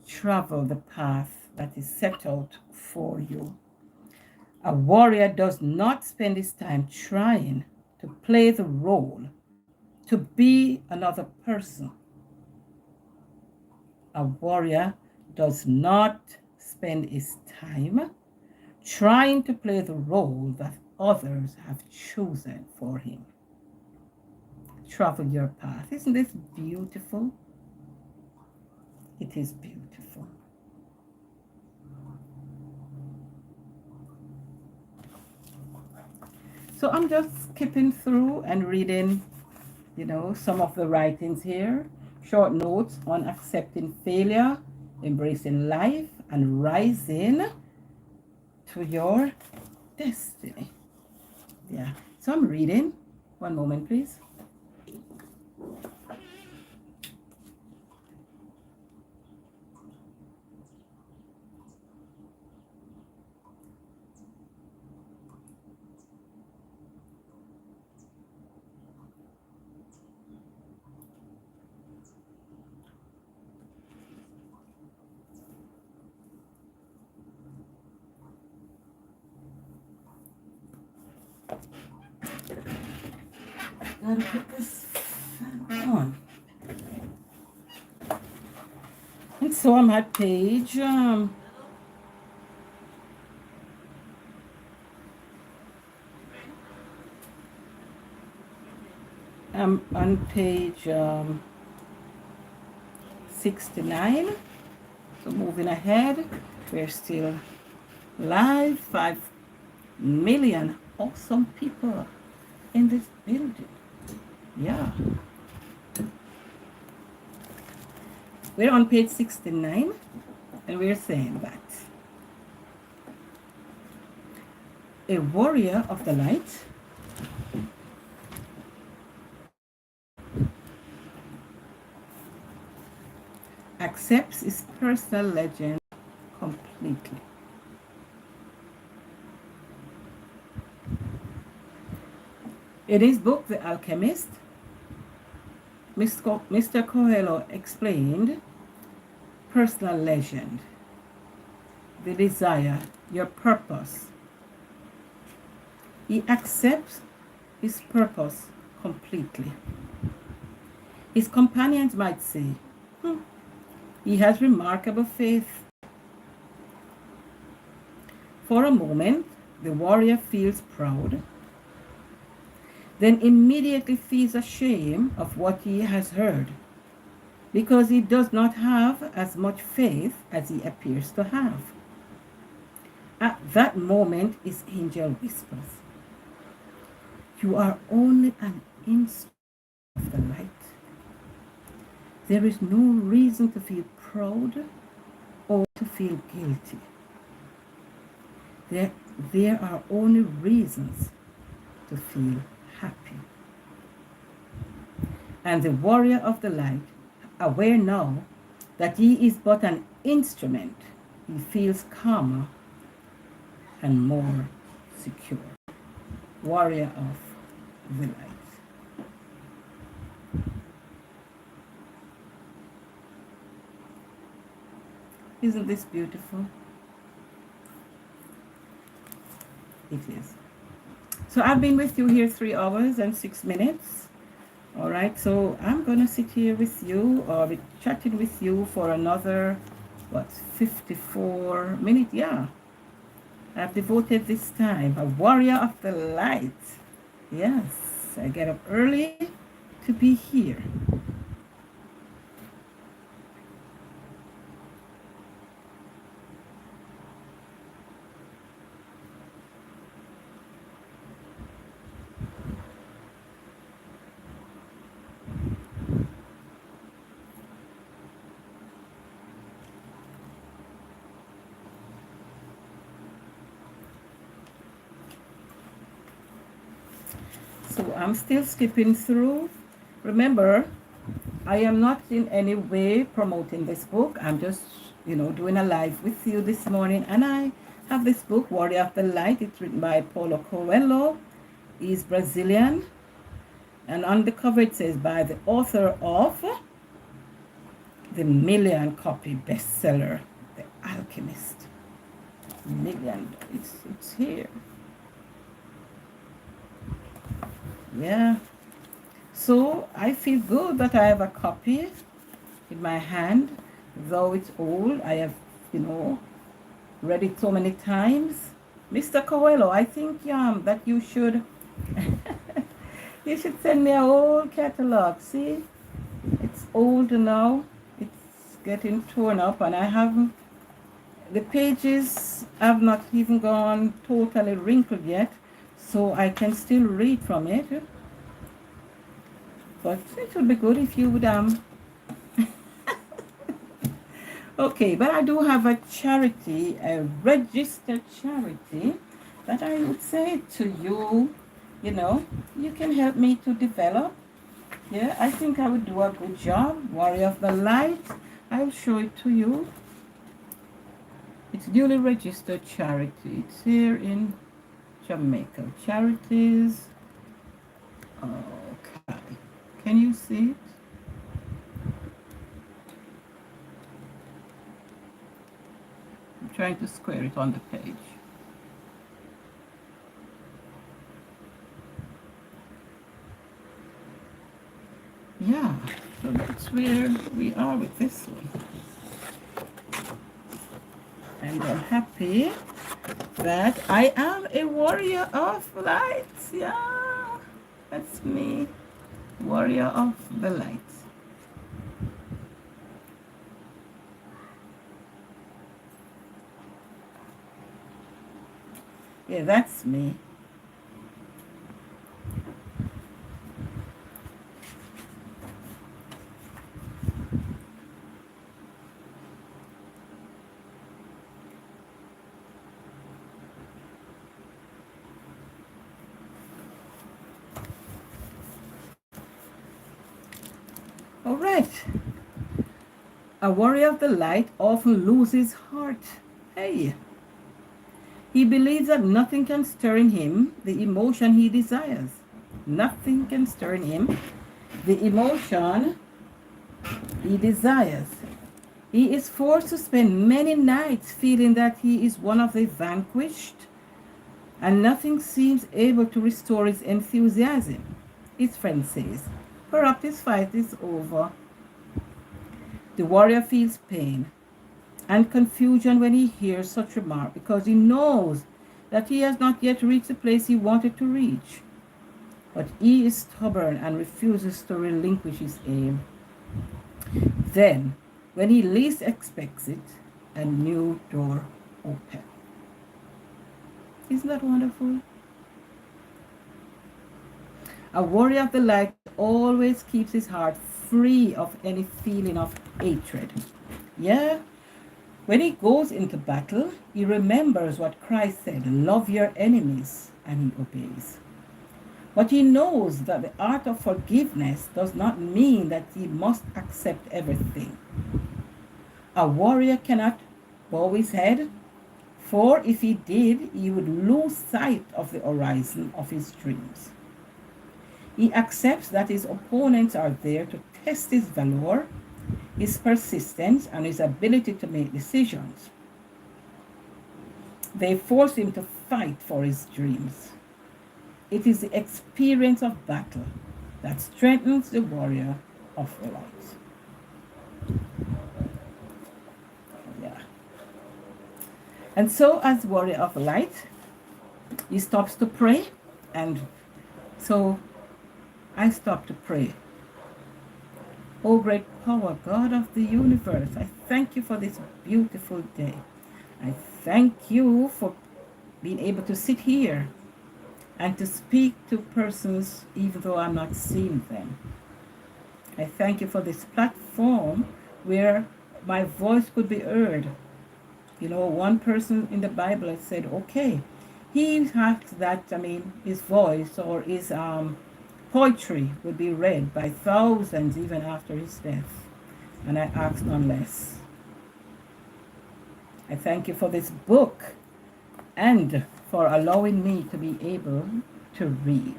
Travel the path that is set out for you. A warrior does not spend his time trying to play the role, to be another person. A warrior does not spend his time trying to play the role that others have chosen for him. Travel your path. Isn't this beautiful? It is beautiful. So I'm just skipping through and reading, some of the writings here. Short notes on accepting failure, embracing life, and rising to your destiny. Yeah. So I'm reading. One moment, please. Gotta put this on. And so I'm at page I'm on page 69. So moving ahead, we're still live. 5 million awesome people in this building. Yeah. We're on page 69, and we're saying that a warrior of the light accepts his personal legend completely. In his book, The Alchemist, Mr. Coelho explained personal legend, the desire, your purpose. He accepts his purpose completely. His companions might say, he has remarkable faith. For a moment, the warrior feels proud, then immediately feels ashamed of what he has heard, because he does not have as much faith as he appears to have. At that moment, his angel whispers, you are only an instrument of the light. There is no reason to feel proud or to feel guilty. There are only reasons to feel happy. And the warrior of the light, aware now that he is but an instrument, He feels calmer and more secure. Warrior of the light. Isn't this beautiful? It is. So I've been with you here 3 hours and 6 minutes. All right, so I'm going to sit here with you or be chatting with you for another, 54 minutes? Yeah. I've devoted this time. A warrior of the light. Yes, I get up early to be here. So I'm still skipping through. Remember, I am not in any way promoting this book. I'm just, doing a live with you this morning. And I have this book, Warrior of the Light. It's written by Paulo Coelho. He's Brazilian. And on the cover it says, by the author of the million-copy bestseller, The Alchemist. Million. It's here. Yeah. So I feel good that I have a copy in my hand, though it's old. I have, read it so many times. Mr. Coelho, I think that you should you should send me a whole catalog. See, it's old now. It's getting torn up, and the pages have not even gone totally wrinkled yet, so I can still read from it. But it would be good if you would okay, but I do have a charity, a registered charity, that I would say to you, you can help me to develop. Yeah, I think I would do a good job. Warrior of the Light. I'll show it to you. It's duly registered charity. It's here in Jamaica. Charities. Okay. Can you see it? I'm trying to square it on the page. Yeah, so that's where we are with this one. And I'm happy that I am a warrior of light. Yeah, that's me. Warrior of the light. Yeah, that's me. All right. A warrior of the light often loses heart. Hey. He believes that nothing can stir in him the emotion he desires. Nothing can stir in him the emotion he desires. He is forced to spend many nights feeling that he is one of the vanquished, and nothing seems able to restore his enthusiasm. His friend says, perhaps this fight is over. The warrior feels pain and confusion when he hears such remark, because he knows that he has not yet reached the place he wanted to reach. But he is stubborn and refuses to relinquish his aim. Then, when he least expects it, a new door opens. Isn't that wonderful? A warrior of the light always keeps his heart free of any feeling of hatred. Yeah? When he goes into battle, he remembers what Christ said, love your enemies, and he obeys. But he knows that the art of forgiveness does not mean that he must accept everything. A warrior cannot bow his head, for if he did, he would lose sight of the horizon of his dreams. He accepts that his opponents are there to test his valor, his persistence, and his ability to make decisions. They force him to fight for his dreams. It is the experience of battle that strengthens the warrior of the light. Yeah. And so, as warrior of light, he stops to pray, and so I stop to pray. Oh, great power, God of the universe, I thank you for this beautiful day. I thank you for being able to sit here and to speak to persons even though I'm not seeing them. I thank you for this platform where my voice could be heard. You know, one person in the Bible had said, okay, he has that, his voice or his poetry would be read by thousands even after his death. And I ask none less. I thank you for this book and for allowing me to be able to read.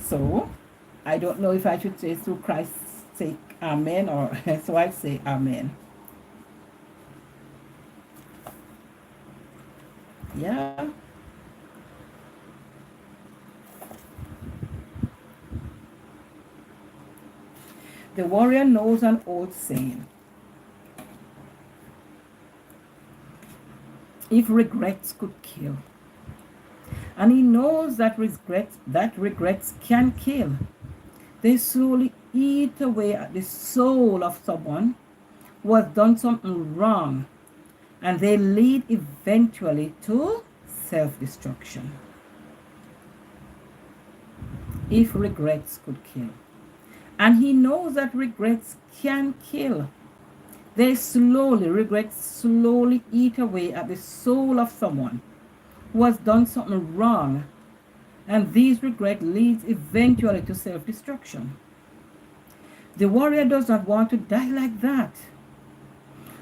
So, I don't know if I should say through Christ's sake, amen, or so I say amen. Yeah. The warrior knows an old saying. If regrets could kill. And he knows that regrets can kill. They slowly eat away at the soul of someone who has done something wrong, and they lead eventually to self-destruction. If regrets could kill. And he knows that regrets can kill. Regrets slowly eat away at the soul of someone who has done something wrong, and these regrets leads eventually to self-destruction. The warrior does not want to die like that.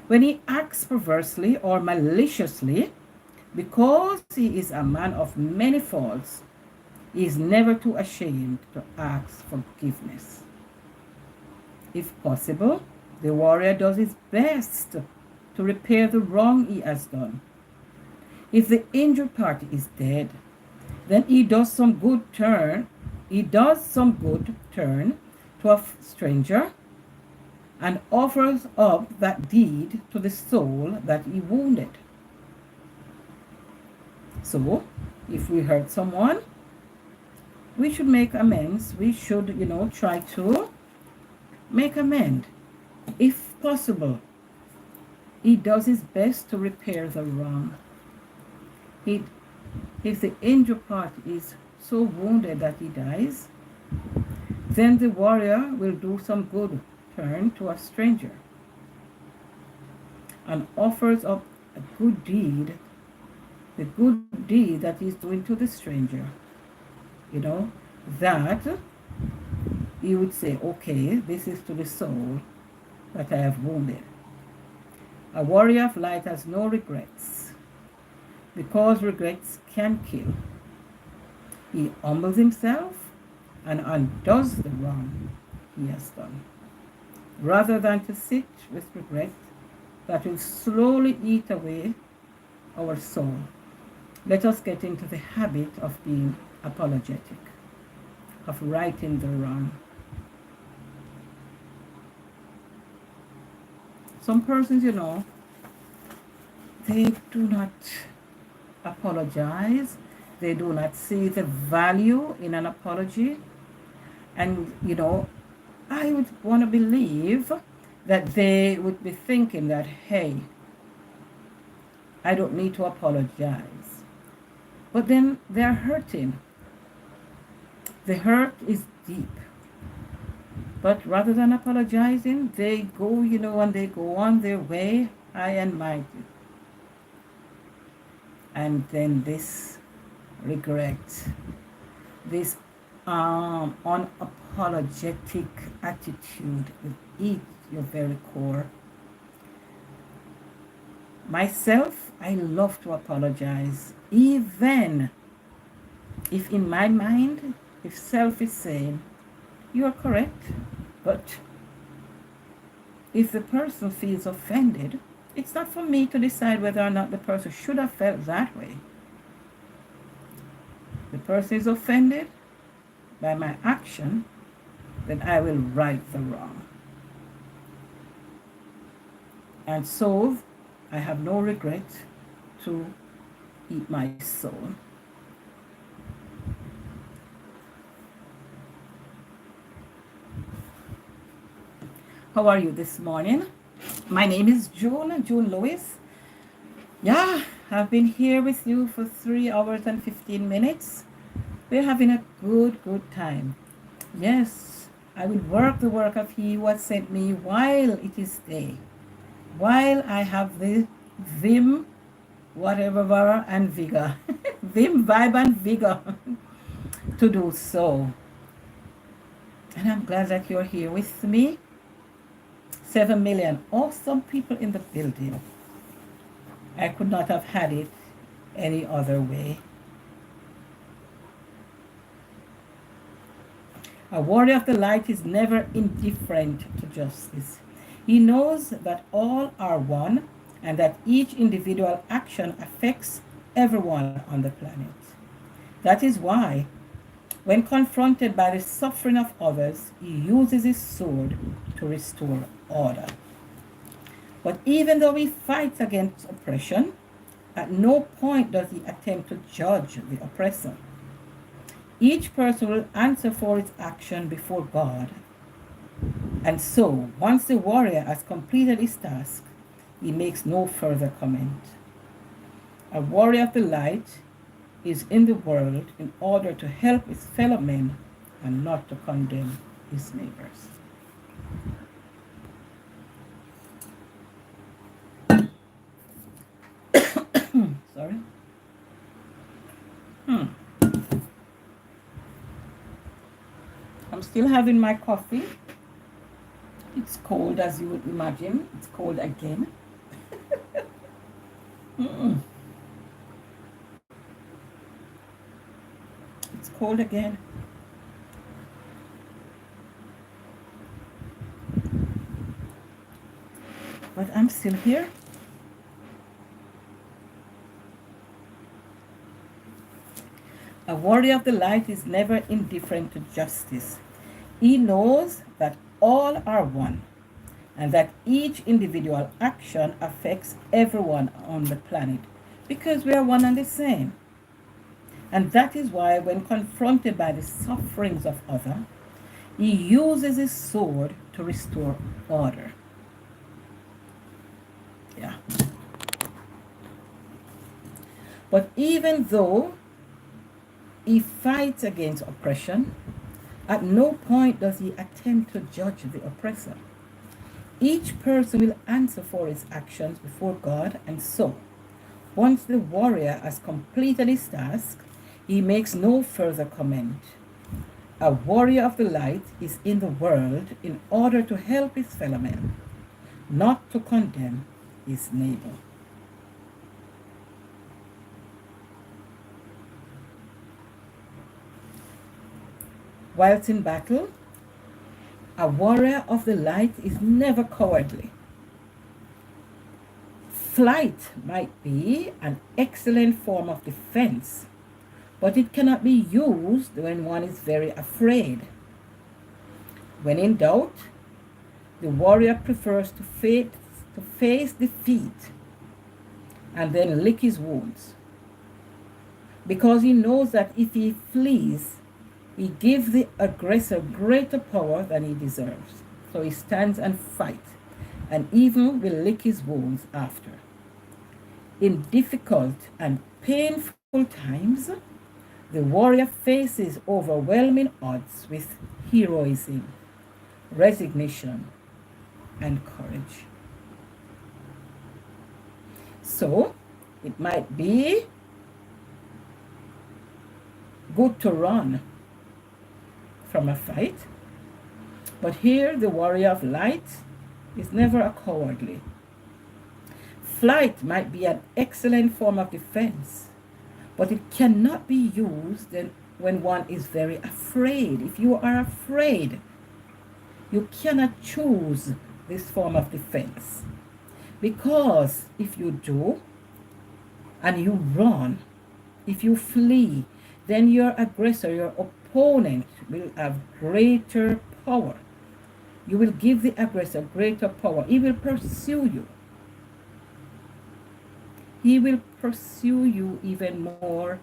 When he acts perversely or maliciously, because he is a man of many faults, he is never too ashamed to ask forgiveness. If possible, the warrior does his best to repair the wrong he has done. If the injured party is dead, then he does some good turn to a stranger and offers up that deed to the soul that he wounded. So, if we hurt someone, we should make amends. We should, try to make amends. If possible, he does his best to repair the wrong. If the injured party is so wounded that he dies, then the warrior will do some good turn to a stranger and offers up a good deed, the good deed that he's doing to the stranger. That he would say, okay, this is to the soul that I have wounded. A warrior of light has no regrets, because regrets can kill. He humbles himself and undoes the wrong he has done, rather than to sit with regret that will slowly eat away our soul. Let us get into the habit of being apologetic, of righting the wrong. Some persons, they do not apologize. They do not see the value in an apology. And, I would want to believe that they would be thinking that, hey, I don't need to apologize. But then they're hurting. The hurt is deep. But rather than apologizing, they go, and they go on their way high and mighty. And then this regret, this unapologetic apologetic attitude within your very core. Myself, I love to apologize, even if in my mind, if self is saying, you are correct, but if the person feels offended, it's not for me to decide whether or not the person should have felt that way. The person is offended by my action, then I will right the wrong. And so I have no regret to eat my soul. How are you this morning? My name is June Lewis. Yeah, I've been here with you for 3 hours and 15 minutes. We're having a good time. Yes, I will work the work of he who has sent me while it is day, while I have the vim, whatever, and vigor, vim, vibe, and vigor to do so. And I'm glad that you're here with me. 7 million awesome people in the building. I could not have had it any other way. A warrior of the light is never indifferent to justice. He knows that all are one and that each individual action affects everyone on the planet. That is why, when confronted by the suffering of others, he uses his sword to restore order. But even though he fights against oppression, at no point does he attempt to judge the oppressor. Each person will answer for its action before God. And so, once the warrior has completed his task, he makes no further comment. A warrior of the light is in the world in order to help his fellow men and not to condemn his neighbors. Sorry. I'm still having my coffee. It's cold, as you would imagine. It's cold again. It's cold again. But I'm still here. A warrior of the light is never indifferent to justice. He knows that all are one and that each individual action affects everyone on the planet because we are one and the same. And that is why, when confronted by the sufferings of others, he uses his sword to restore order. Yeah. But even though he fights against oppression, at no point does he attempt to judge the oppressor. Each person will answer for his actions before God, and so, once the warrior has completed his task, he makes no further comment. A warrior of the light is in the world in order to help his fellow men, not to condemn his neighbor. Whilst in battle, a warrior of the light is never cowardly. Flight might be an excellent form of defense, but it cannot be used when one is very afraid. When in doubt, the warrior prefers to face defeat and then lick his wounds, because he knows that if he flees, he gives the aggressor greater power than he deserves. So he stands and fights, and even will lick his wounds after. In difficult and painful times, the warrior faces overwhelming odds with heroism, resignation, and courage. So, it might be good to run from a fight, But here, the warrior of light is never a cowardly. Flight might be an excellent form of defense, but it cannot be used when one is very afraid. If you are afraid, you cannot choose this form of defense. Because if you do, and you run, if you flee, then your aggressor, your opponent, will have greater power. You will give the aggressor greater power. He will pursue you. He will pursue you even more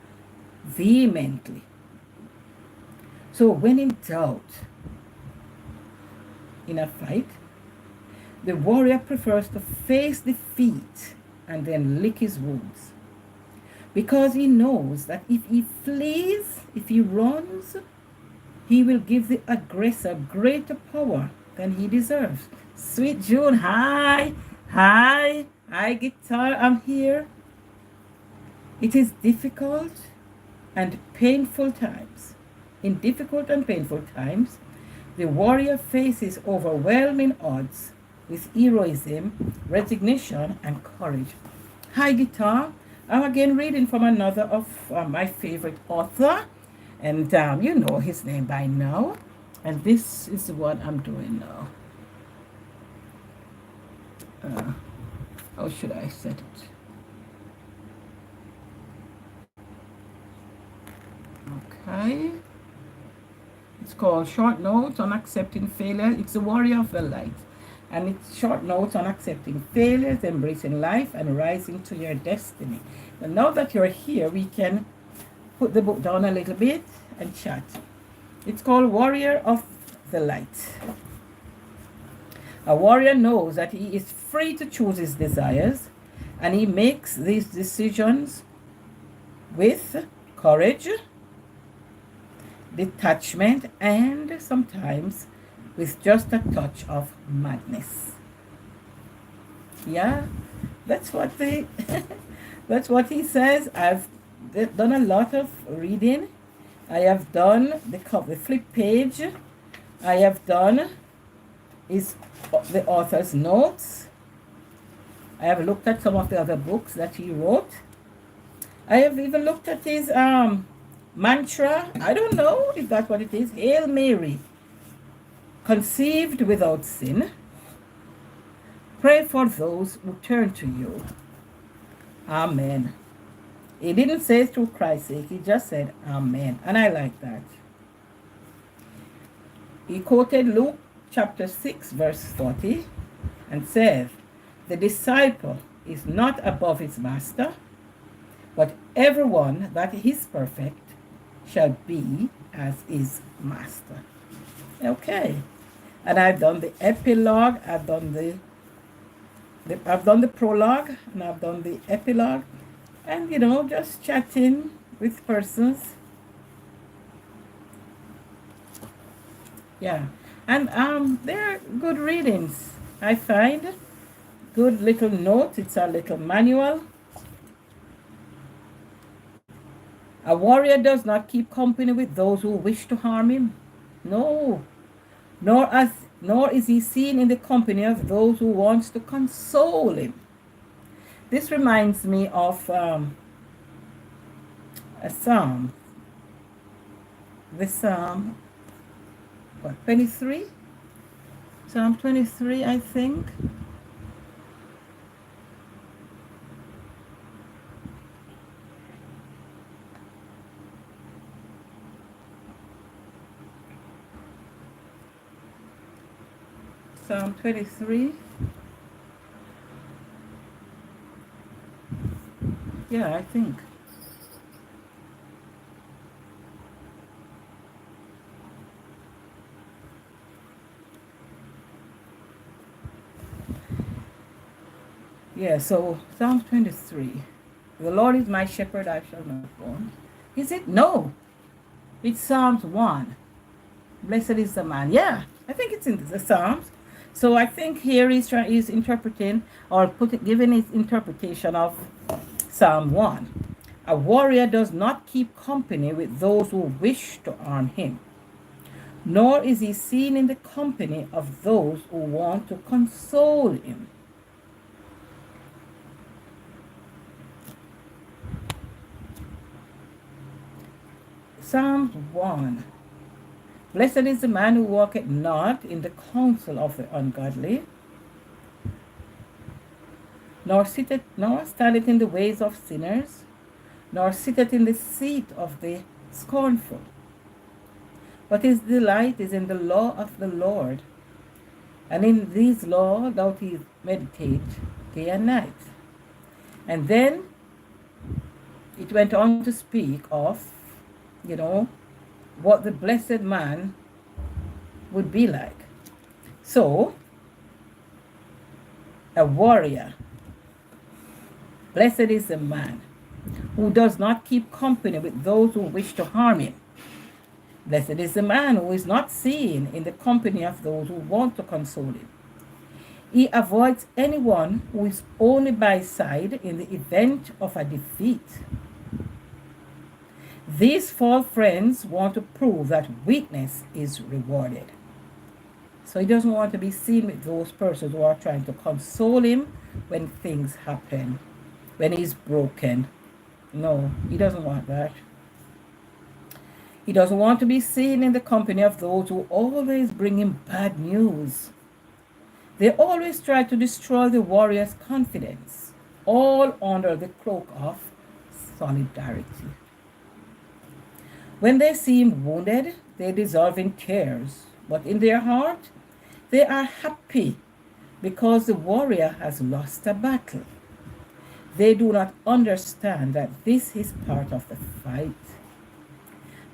vehemently. So when in doubt in a fight, the warrior prefers to face defeat and then lick his wounds. Because he knows that if he flees, if he runs, he will give the aggressor greater power than he deserves. Sweet June, hi, hi, hi guitar, I'm here. It is difficult and painful times. In difficult and painful times, the warrior faces overwhelming odds with heroism, resignation, and courage. Hi guitar, I'm again reading from another of my favorite author, and you know his name by now. And this is what I'm doing now. How should I set it? Okay. It's called Short Notes on Accepting Failure. It's the Warrior of the Light. And it's short notes on accepting failures, embracing life, and rising to your destiny. And now that you're here, we can put the book down a little bit and chat. It's called Warrior of the Light. A warrior knows that he is free to choose his desires, and he makes these decisions with courage, detachment, and sometimes with just a touch of madness. Yeah, that's what that's what he says. I've done a lot of reading. I have done the flip page. I have done the author's notes. I have looked at some of the other books that he wrote. I have even looked at his mantra. I don't know if that's what it is. Hail Mary, conceived without sin. Pray for those who turn to you. Amen. He didn't say through Christ's sake. He just said amen. And I like that. He quoted Luke chapter 6 verse 40 and said, the disciple is not above his master, but everyone that is perfect shall be as his master. Okay. And I've done the epilogue, I've done the prologue, and I've done the epilogue, and just chatting with persons. Yeah. And they're good readings. I find good little notes. It's a little manual. A warrior does not keep company with those who wish to harm him. No. Nor is he seen in the company of those who wants to console him. This reminds me of a psalm. The Psalm, 23? Psalm 23, I think. Psalm 23. Yeah, I think. Yeah, so Psalm 23. The Lord is my shepherd, I shall not want. Is it? No. It's Psalms 1. Blessed is the man. Yeah, I think it's in the Psalms. So I think here he's interpreting or giving his interpretation of Psalm 1. A warrior does not keep company with those who wish to harm him, nor is he seen in the company of those who want to console him. Psalms 1. Blessed is the man who walketh not in the counsel of the ungodly, nor standeth in the ways of sinners, nor sitteth in the seat of the scornful. But his delight is in the law of the Lord, and in this law doth he meditate day and night. And then it went on to speak of, what the blessed man would be like. So, a warrior, blessed is the man who does not keep company with those who wish to harm him. Blessed is the man who is not seen in the company of those who want to console him. He avoids anyone who is only by his side in the event of a defeat. These false friends want to prove that weakness is rewarded. So he doesn't want to be seen with those persons who are trying to console him when things happen, when he's broken. No, he doesn't want that. He doesn't want to be seen in the company of those who always bring him bad news. They always try to destroy the warrior's confidence, all under the cloak of solidarity. When they see him wounded, they dissolve in tears, but in their heart, they are happy because the warrior has lost a battle. They do not understand that this is part of the fight.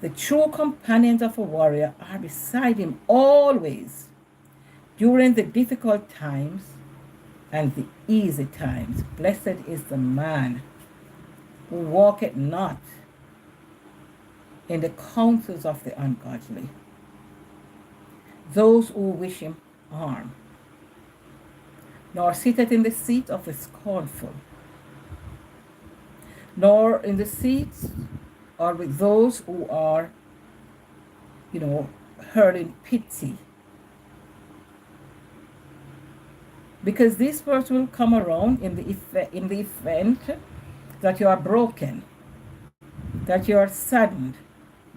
The true companions of a warrior are beside him always, during the difficult times and the easy times. Blessed is the man who walketh not in the counsels of the ungodly, those who wish him harm, nor sitteth in the seat of the scornful, nor in the seats or with those who are, hurling pity. Because this verse will come around in the event that you are broken, that you are saddened.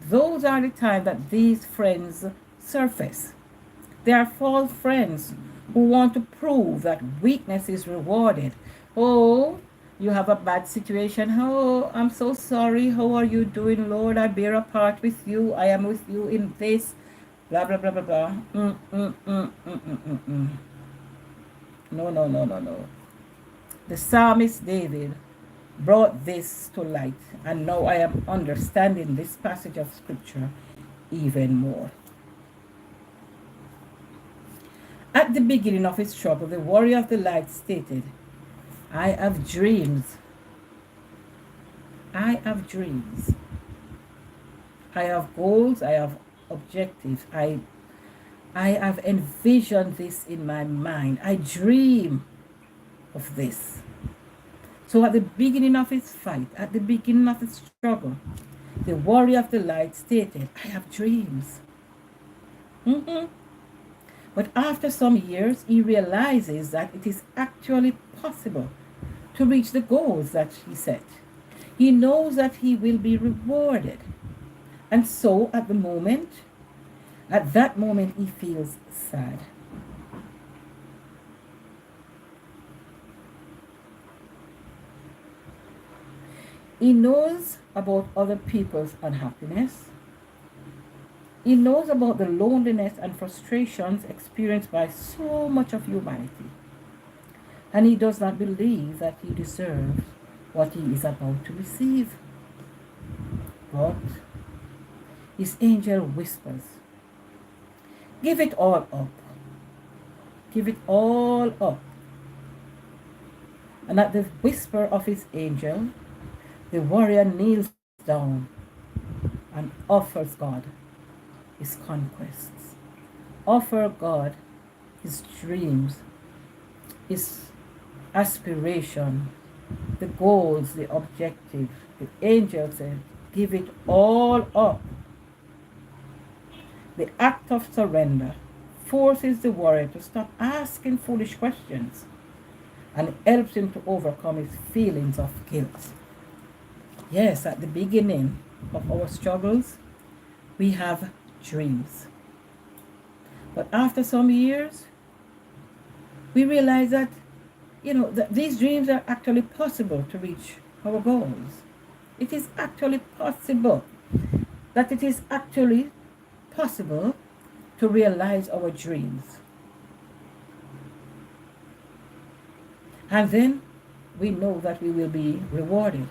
Those are the times that these friends surface. They are false friends who want to prove that weakness is rewarded. Oh, you have a bad situation. Oh, I'm so sorry. How are you doing, Lord? I bear a part with you. I am with you in this. Blah, blah, blah, blah, blah. No. The psalmist David brought this to light, and now I am understanding this passage of scripture even more. At the beginning of his struggle, the warrior of the light stated, I have dreams. I have dreams. I have goals. I have objectives. I have envisioned this in my mind. I dream of this. So at the beginning of his fight, at the beginning of his struggle, the warrior of the light stated, I have dreams. But after some years, he realizes that it is actually possible to reach the goals that he set. He knows that he will be rewarded. And so at that moment, he feels sad. He knows about other people's unhappiness. He knows about the loneliness and frustrations experienced by so much of humanity. And he does not believe that he deserves what he is about to receive. But his angel whispers, give it all up. Give it all up. And at the whisper of his angel, the warrior kneels down and offers God his conquests. Offer God his dreams, his aspiration, the goals, the objectives. The angel said, give it all up. The act of surrender forces the warrior to stop asking foolish questions and helps him to overcome his feelings of guilt. Yes, at the beginning of our struggles, we have dreams. But after some years, we realize that, that these dreams are actually possible to reach our goals. It is actually possible. That it is actually possible to realize our dreams. And then we know that we will be rewarded.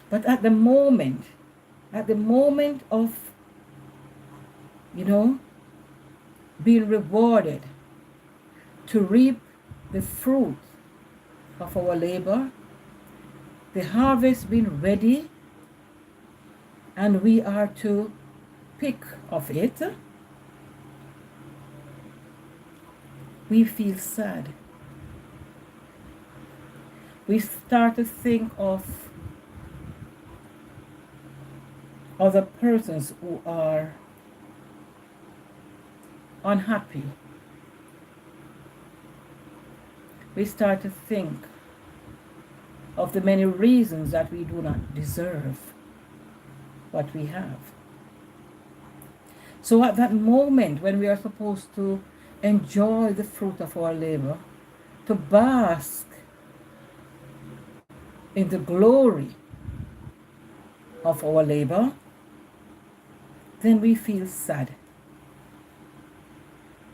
But at the moment of, being rewarded to reap the fruit of our labor, the harvest being ready, and we are to pick of it, we feel sad. We start to think of other persons who are unhappy. We start to think of the many reasons that we do not deserve what we have. So at that moment when we are supposed to enjoy the fruit of our labor, to bask in the glory of our labor, then we feel sad.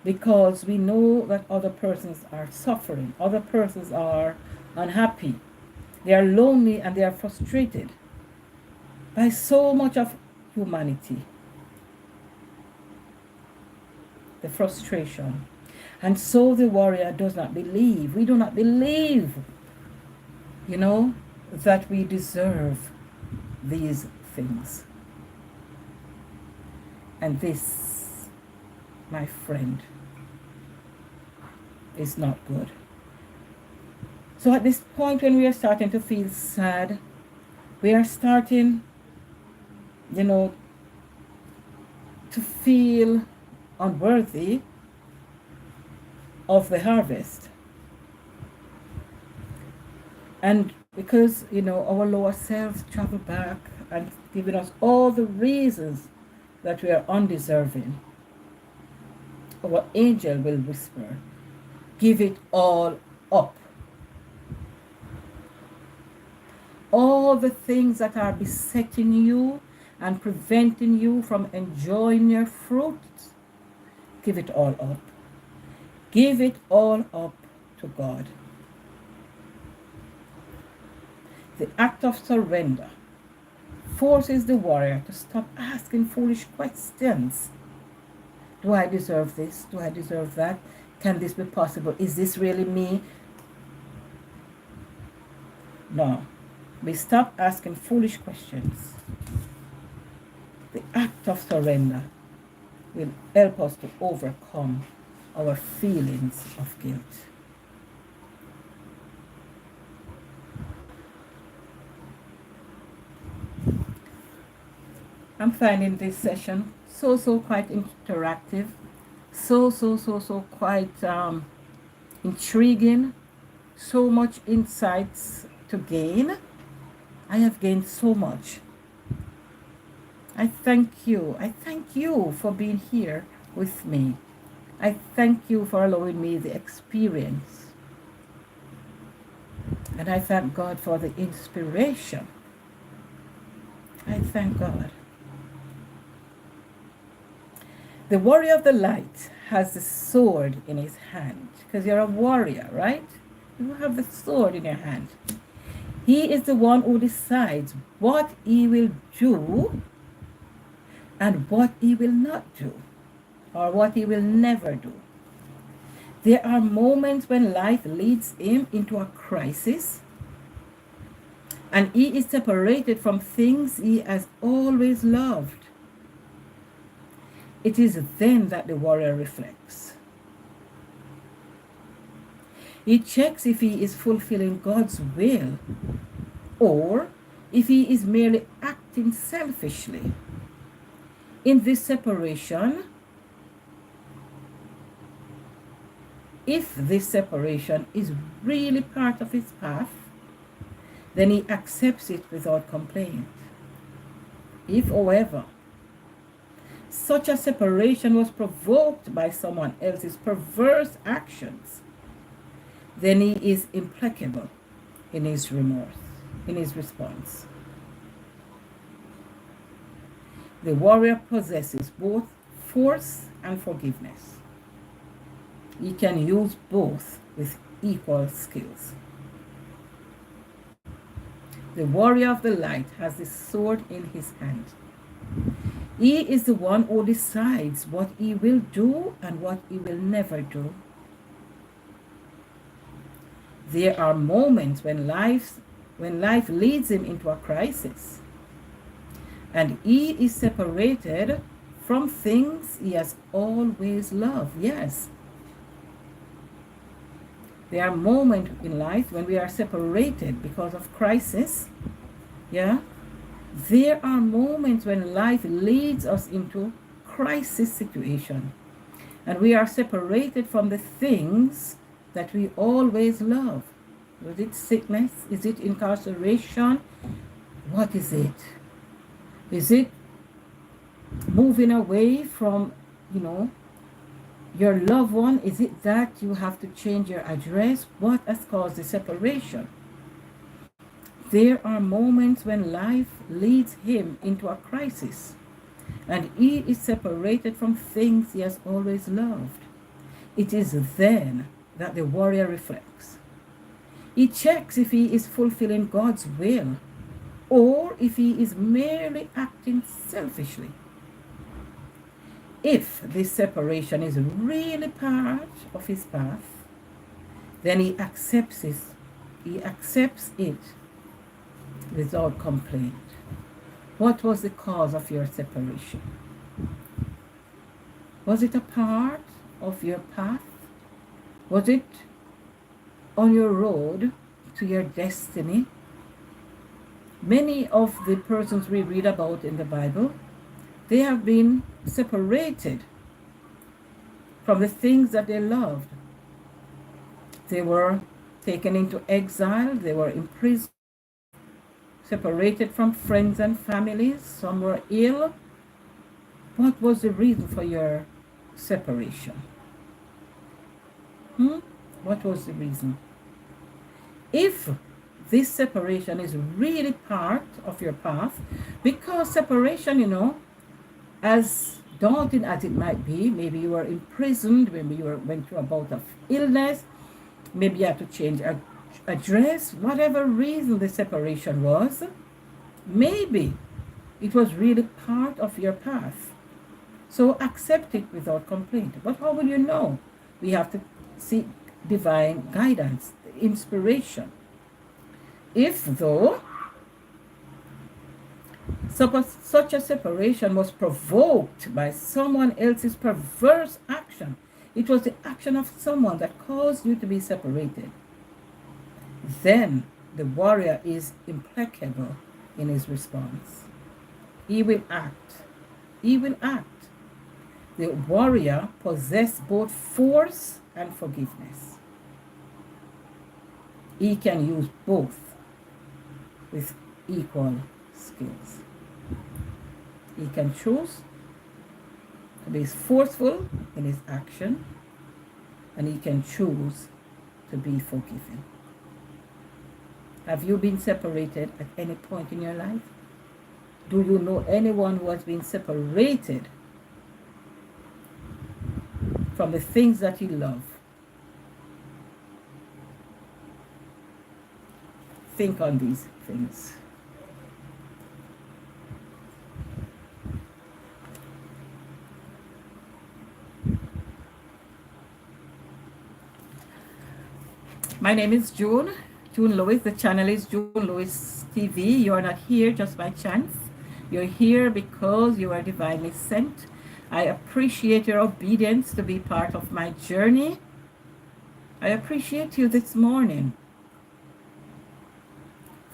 Because we know that other persons are suffering, other persons are unhappy, they are lonely, and they are frustrated by so much of humanity. The frustration. And so the warrior does not believe. We do not believe, that we deserve these things. And this, my friend, is not good. So at this point when we are starting to feel sad, we are starting, to feel unworthy of the harvest. And because, our lower selves travel back and giving us all the reasons that we are undeserving, our angel will whisper, give it all up. All the things that are besetting you and preventing you from enjoying your fruit, give it all up. Give it all up to God. The act of surrender forces the warrior to stop asking foolish questions. Do I deserve this? Do I deserve that? Can this be possible? Is this really me? No. We stop asking foolish questions. The act of surrender will help us to overcome our feelings of guilt. I'm finding this session so quite interactive, so quite intriguing, so much insights to gain. I have gained so much. I thank you for being here with me. I thank you for allowing me the experience. And I thank God for the inspiration. I thank God. The warrior of the light has the sword in his hand. Because you're a warrior, right? You have the sword in your hand. He is the one who decides what he will do and what he will not do, or what he will never do. There are moments when life leads him into a crisis, and he is separated from things he has always loved. It is then that the warrior reflects. He checks if he is fulfilling God's will, or if he is merely acting acting selfishly. In this separation, if this separation is really part of his path, then he accepts it without complaint. If, however, such a separation was provoked by someone else's perverse actions, then he is implacable in his remorse, in his response. The warrior possesses both force and forgiveness. He can use both with equal skills. The warrior of the light has the sword in his hand. He is the one who decides what he will do and what he will never do. There are moments when life leads him into a crisis, and he is separated from things he has always loved. Yes. There are moments in life when we are separated because of crisis. Yeah. There are moments when life leads us into crisis situation, and we are separated from the things that we always love. Was it sickness? Is it incarceration? What is it? Is it moving away from, your loved one? Is it that you have to change your address? What has caused the separation? There are moments when life leads him into a crisis, and he is separated from things he has always loved. It is then that the warrior reflects. He checks if he is fulfilling God's will or if he is merely acting selfishly. If this separation is really part of his path, then he accepts it without complaint. What was the cause of your separation? Was it a part of your path? Was it on your road to your destiny? Many of the persons we read about in the Bible, they have been separated from the things that they loved. They were taken into exile, they were imprisoned, separated from friends and families, some were ill. What was the reason for your separation? What was the reason? If this separation is really part of your path, because separation, as daunting as it might be, maybe you were imprisoned, maybe you went through a bout of illness, maybe you had to change address, whatever reason the separation was, maybe it was really part of your path. So accept it without complaint. But how will you know? We have to seek divine guidance, inspiration. If, though, such a separation was provoked by someone else's perverse action, it was the action of someone that caused you to be separated, then the warrior is implacable in his response. He will act. He will act. The warrior possesses both force and forgiveness. He can use both with equal skills. He can choose to be forceful in his action, and he can choose to be forgiving. Have you been separated at any point in your life? Do you know anyone who has been separated from the things that he loved? Think on these things. My name is June Lewis. The channel is June Lewis TV. You are not here just by chance. You're here because you are divinely sent. I appreciate your obedience to be part of my journey. I appreciate you this morning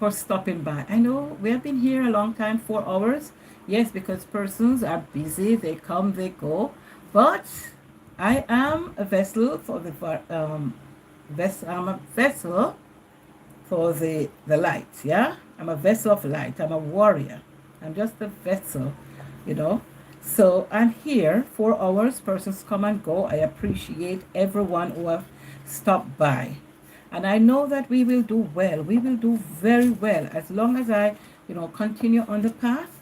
for stopping by. I know we have been here a long time, 4 hours. Yes, because persons are busy, they come, they go. But I am a vessel for the I'm a vessel for the light. Yeah, I'm a vessel of light. I'm a warrior. I'm just a vessel, you know. So I'm here 4 hours. Persons come and go. I appreciate everyone who have stopped by. And I know that we will do well. We will do very well as long as I, continue on the path.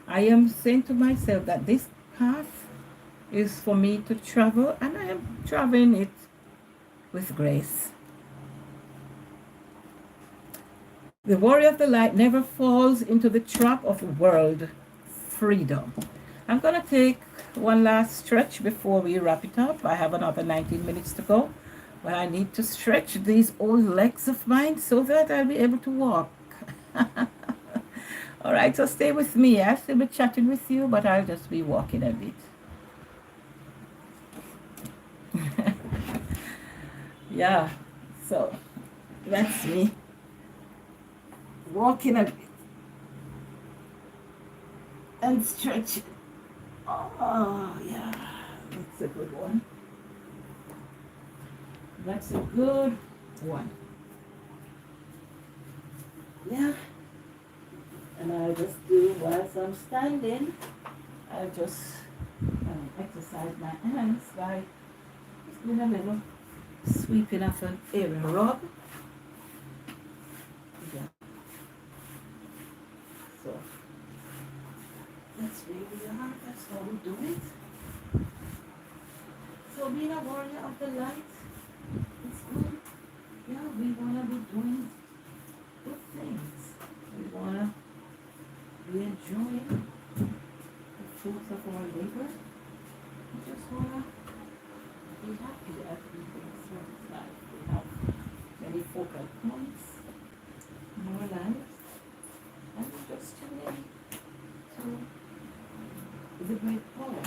I am saying to myself that this path is for me to travel, and I am traveling it with grace. The warrior of the light never falls into the trap of the world freedom. I'm going to take one last stretch before we wrap it up. I have another 19 minutes to go. But I need to stretch these old legs of mine so that I'll be able to walk. All right, so stay with me. I'll still be chatting with you, but I'll just be walking a bit. Yeah, so that's me. Walking a bit. And stretching. Oh, yeah, that's a good one. That's a good one. Yeah. And I'll just do whilst I'm standing. I'll just exercise my hands by just doing a little sweeping of an area rub. Yeah. So that's really hard. That's how we do it. So being a warrior of the light, it's good. Yeah, we want to be doing good things. We want to be enjoying the fruits of our labor. We just want to be happy as we go through life. We have many focal points in our lives. And we just tune in to the great power,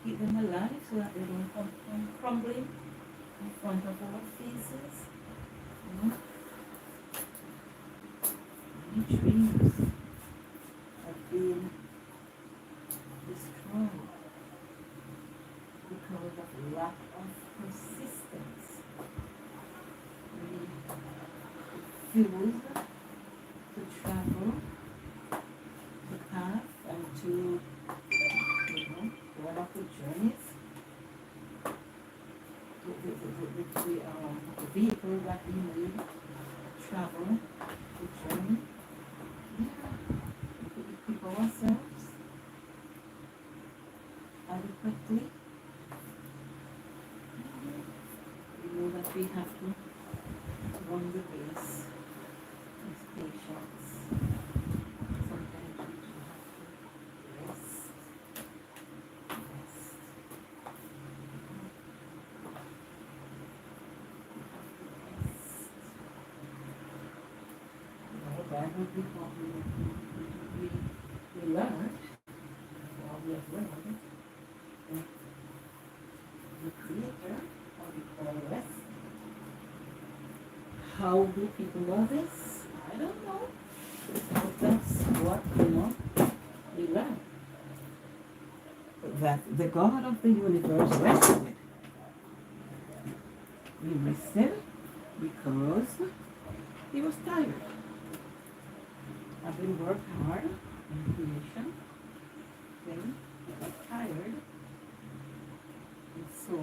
keep them alive so that they don't come crumbling in front of our faces. Many dreams have been destroyed because of lack of persistence. We refuse to travel the path and to one of the journeys, the vehicle that we need to travel the journey. To equip ourselves adequately. We know that we have to run the race with patience. Sometimes we do have to rest. That would be what we learned, what we have learned, the Creator, what we call rest. How do people know this? I don't know. But that's what, we learn. That the God of the universe rested. We rested because he was tired. I've been worked hard in creation, then I got tired, and so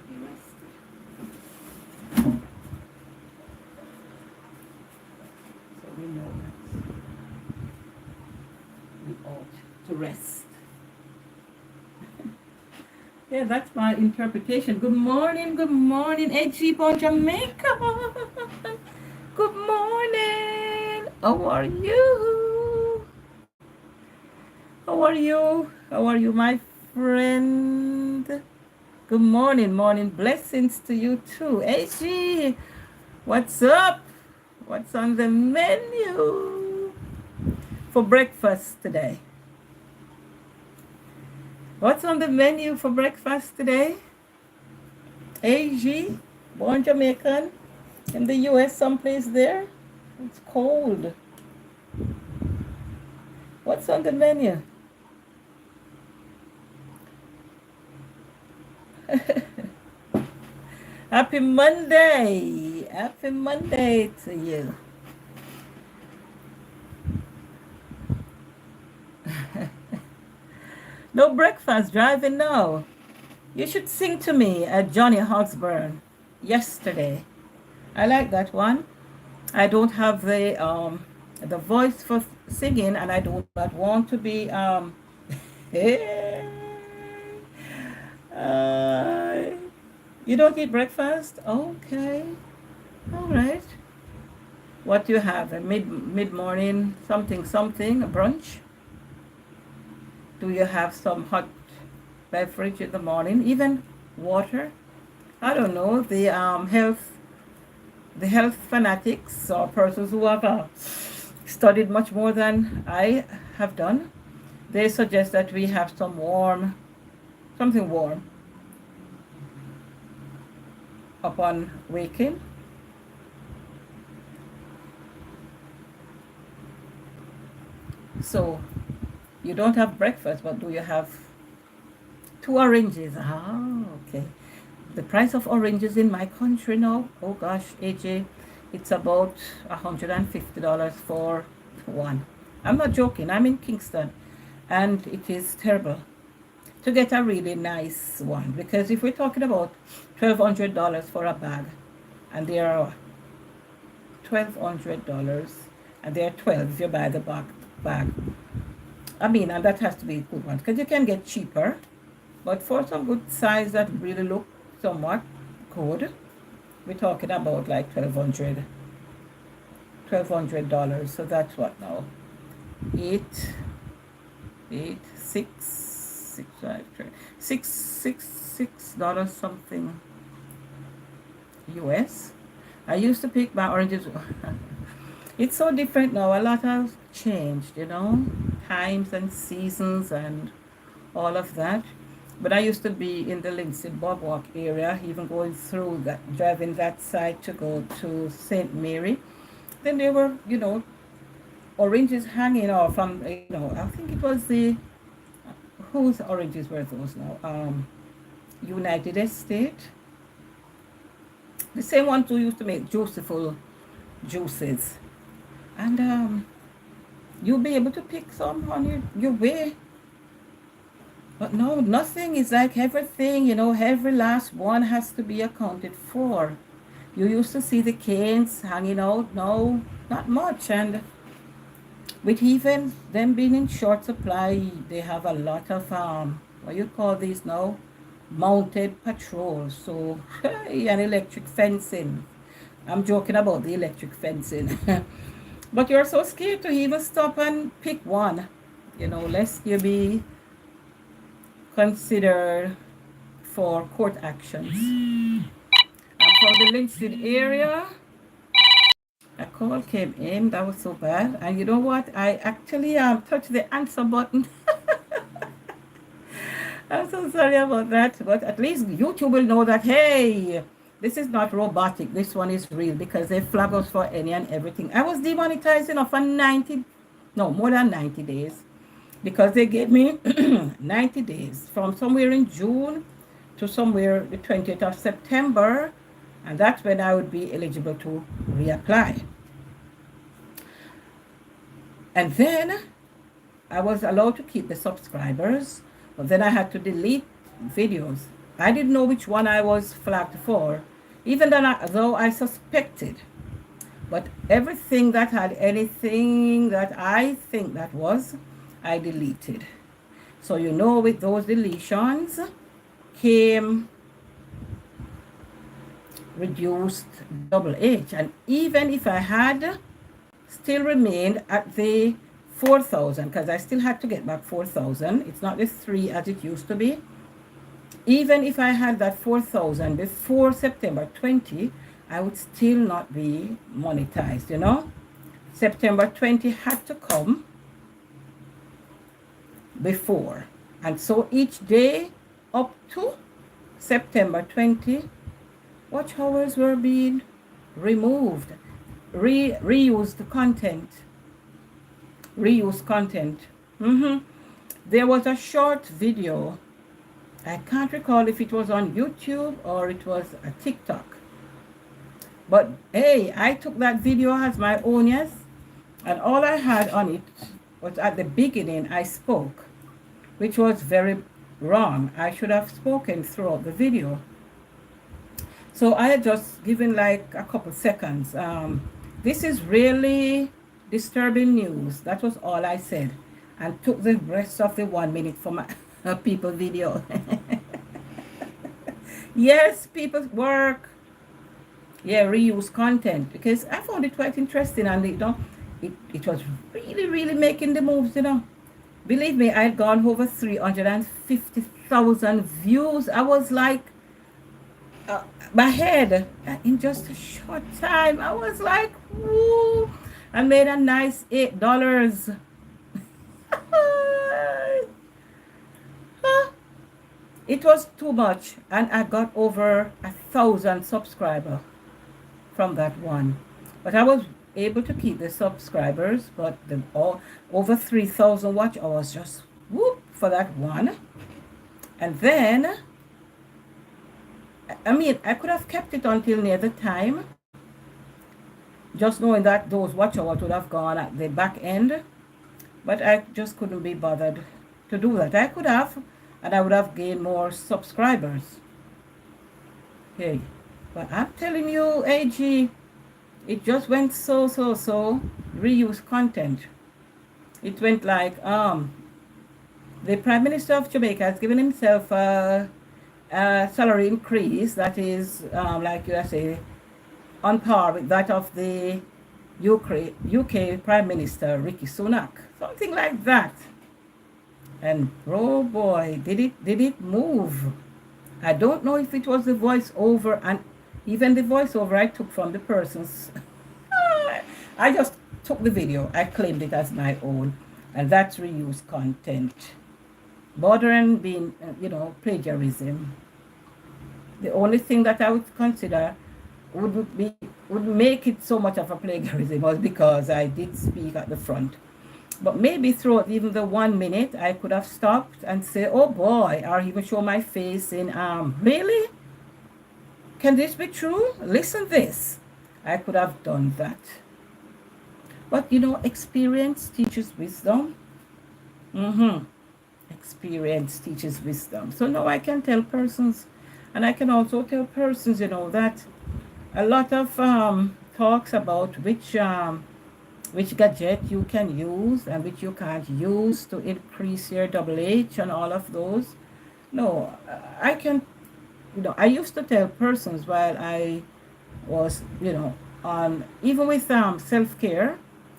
he rested. So we know that we ought to rest. Yeah, that's my interpretation. Good morning, AG on Jamaica. Good morning. How are you? How are you? How are you, my friend? Good morning. Blessings to you too. AG, what's up? What's on the menu? for breakfast today? What's on the menu for breakfast today? AG, born Jamaican, in the US someplace there. It's cold. What's on the menu? Happy Monday. Happy Monday to you. No breakfast, driving now. You should sing to me at Johnny Hawksburn yesterday. I like that one. I don't have the voice for singing, and I do not want to be you don't eat breakfast? Okay. All right. What do you have? A mid morning something, a brunch? Do you have some hot beverage in the morning? Even water? I don't know. The health fanatics or persons who have studied much more than I have done, they suggest that we have something warm upon waking. So you don't have breakfast, but do you have 2 oranges? Ah, okay. The price of oranges in my country now, oh gosh, AJ, it's about $150 for one. I'm not joking. I'm in Kingston, and it is terrible to get a really nice one, because if we're talking about $1,200 for a bag, and they are $1,200, and they are 12 if you buy the bag. I mean, and that has to be a good one, because you can get cheaper, but for some good size that really look somewhat good, we're talking about like $1,200. So that's what now? 6 dollars something US. I used to pick my oranges. It's so different now. A lot has changed, times and seasons and all of that. But I used to be in the Lindsay Boardwalk area, even going through that, driving that side to go to St. Mary. Then there were, oranges hanging off from, I think it was whose oranges were those now? United Estate. The same ones who used to make juiceful juices. And you'll be able to pick some on your way. But no, nothing is like everything, every last one has to be accounted for. You used to see the canes hanging out, no, not much. And with even them being in short supply, they have a lot of, what you call these now? Mounted patrols. So, and electric fencing. I'm joking about the electric fencing. But you're so scared to even stop and pick one. Lest you be considered for court actions. And from the Linstead area, a call came in. That was so bad. And you know what? I actually touched the answer button. I'm so sorry about that. But at least YouTube will know that, hey, this is not robotic. This one is real, because they flag us for any and everything. I was demonetized for more than 90 days. Because they gave me 90 days from somewhere in June to somewhere the 20th of September. And that's when I would be eligible to reapply. And then I was allowed to keep the subscribers, but then I had to delete videos. I didn't know which one I was flagged for, even though I suspected. But everything that had anything that I think that was, I deleted. So with those deletions came reduced double H. And even if I had still remained at the 4,000, because I still had to get back 4,000, it's not the 3 as it used to be. Even if I had that 4,000 before September 20, I would still not be monetized, September 20 had to come before. And so each day up to September 20, watch hours were being removed, reused content, reused content. There was a short video. I can't recall if it was on YouTube or it was a TikTok. But hey, I took that video as my own, yes. And all I had on it was at the beginning I spoke, which was very wrong. I should have spoken throughout the video. So I had just given like a couple seconds. This is really disturbing news. That was all I said. And took the rest of the 1 minute for my people video. Yes, people work. Yeah, reuse content. Because I found it quite interesting. And it was really, really making the moves, Believe me, I had gone over 350,000 views. I was like, my head in just a short time. I was like, woo! I made a nice $8. It was too much, and I got over 1,000 subscribers from that one. But I was able to keep the subscribers, but over 3,000 watch hours just whoop for that one. And then I could have kept it until near the time, just knowing that those watch hours would have gone at the back end, but I just couldn't be bothered to do that. I could have, and I would have gained more subscribers. Okay, but I'm telling you, AG, it just went so. Reuse content. It went like, the Prime Minister of Jamaica has given himself a salary increase that is, like you say, on par with that of the UK Prime Minister Rishi Sunak, something like that. And oh boy, did it move. I don't know if it was the voiceover, and even the voiceover I took from the person's. I just took the video, I claimed it as my own, and that's reused content. Bordering being, plagiarism. The only thing that I would consider would make it so much of a plagiarism was because I did speak at the front. But maybe throughout even the 1 minute, I could have stopped and say, oh boy, or even show my face in, really? Can this be true? Listen this. I could have done that. But, experience teaches wisdom. Experience teaches wisdom. So now I can tell persons, and I can also tell persons, that a lot of talks about which gadget you can use and which you can't use to increase your H and all of those. No, I can, I used to tell persons while I was, on, even with self-care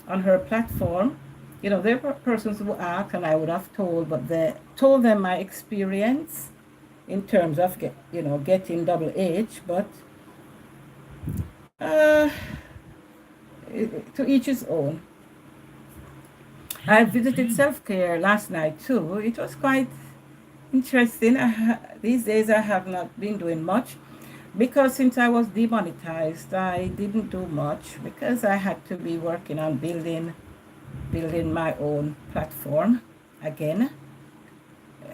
on her platform, there were persons who asked, and I would have told, but they told them my experience in terms of getting H, but to each his own. I visited self-care last night too. It was quite interesting. These days I have not been doing much because since I was demonetized, I didn't do much because I had to be working on building my own platform again.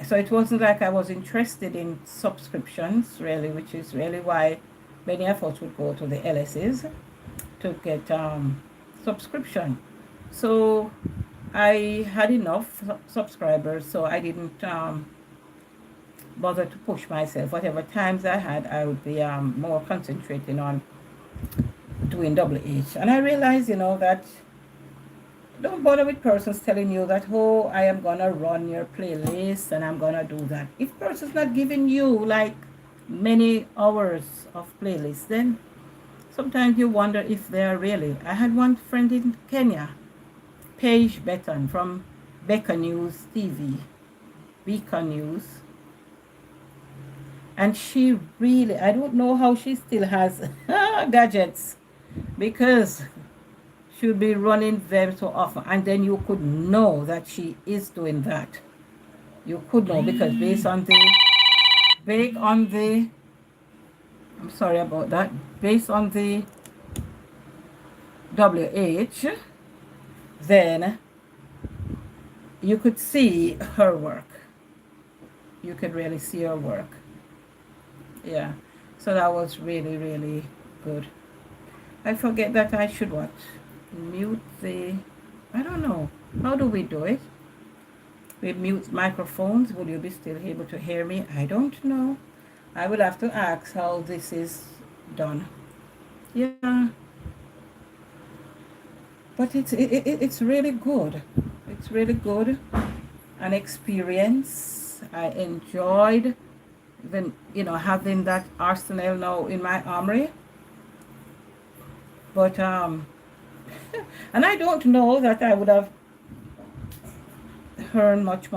So it wasn't like I was interested in subscriptions really, which is really why many of us would go to the LSs to get subscription. So I had enough subscribers, so I didn't bother to push myself. Whatever times I had, I would be more concentrating on doing H. And I realized, that don't bother with persons telling you that, oh, I am going to run your playlist and I'm going to do that. If person's not giving you like many hours of playlists, then sometimes you wonder if they're really. I had one friend in Kenya, Paige Beton from Beacon News TV, Beacon News. And she really, I don't know how she still has gadgets, because she'll be running them so often, and then you could know that she is doing that. you could know, because I'm sorry about that, based on the WH, then you could see her work. You could really see her work. Yeah. So that was really, really good. I forget that I should what? Mute the, I don't know. How do we do it? We mute microphones. Will you be still able to hear me? I don't know. I will have to ask how this is done. Yeah. But it's really good. It's really good. An experience. I enjoyed the, having that arsenal now in my armory. But and I don't know that I would have earned much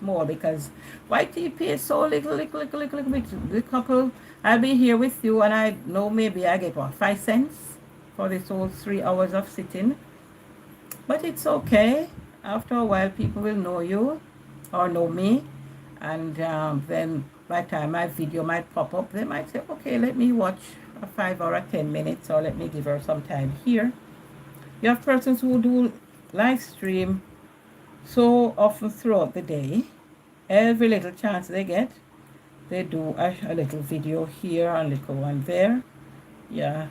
more, because YTP is so little bit. The couple, I'll be here with you, and I know maybe I get what, 5 cents for this whole 3 hours of sitting. But it's okay. After a while, people will know you or know me, and then by the time my video might pop up, they might say, okay, let me watch a 5 or a 10 minutes, or let me give her some time here. You have persons who do live stream so often throughout the day. Every little chance they get, they do a little video here and a little one there. Yeah.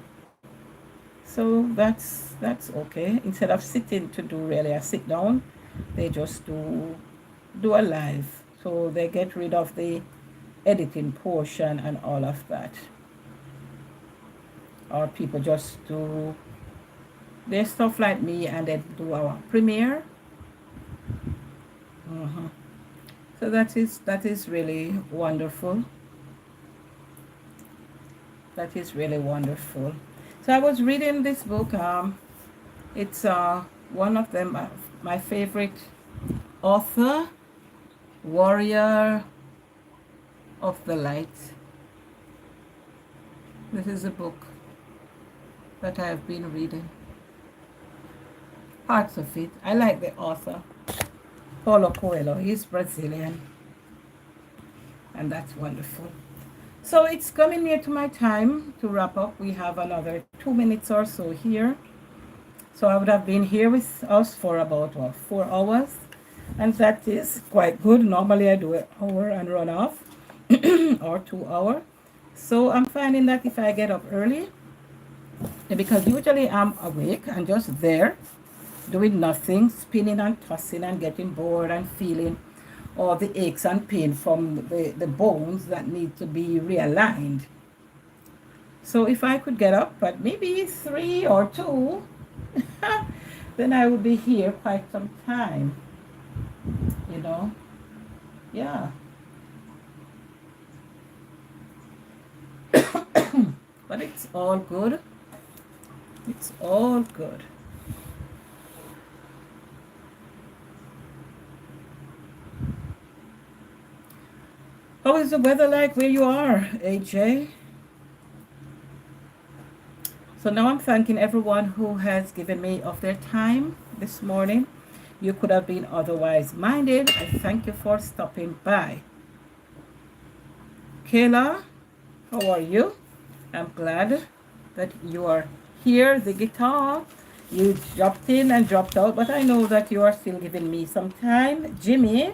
So that's okay. Instead of sitting to do really a sit down, they just do a live. So they get rid of the editing portion and all of that. Or people just do their stuff like me, and then do our premiere. So that is really wonderful. That is really wonderful. So I was reading this book. It's one of them, my favorite author, Warrior of the Light. This is a book that I have been reading. Parts of it. I like the author, Paulo Coelho. He's Brazilian, and that's wonderful. So it's coming near to my time to wrap up. We have another 2 minutes or so here. So I would have been here with us for about 4 hours, and that is quite good. Normally I do an hour and run off, or 2 hours. So I'm finding that if I get up early, because usually I'm awake and just there doing nothing, spinning and tossing and getting bored and feeling all the aches and pain from the bones that need to be realigned. So if I could get up at maybe 3 or 2, then I would be here quite some time, yeah. But it's all good. It's all good. How is the weather like where you are, AJ? So now I'm thanking everyone who has given me of their time this morning. You could have been otherwise minded. I thank you for stopping by. Kayla, how are you? I'm glad that you are here. The guitar, you dropped in and dropped out, but I know that you are still giving me some time. Jimmy,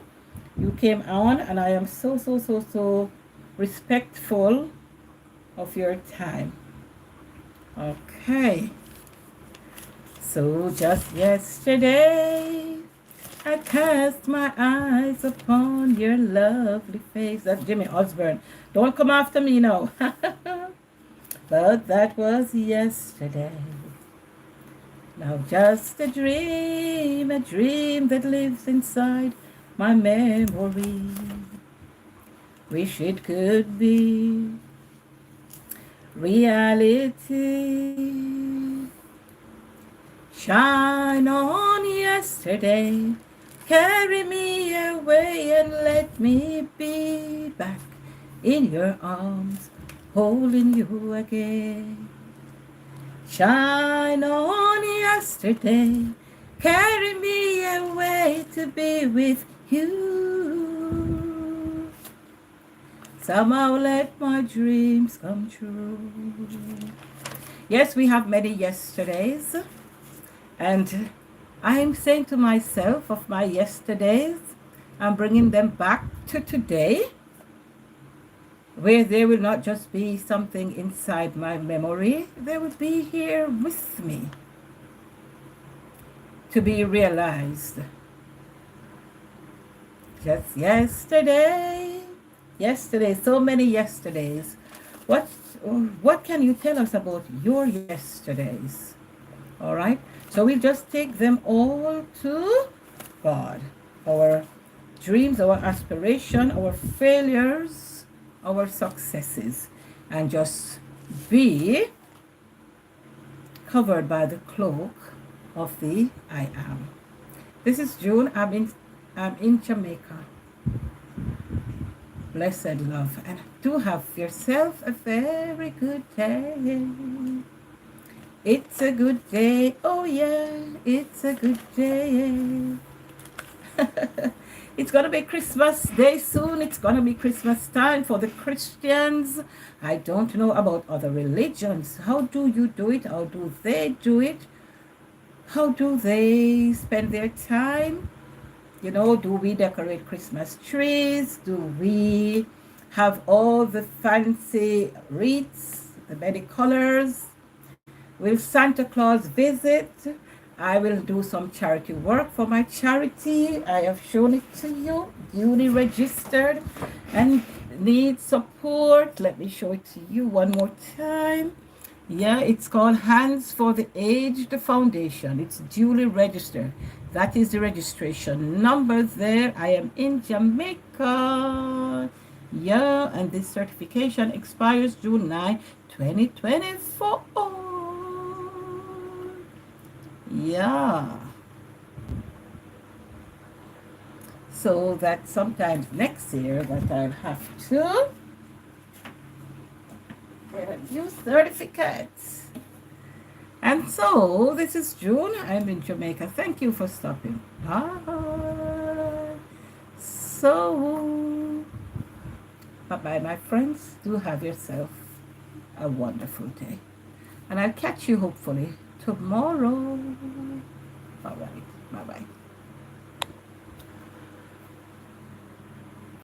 you came on, and I am so respectful of your time. Okay. So just yesterday, I cast my eyes upon your lovely face. That's Jimmy Osborne. Don't come after me now. But that was yesterday. Now just a dream that lives inside my memory. Wish it could be reality. Shine on yesterday, carry me away and let me be back in your arms, holding you again. Shine on yesterday, carry me away to be with you. Somehow let my dreams come true. Yes, we have many yesterdays. And I'm saying to myself of my yesterdays, I'm bringing them back to today, where they will not just be something inside my memory, they will be here with me to be realized. Just yesterday, so many yesterdays. What can you tell us about your yesterdays? All right, so we just take them all to God. Our dreams, our aspiration, our failures, our successes, and just be covered by the cloak of the I am. This is June. I'm in Jamaica. Blessed love, and do have yourself a very good day. It's a good day. Oh yeah, it's a good day. It's gonna be Christmas Day soon. It's gonna be Christmas time for the Christians. I don't know about other religions. How do you do it? How do they do it? How do they spend their time? You know, do we decorate Christmas trees? Do we have all the fancy wreaths, the many colors? Will Santa Claus visit? I will do some charity work for my charity. I have shown it to you, duly registered and need support. Let me show it to you one more time. Yeah, it's called Hands for the Aged Foundation. It's duly registered. That is the registration number there. I am in Jamaica. Yeah, and this certification expires June 9, 2024. Yeah. So that sometimes next year that I'll have to get a new certificate. And so this is June. I'm in Jamaica. Thank you for stopping. So bye-bye, my friends. Do have yourself a wonderful day. And I'll catch you hopefully tomorrow. All right.